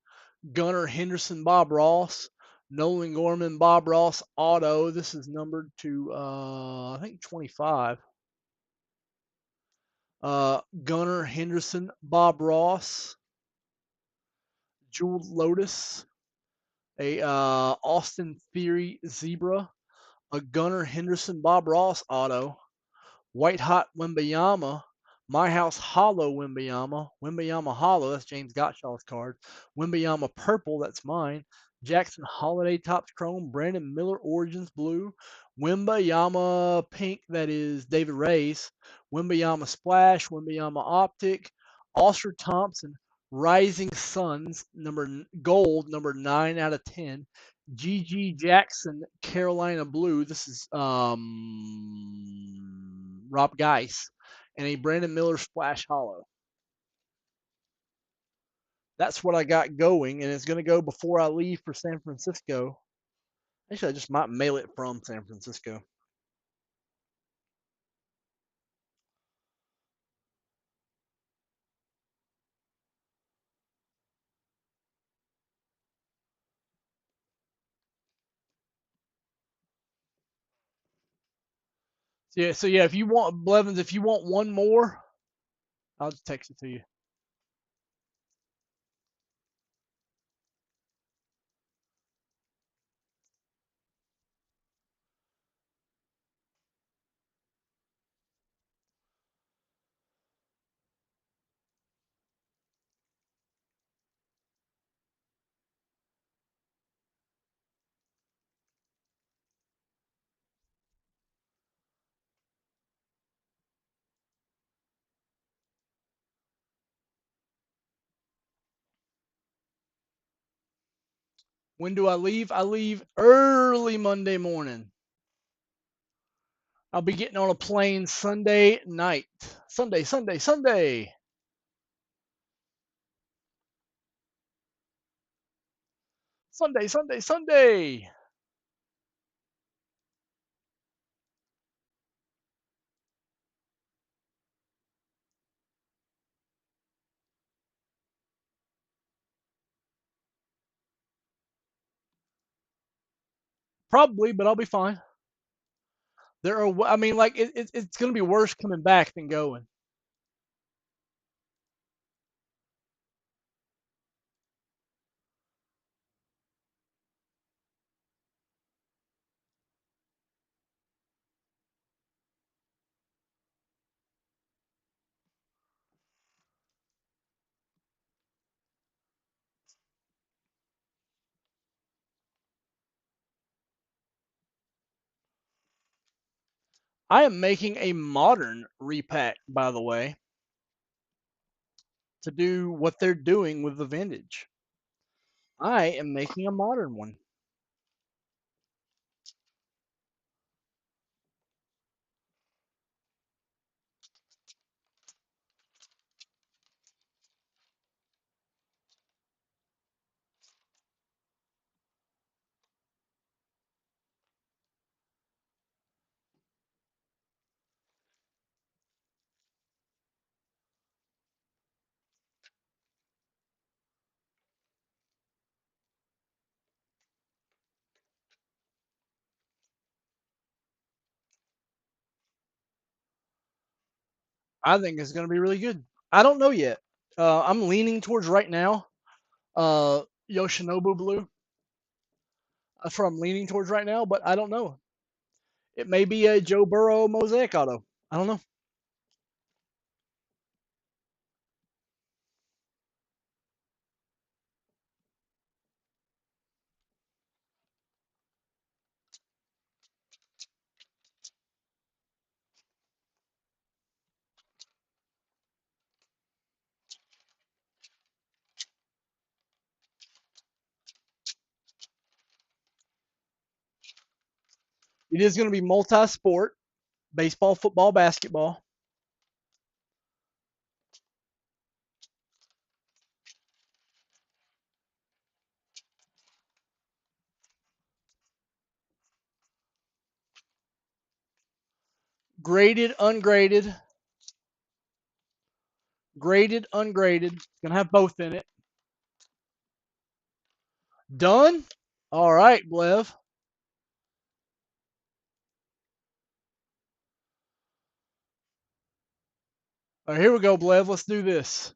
Gunnar Henderson, Bob Ross, Nolan Gorman, Bob Ross, auto. This is numbered to I think 25. Gunnar Henderson, Bob Ross, Jeweled Lotus, a Austin Theory Zebra, a Gunnar Henderson, Bob Ross auto, White Hot Wembayama, My House Hollow Wembayama, Wembayama Hollow, that's James Gottschall's card, Wembayama Purple, that's mine, Jackson Holiday Topps Chrome, Brandon Miller Origins Blue, Wembayama Pink, that is David Ray's, Wembayama Splash, Wembayama Optic, Oscar Thompson, Rising Suns, gold, number 9 out of 10. GG Jackson, Carolina Blue. This is Rob Geis. And a Brandon Miller Splash Hollow. That's what I got going, and it's going to go before I leave for San Francisco. Actually, I just might mail it from San Francisco. So yeah, if you want Blevins, if you want one more, I'll just text it to you. When do I leave? I leave early Monday morning. I'll be getting on a plane Sunday night. Sunday. Sunday, Sunday. Probably, but I'll be fine. I mean, like, it's going to be worse coming back than going. I am making a modern repack, by the way, to do what they're doing with the vintage. I am making a modern one. I think it's going to be really good. I don't know yet. I'm leaning towards right now Yoshinobu Blue. That's what I'm leaning towards right now, but I don't know. It may be a Joe Burrow Mosaic Auto. I don't know. It is going to be multi-sport: baseball, football, basketball. Graded, ungraded. Graded, ungraded. It's going to have both in it. Done? All right, Blev. All right, here we go, Blev. Let's do this.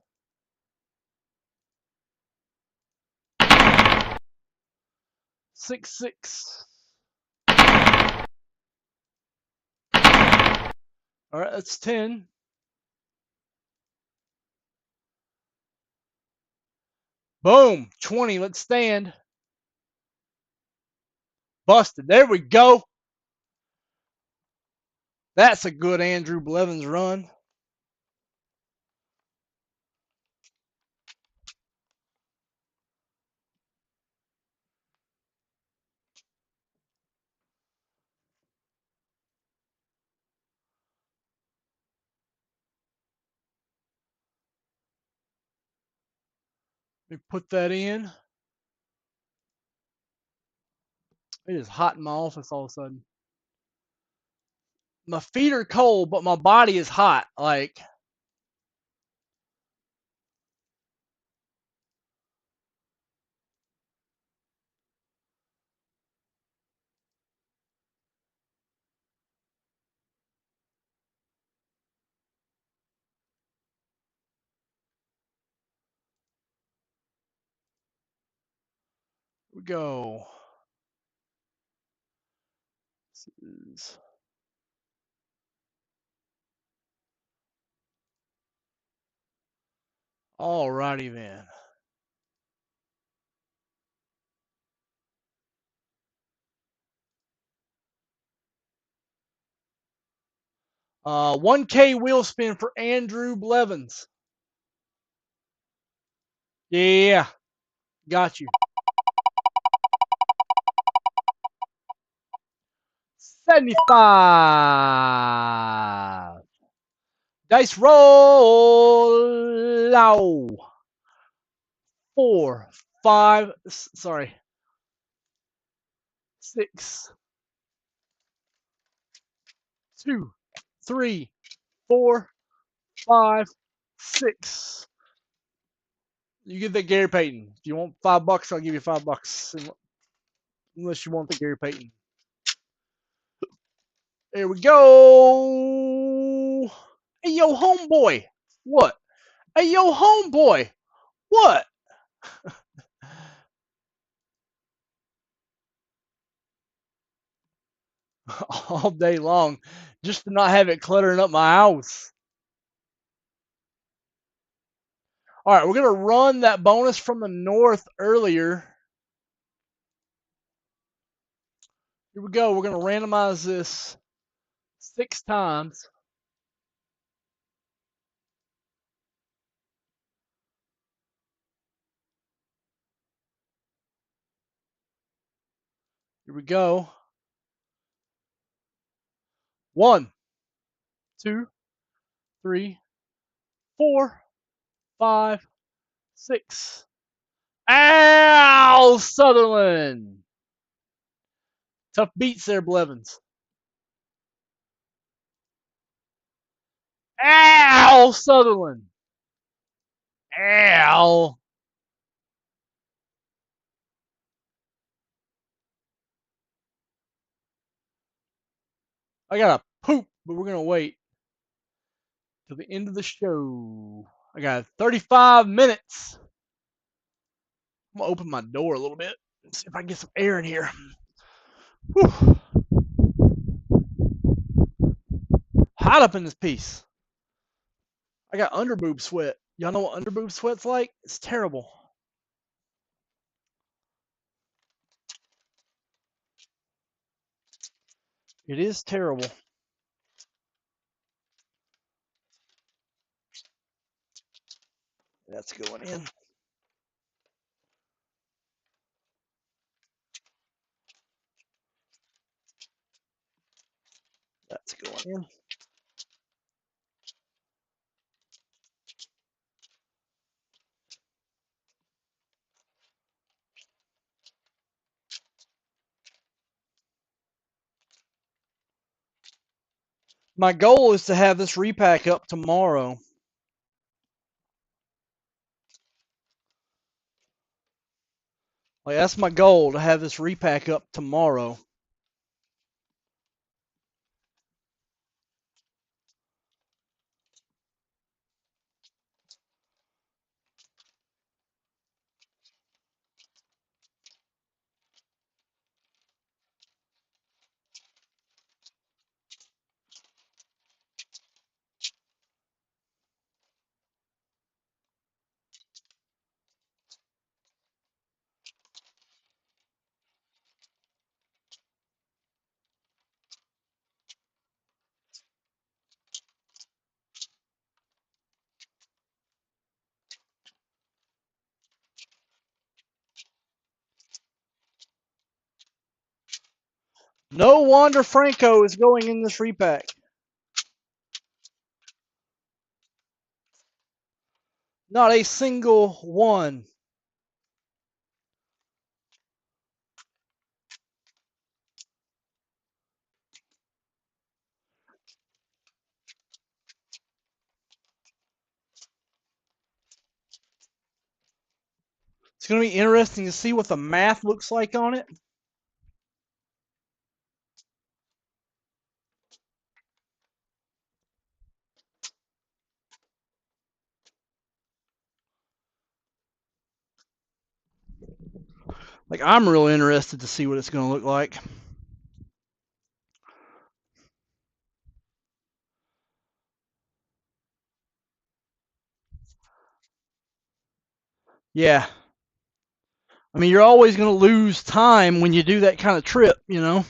6-6. All right, that's 10. Boom. 20. Let's stand. Busted. There we go. That's a good Andrew Blevins run. Let me put that in. It is hot in my office all of a sudden. My feet are cold, but my body is hot. Like, here we go. This is alrighty then. 1K wheel spin for Andrew Blevins. Yeah, got you. 75. Dice roll. Ow. 4, 5, sorry. 6, 2, 3, 4, 5, 6. You get that Gary Payton. If you want $5, I'll give you $5. Unless you want the Gary Payton. There we go. Hey, yo, homeboy. What? Hey, yo, homeboy. What? All day long. Just to not have it cluttering up my house. All right, we're going to run that bonus from the north earlier. Here we go. We're going to randomize this 6 times. Here we go. 1, 2, 3, 4, 5, 6. Ow, Sutherland. Tough beats there, Blevins. Ow, Sutherland. Ow. I gotta poop, but we're gonna wait till the end of the show. I got 35 minutes. I'm gonna open my door a little bit and see if I can get some air in here. Whew. Hot up in this piece. I got underboob sweat. Y'all know what underboob sweat's like? It's terrible. It is terrible. That's going in. That's going in. My goal is to have this repack up tomorrow. Like, that's my goal, to have this repack up tomorrow. No Wander Franco is going in this repack. Not a single one. It's going to be interesting to see what the math looks like on it. Like, I'm really interested to see what it's going to look like. Yeah. I mean, you're always going to lose time when you do that kind of trip, you know?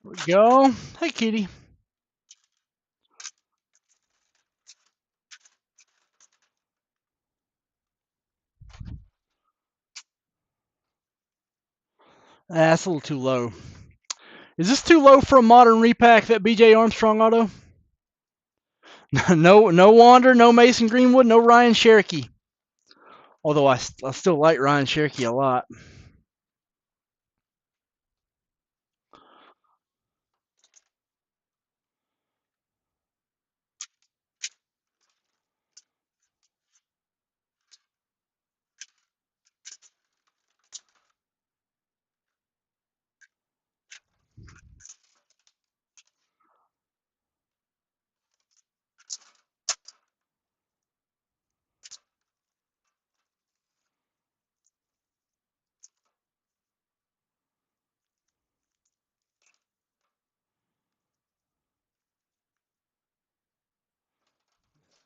There we go. Hey, kitty. That's a little too low. Is this too low for a modern repack, that BJ Armstrong auto? No Wander, no Mason Greenwood, no Ryan Cherokee. Although I still like Ryan Cherokee a lot.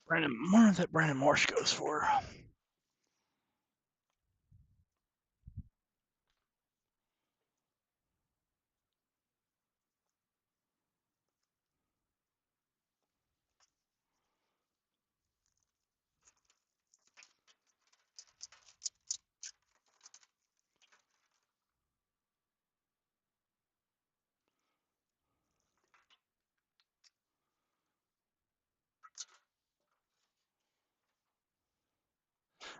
Brandon, I wonder if that Brandon Marsh goes for.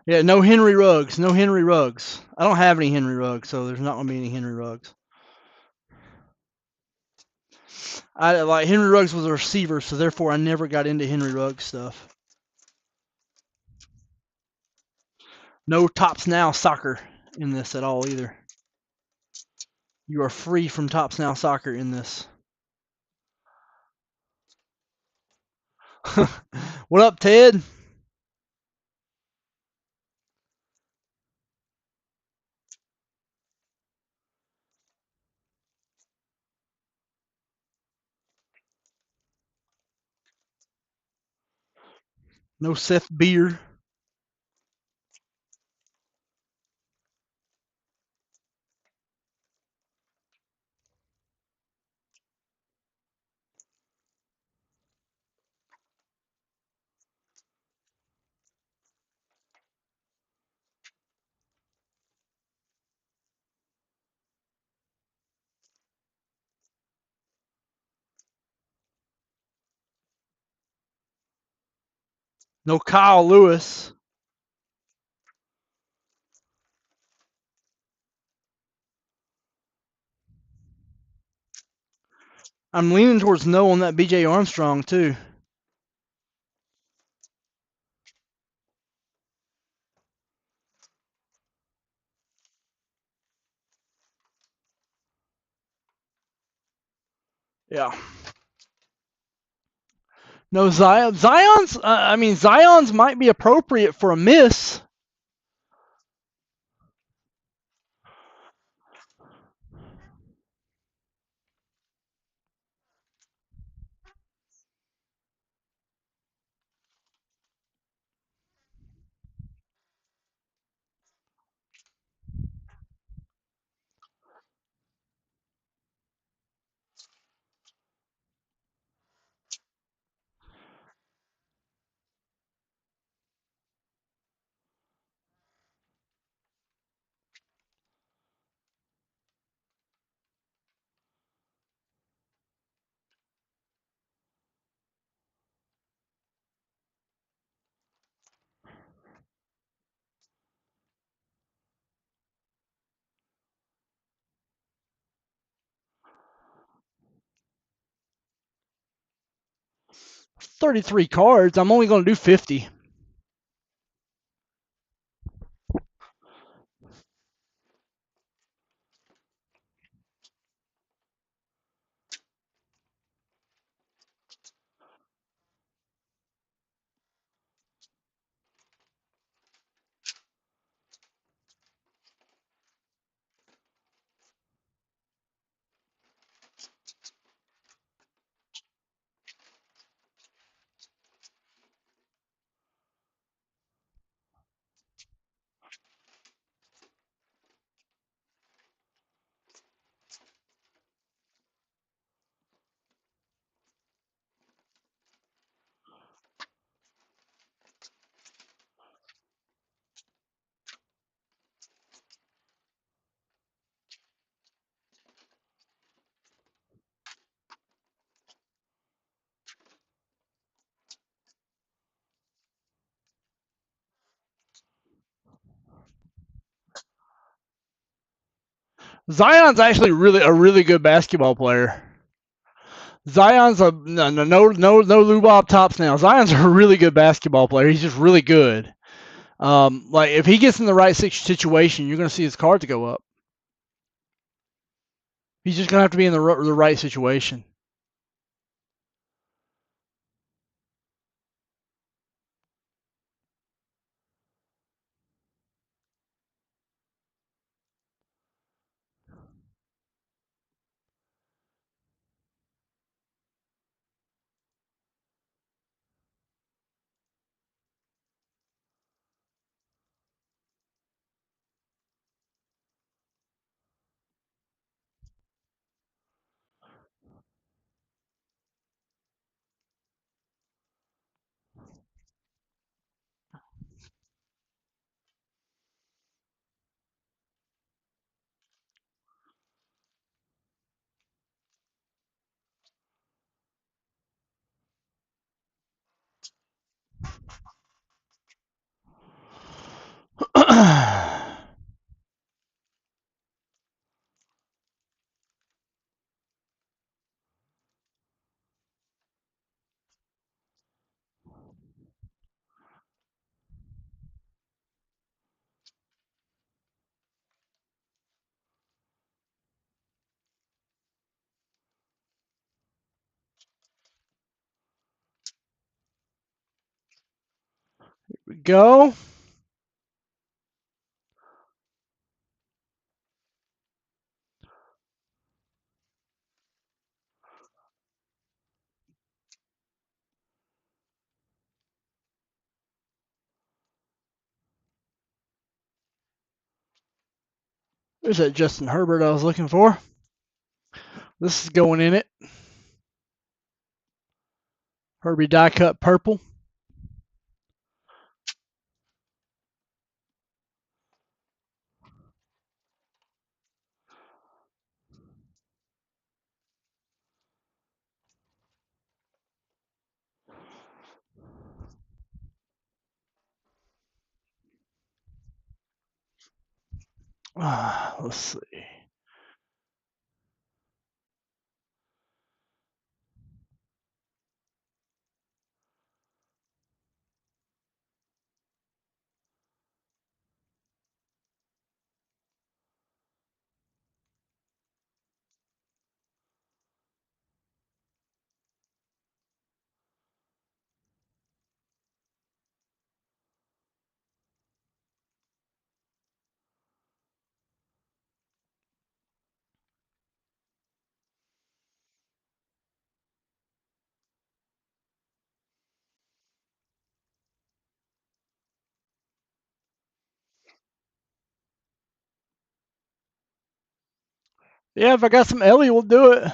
Yeah, no Henry Ruggs. No Henry Ruggs. I don't have any Henry Ruggs, so there's not going to be any Henry Ruggs. I like Henry Ruggs was a receiver, so therefore I never got into Henry Ruggs stuff. No Tops Now soccer in this at all either. You are free from Tops Now soccer in this. What up, Ted? No Seth Beer. No Kyle Lewis. I'm leaning towards no on that BJ Armstrong too. Yeah. No Zion. Zion's. I mean, Zion's might be appropriate for a miss. 33 cards. I'm only going to do 50. Zion's actually a really good basketball player. Zion's a no Lubov tops now. Zion's a really good basketball player. He's just really good. Like if he gets in the right situation, you're going to see his cards go up. He's just going to have to be in the right situation. Here we go. There's that Justin Herbert I was looking for. This is going in it. Herbie die cut purple. Let's see. Yeah, if I got some Ellie, we'll do it.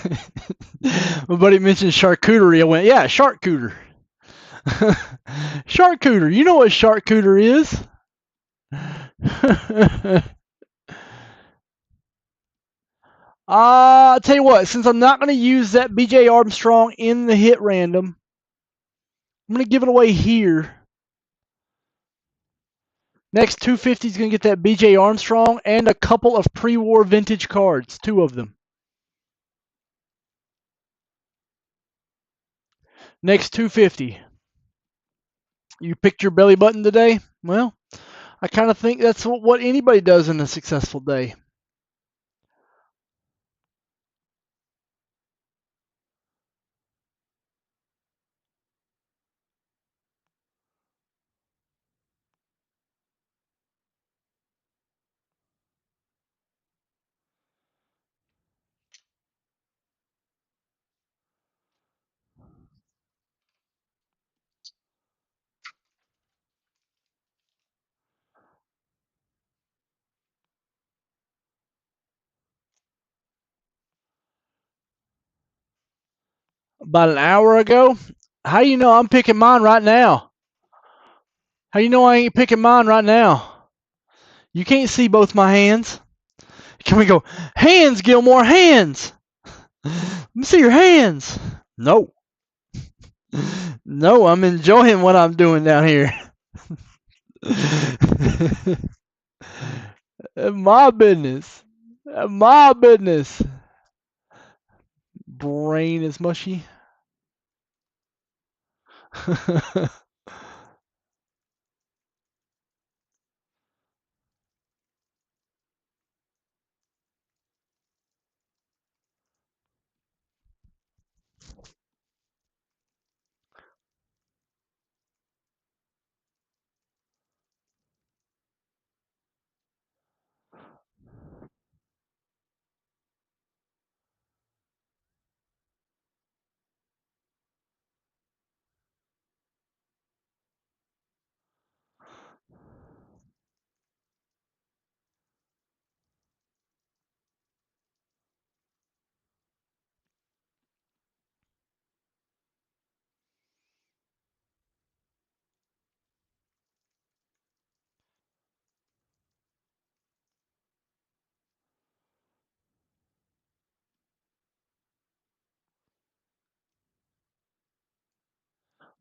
My buddy mentioned charcuterie. I went, yeah, charcuterie. Charcuterie. You know what charcuterie is? I'll tell you what, since I'm not going to use that BJ Armstrong in the hit random, I'm going to give it away here. Next 250 is going to get that BJ Armstrong and a couple of pre-war vintage cards, 2 of them. Next 250. You picked your belly button today? Well, I kind of think that's what anybody does in a successful day. About an hour ago? How you know I'm picking mine right now? How you know I ain't picking mine right now? You can't see both my hands. Can we go, hands, Gilmore, hands? Let me see your hands. No. No, I'm enjoying what I'm doing down here. My business. My business. Brain is mushy.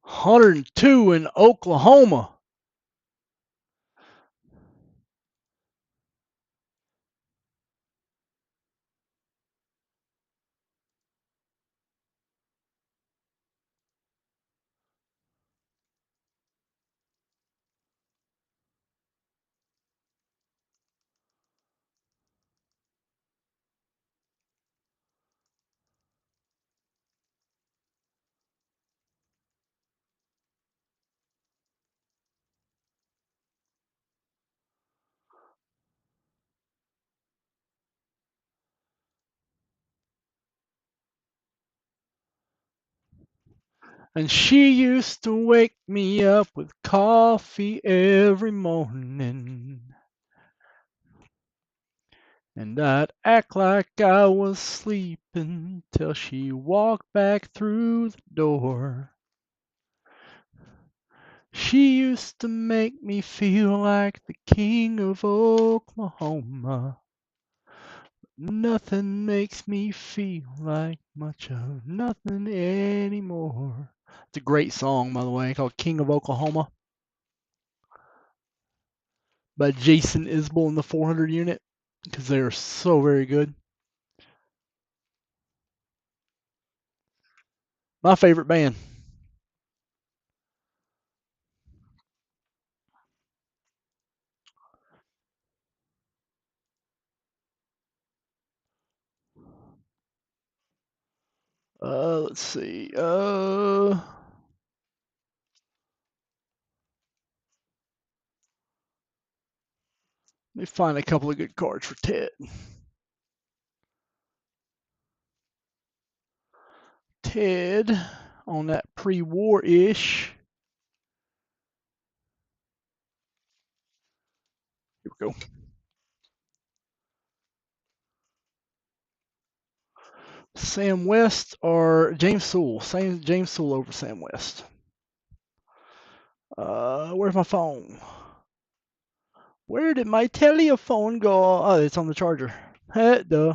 102 in Oklahoma. And she used to wake me up with coffee every morning. And I'd act like I was sleeping till she walked back through the door. She used to make me feel like the king of Oklahoma. Nothing makes me feel like much of nothing anymore. It's a great song, by the way, called King of Oklahoma by Jason Isbell and the 400 Unit, because they are so very good. My favorite band. Let's see. Let me find a couple of good cards for Ted. Ted on that pre-war-ish. Here we go. Sam West or James Sewell? James Sewell over Sam West. Where's my phone? Where did my telephone go? Oh, it's on the charger. Duh.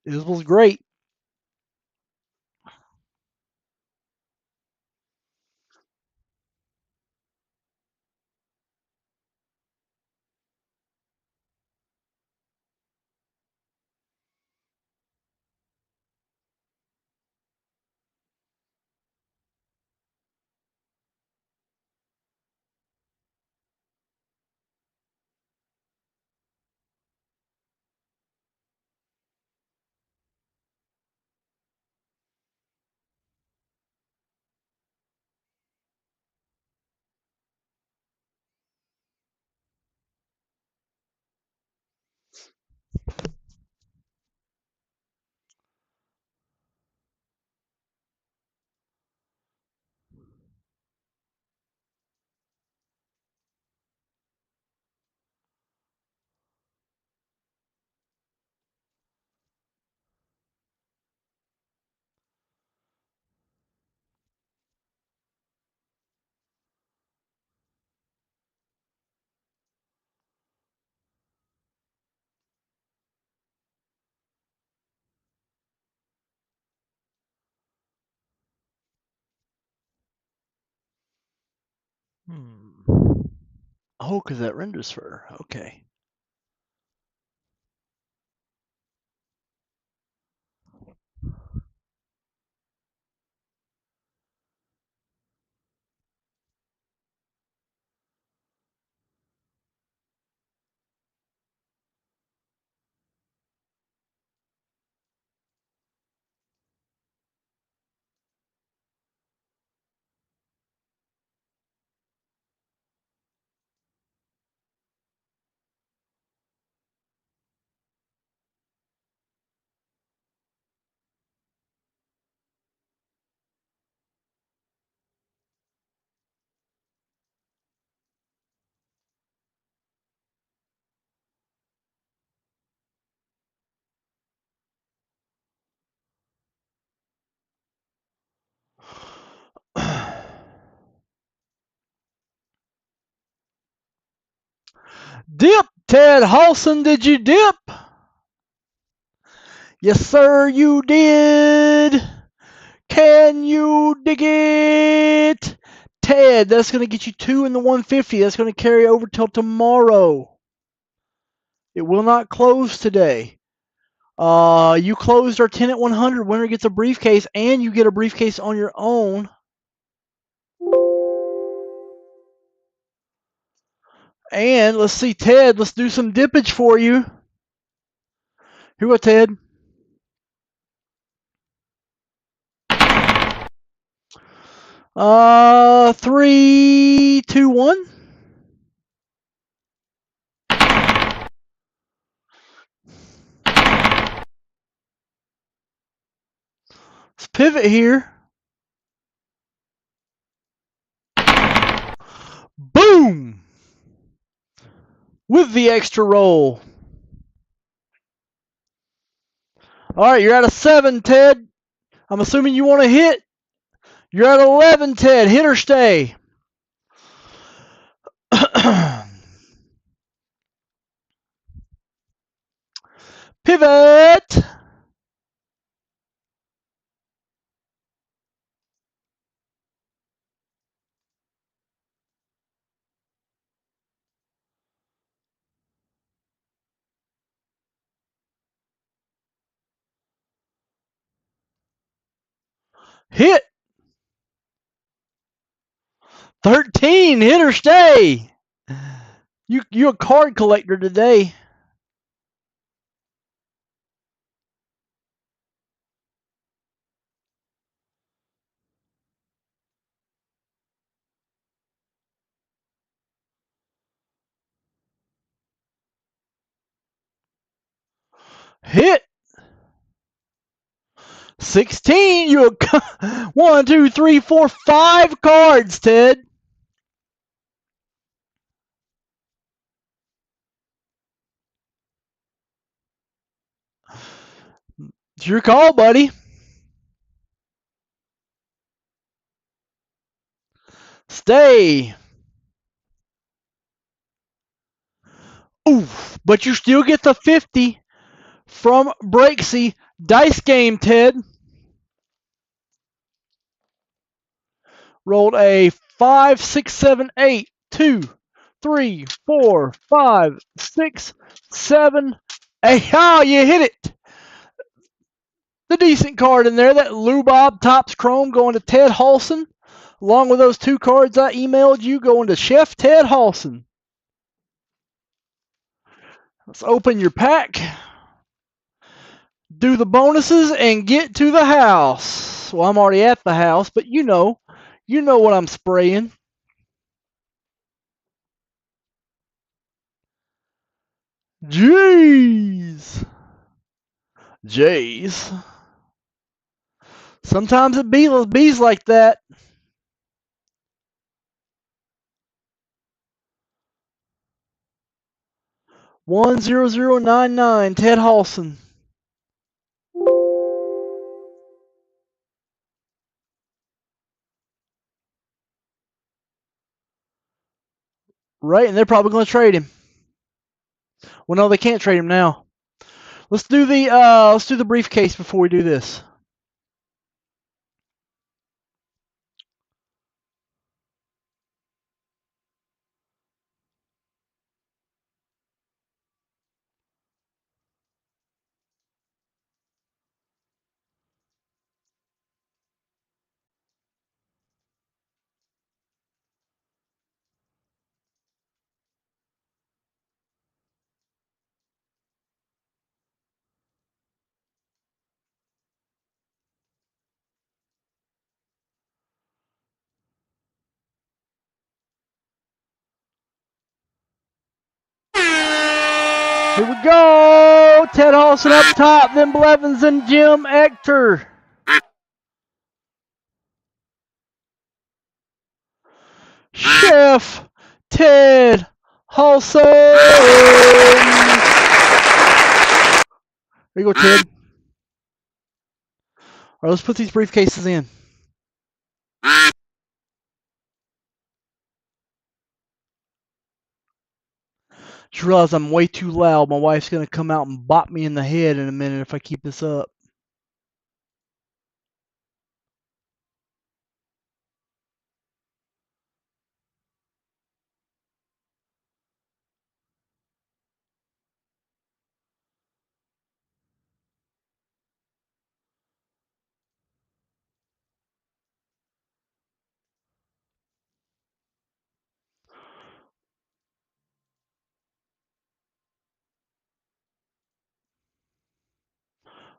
It was great. Oh, because that renders fur. Okay. Dip, Ted Halson, did you dip? Yes, sir, you did. Can you dig it? Ted, that's going to get you 2 in the 150. That's going to carry over till tomorrow. It will not close today. You closed our 10 at 100. Winner gets a briefcase, and you get a briefcase on your own. And let's see, Ted, let's do some dippage for you. Here we go, Ted. 3, 2, 1. Let's pivot here. Boom! With the extra roll. All right, you're at a 7, Ted. I'm assuming you want to hit. You're at 11, Ted. Hit or stay. Pivot. Hit. 13, hit or stay. You a card collector today. Hit. 16. You a 1, 2, 3, 4, 5 cards, Ted. It's your call, buddy. Stay. Oof. But you still get the 50 from Breaksy. Dice game, Ted. Rolled a 5, 6, 7, 8, 2, 3, 4, 5, 6, 7, 8. Oh, you hit it. The decent card in there, that Lou Bob Topps Chrome going to Ted Halson. Along with those 2 cards I emailed you going to Chef Ted Halson. Let's open your pack, do the bonuses, and get to the house. Well, I'm already at the house, but you know what I'm spraying. Jeez. Jays. Sometimes it bees like that. 10099, Ted Halson. Right, and they're probably going to trade him. Well, no, they can't trade him now. Let's do the briefcase before we do this. Here we go. Ted Halson up top, then Blevins and Jim Ector. Chef Ted Halson. There you go, Ted. All right, let's put these briefcases in. Just realized I'm way too loud. My wife's going to come out and bop me in the head in a minute if I keep this up.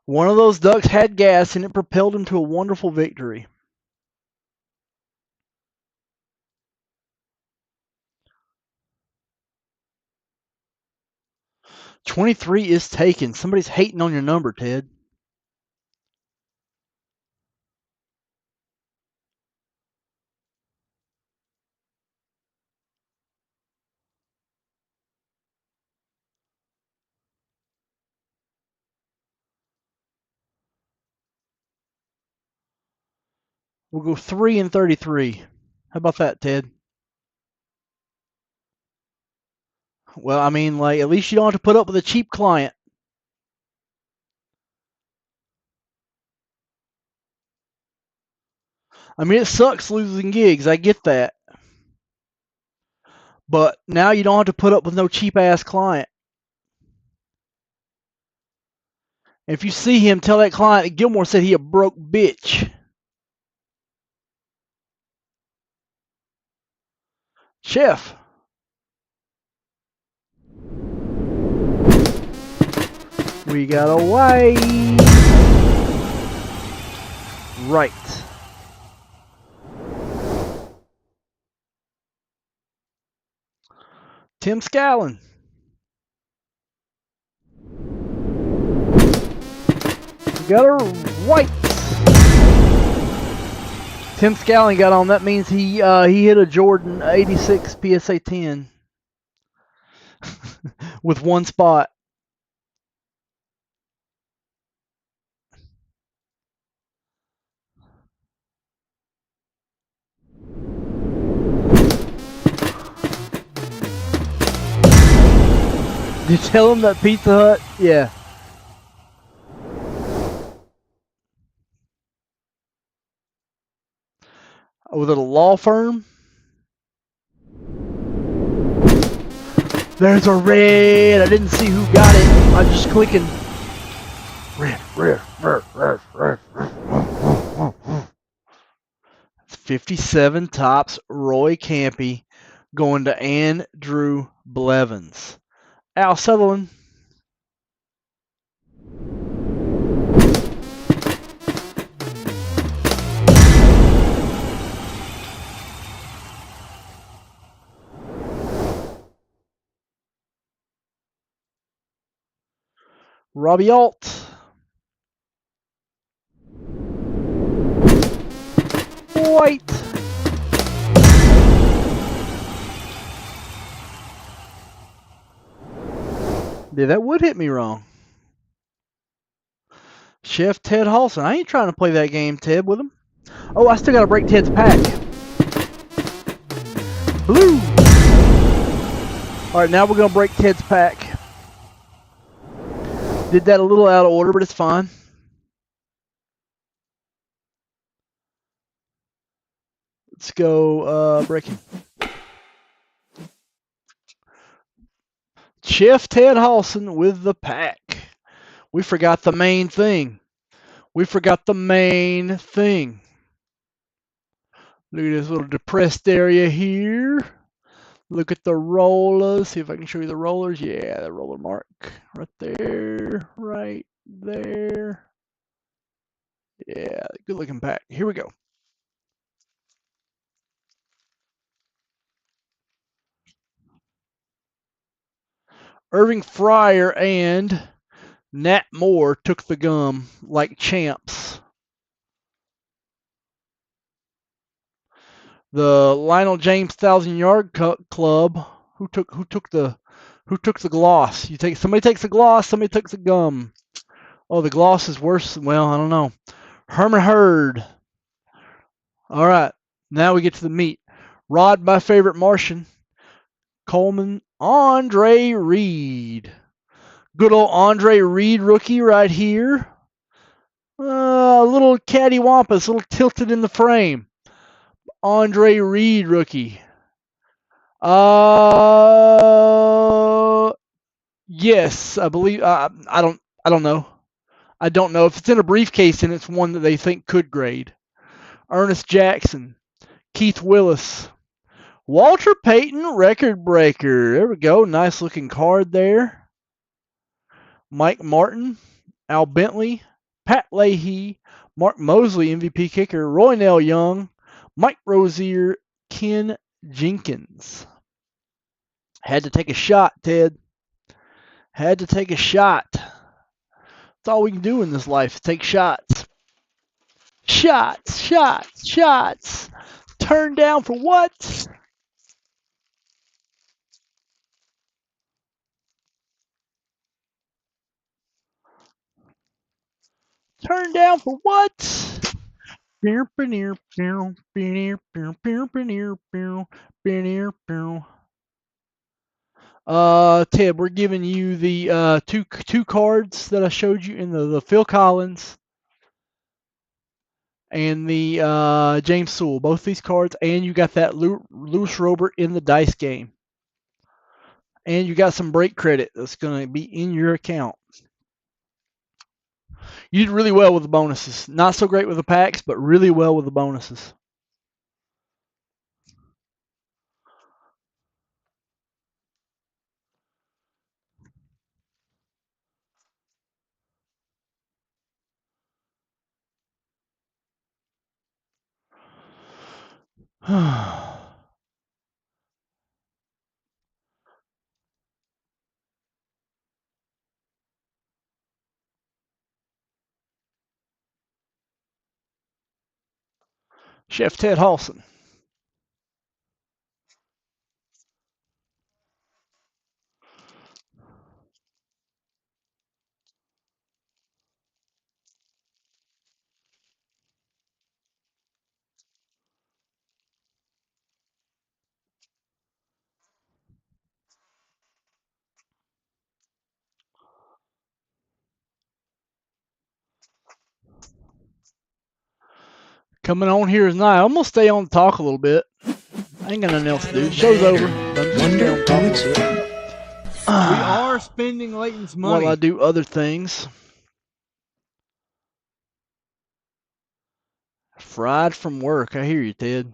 One of those ducks had gas and it propelled him to a wonderful victory. $23 is taken. Somebody's hating on your number, Ted. We'll go 3 and 33. How about that, Ted? Well, I mean, like, at least you don't have to put up with a cheap client. I mean, it sucks losing gigs. I get that. But now you don't have to put up with no cheap-ass client. And if you see him, tell that client that Gilmore said he a broke bitch. Chef. We got a white. Right. Tim Scallon. We got a white. Tim Scallon got on. That means he hit a Jordan 86 PSA 10 with one spot. Did you tell him that Pizza Hut? Yeah. Was it a law firm? There's a red. I didn't see who got it. I'm just clicking. Red. 57 tops Roy Campy going to Andrew Blevins. Al Sutherland. Robbie Alt. White. Yeah, that would hit me wrong. Chef Ted Halson. I ain't trying to play that game, Ted, with him. Oh, I still got to break Ted's pack. Blue. All right, now we're going to break Ted's pack. Did that a little out of order, but it's fine. Let's go breaking. Chef Ted Halson with the pack. We forgot the main thing. Look at this little depressed area here. Look at the rollers. See if I can show you the rollers. Yeah, the roller mark. Right there. Right there. Yeah, good looking pack. Here we go. Irving Fryer and Nat Moore took the gum like champs. The Lionel James 1,000-yard club. Who took the gloss? Somebody takes the gloss. Somebody takes the gum. Oh, the gloss is worse. Well, I don't know. Herman Hurd. All right, now we get to the meat. Rod, my favorite Martian. Coleman, Andre Reed. Good old Andre Reed rookie right here. A little cattywampus, a little tilted in the frame. Andre Reed rookie. Yes, I believe. I don't know. I don't know if it's in a briefcase and it's one that they think could grade. Ernest Jackson, Keith Willis, Walter Payton record breaker. There we go. Nice looking card there. Mike Martin, Al Bentley, Pat Leahy, Mark Mosley, MVP kicker, Roy Nell Young, Mike Rozier, Ken Jenkins. Had to take a shot, Ted. Had to take a shot. That's all we can do in this life, take shots. Shots. Turned down for what? Turned down for what? Ted, we're giving you the two cards that I showed you in the Phil Collins and the James Sewell. Both these cards, and you got that Lewis Robert in the dice game. And you got some break credit that's going to be in your account. You did really well with the bonuses. Not so great with the packs, but really well with the bonuses. Chef Ted Halson. Coming on here tonight. I'm gonna stay on and talk a little bit. I ain't got nothing else to do. Show's over. But I'm just gonna stay on and talk a little bit. We are spending Leighton's money. While I do other things. Fried from work. I hear you, Ted.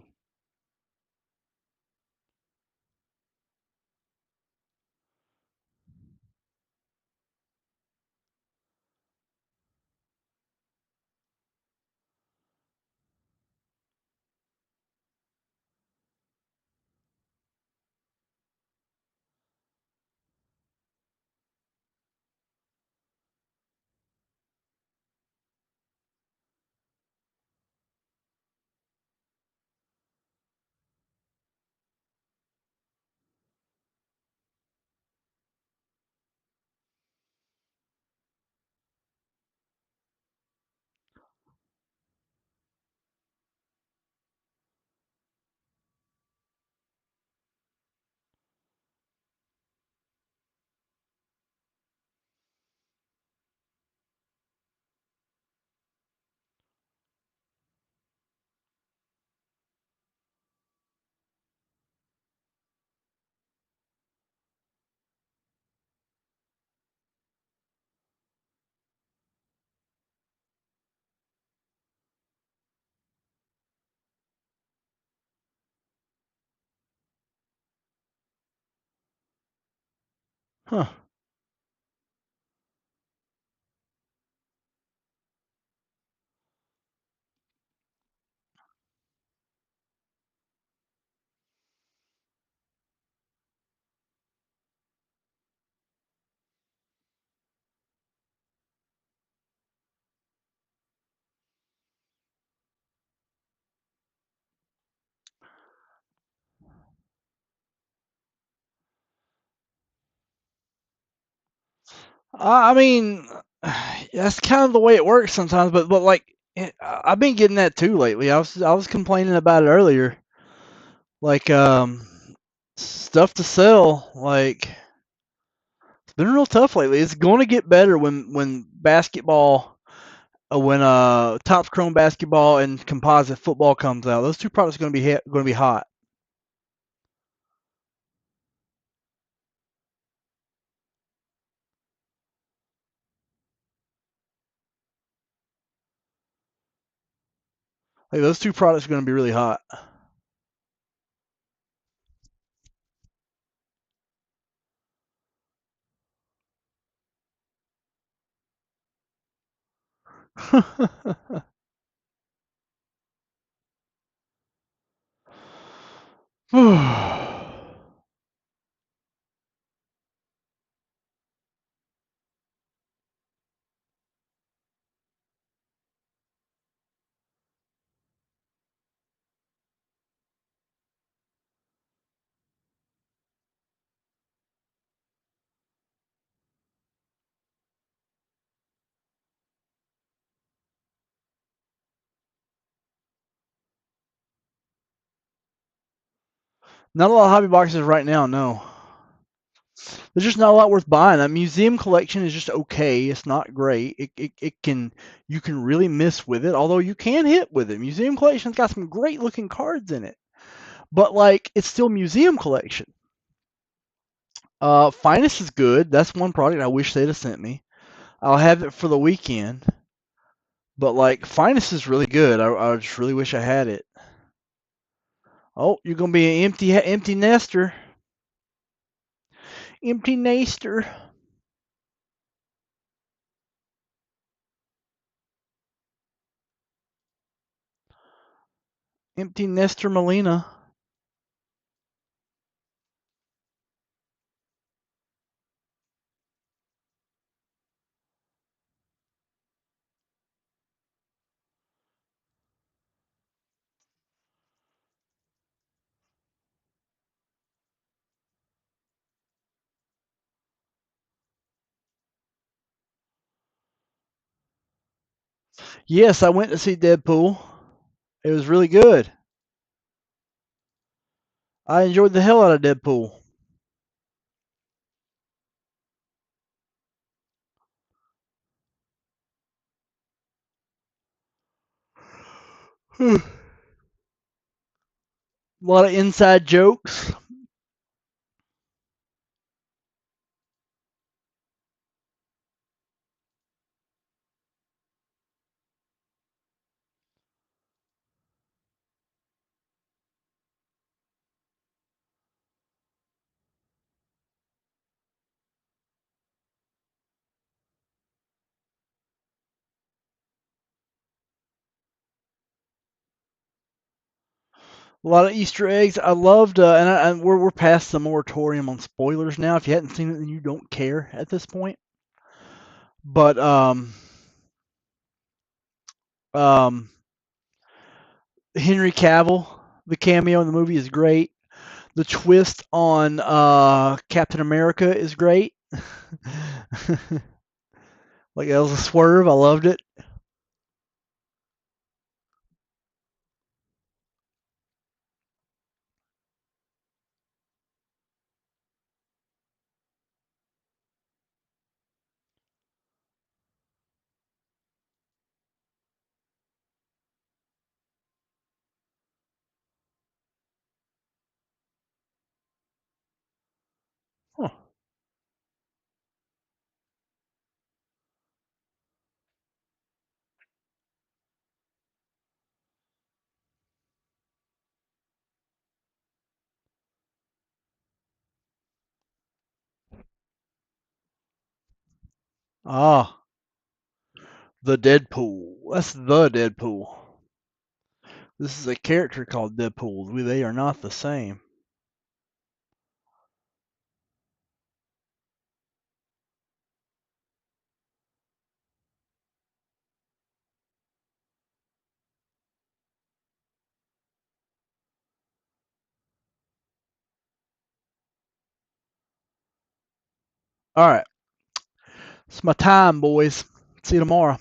Huh. I mean, that's kind of the way it works sometimes. But like, I've been getting that too lately. I was complaining about it earlier. Like stuff to sell. Like it's been real tough lately. It's going to get better when basketball, when Topps Chrome basketball and composite football comes out. Those two products are going to be hot. Like those two products are going to be really hot. Not a lot of hobby boxes right now, no. There's just not a lot worth buying. A museum collection is just okay. It's not great. It can you can really miss with it, although you can hit with it. Museum collection's got some great looking cards in it. But like it's still museum collection. Finest is good. That's one product I wish they'd have sent me. I'll have it for the weekend. But like Finest is really good. I just really wish I had it. Oh, you're gonna be an empty nester. Empty nester. Empty Nester Molina. Yes, I went to see Deadpool. It was really good. I enjoyed the hell out of Deadpool. A lot of inside jokes. A lot of Easter eggs. I loved, and we're past the moratorium on spoilers now. If you hadn't seen it, then you don't care at this point. But um, Henry Cavill, the cameo in the movie is great. The twist on Captain America is great. Like that was a swerve. I loved it. Huh. Ah, the Deadpool. That's the Deadpool. This is a character called Deadpool. They are not the same. All right. It's my time, boys. See you tomorrow.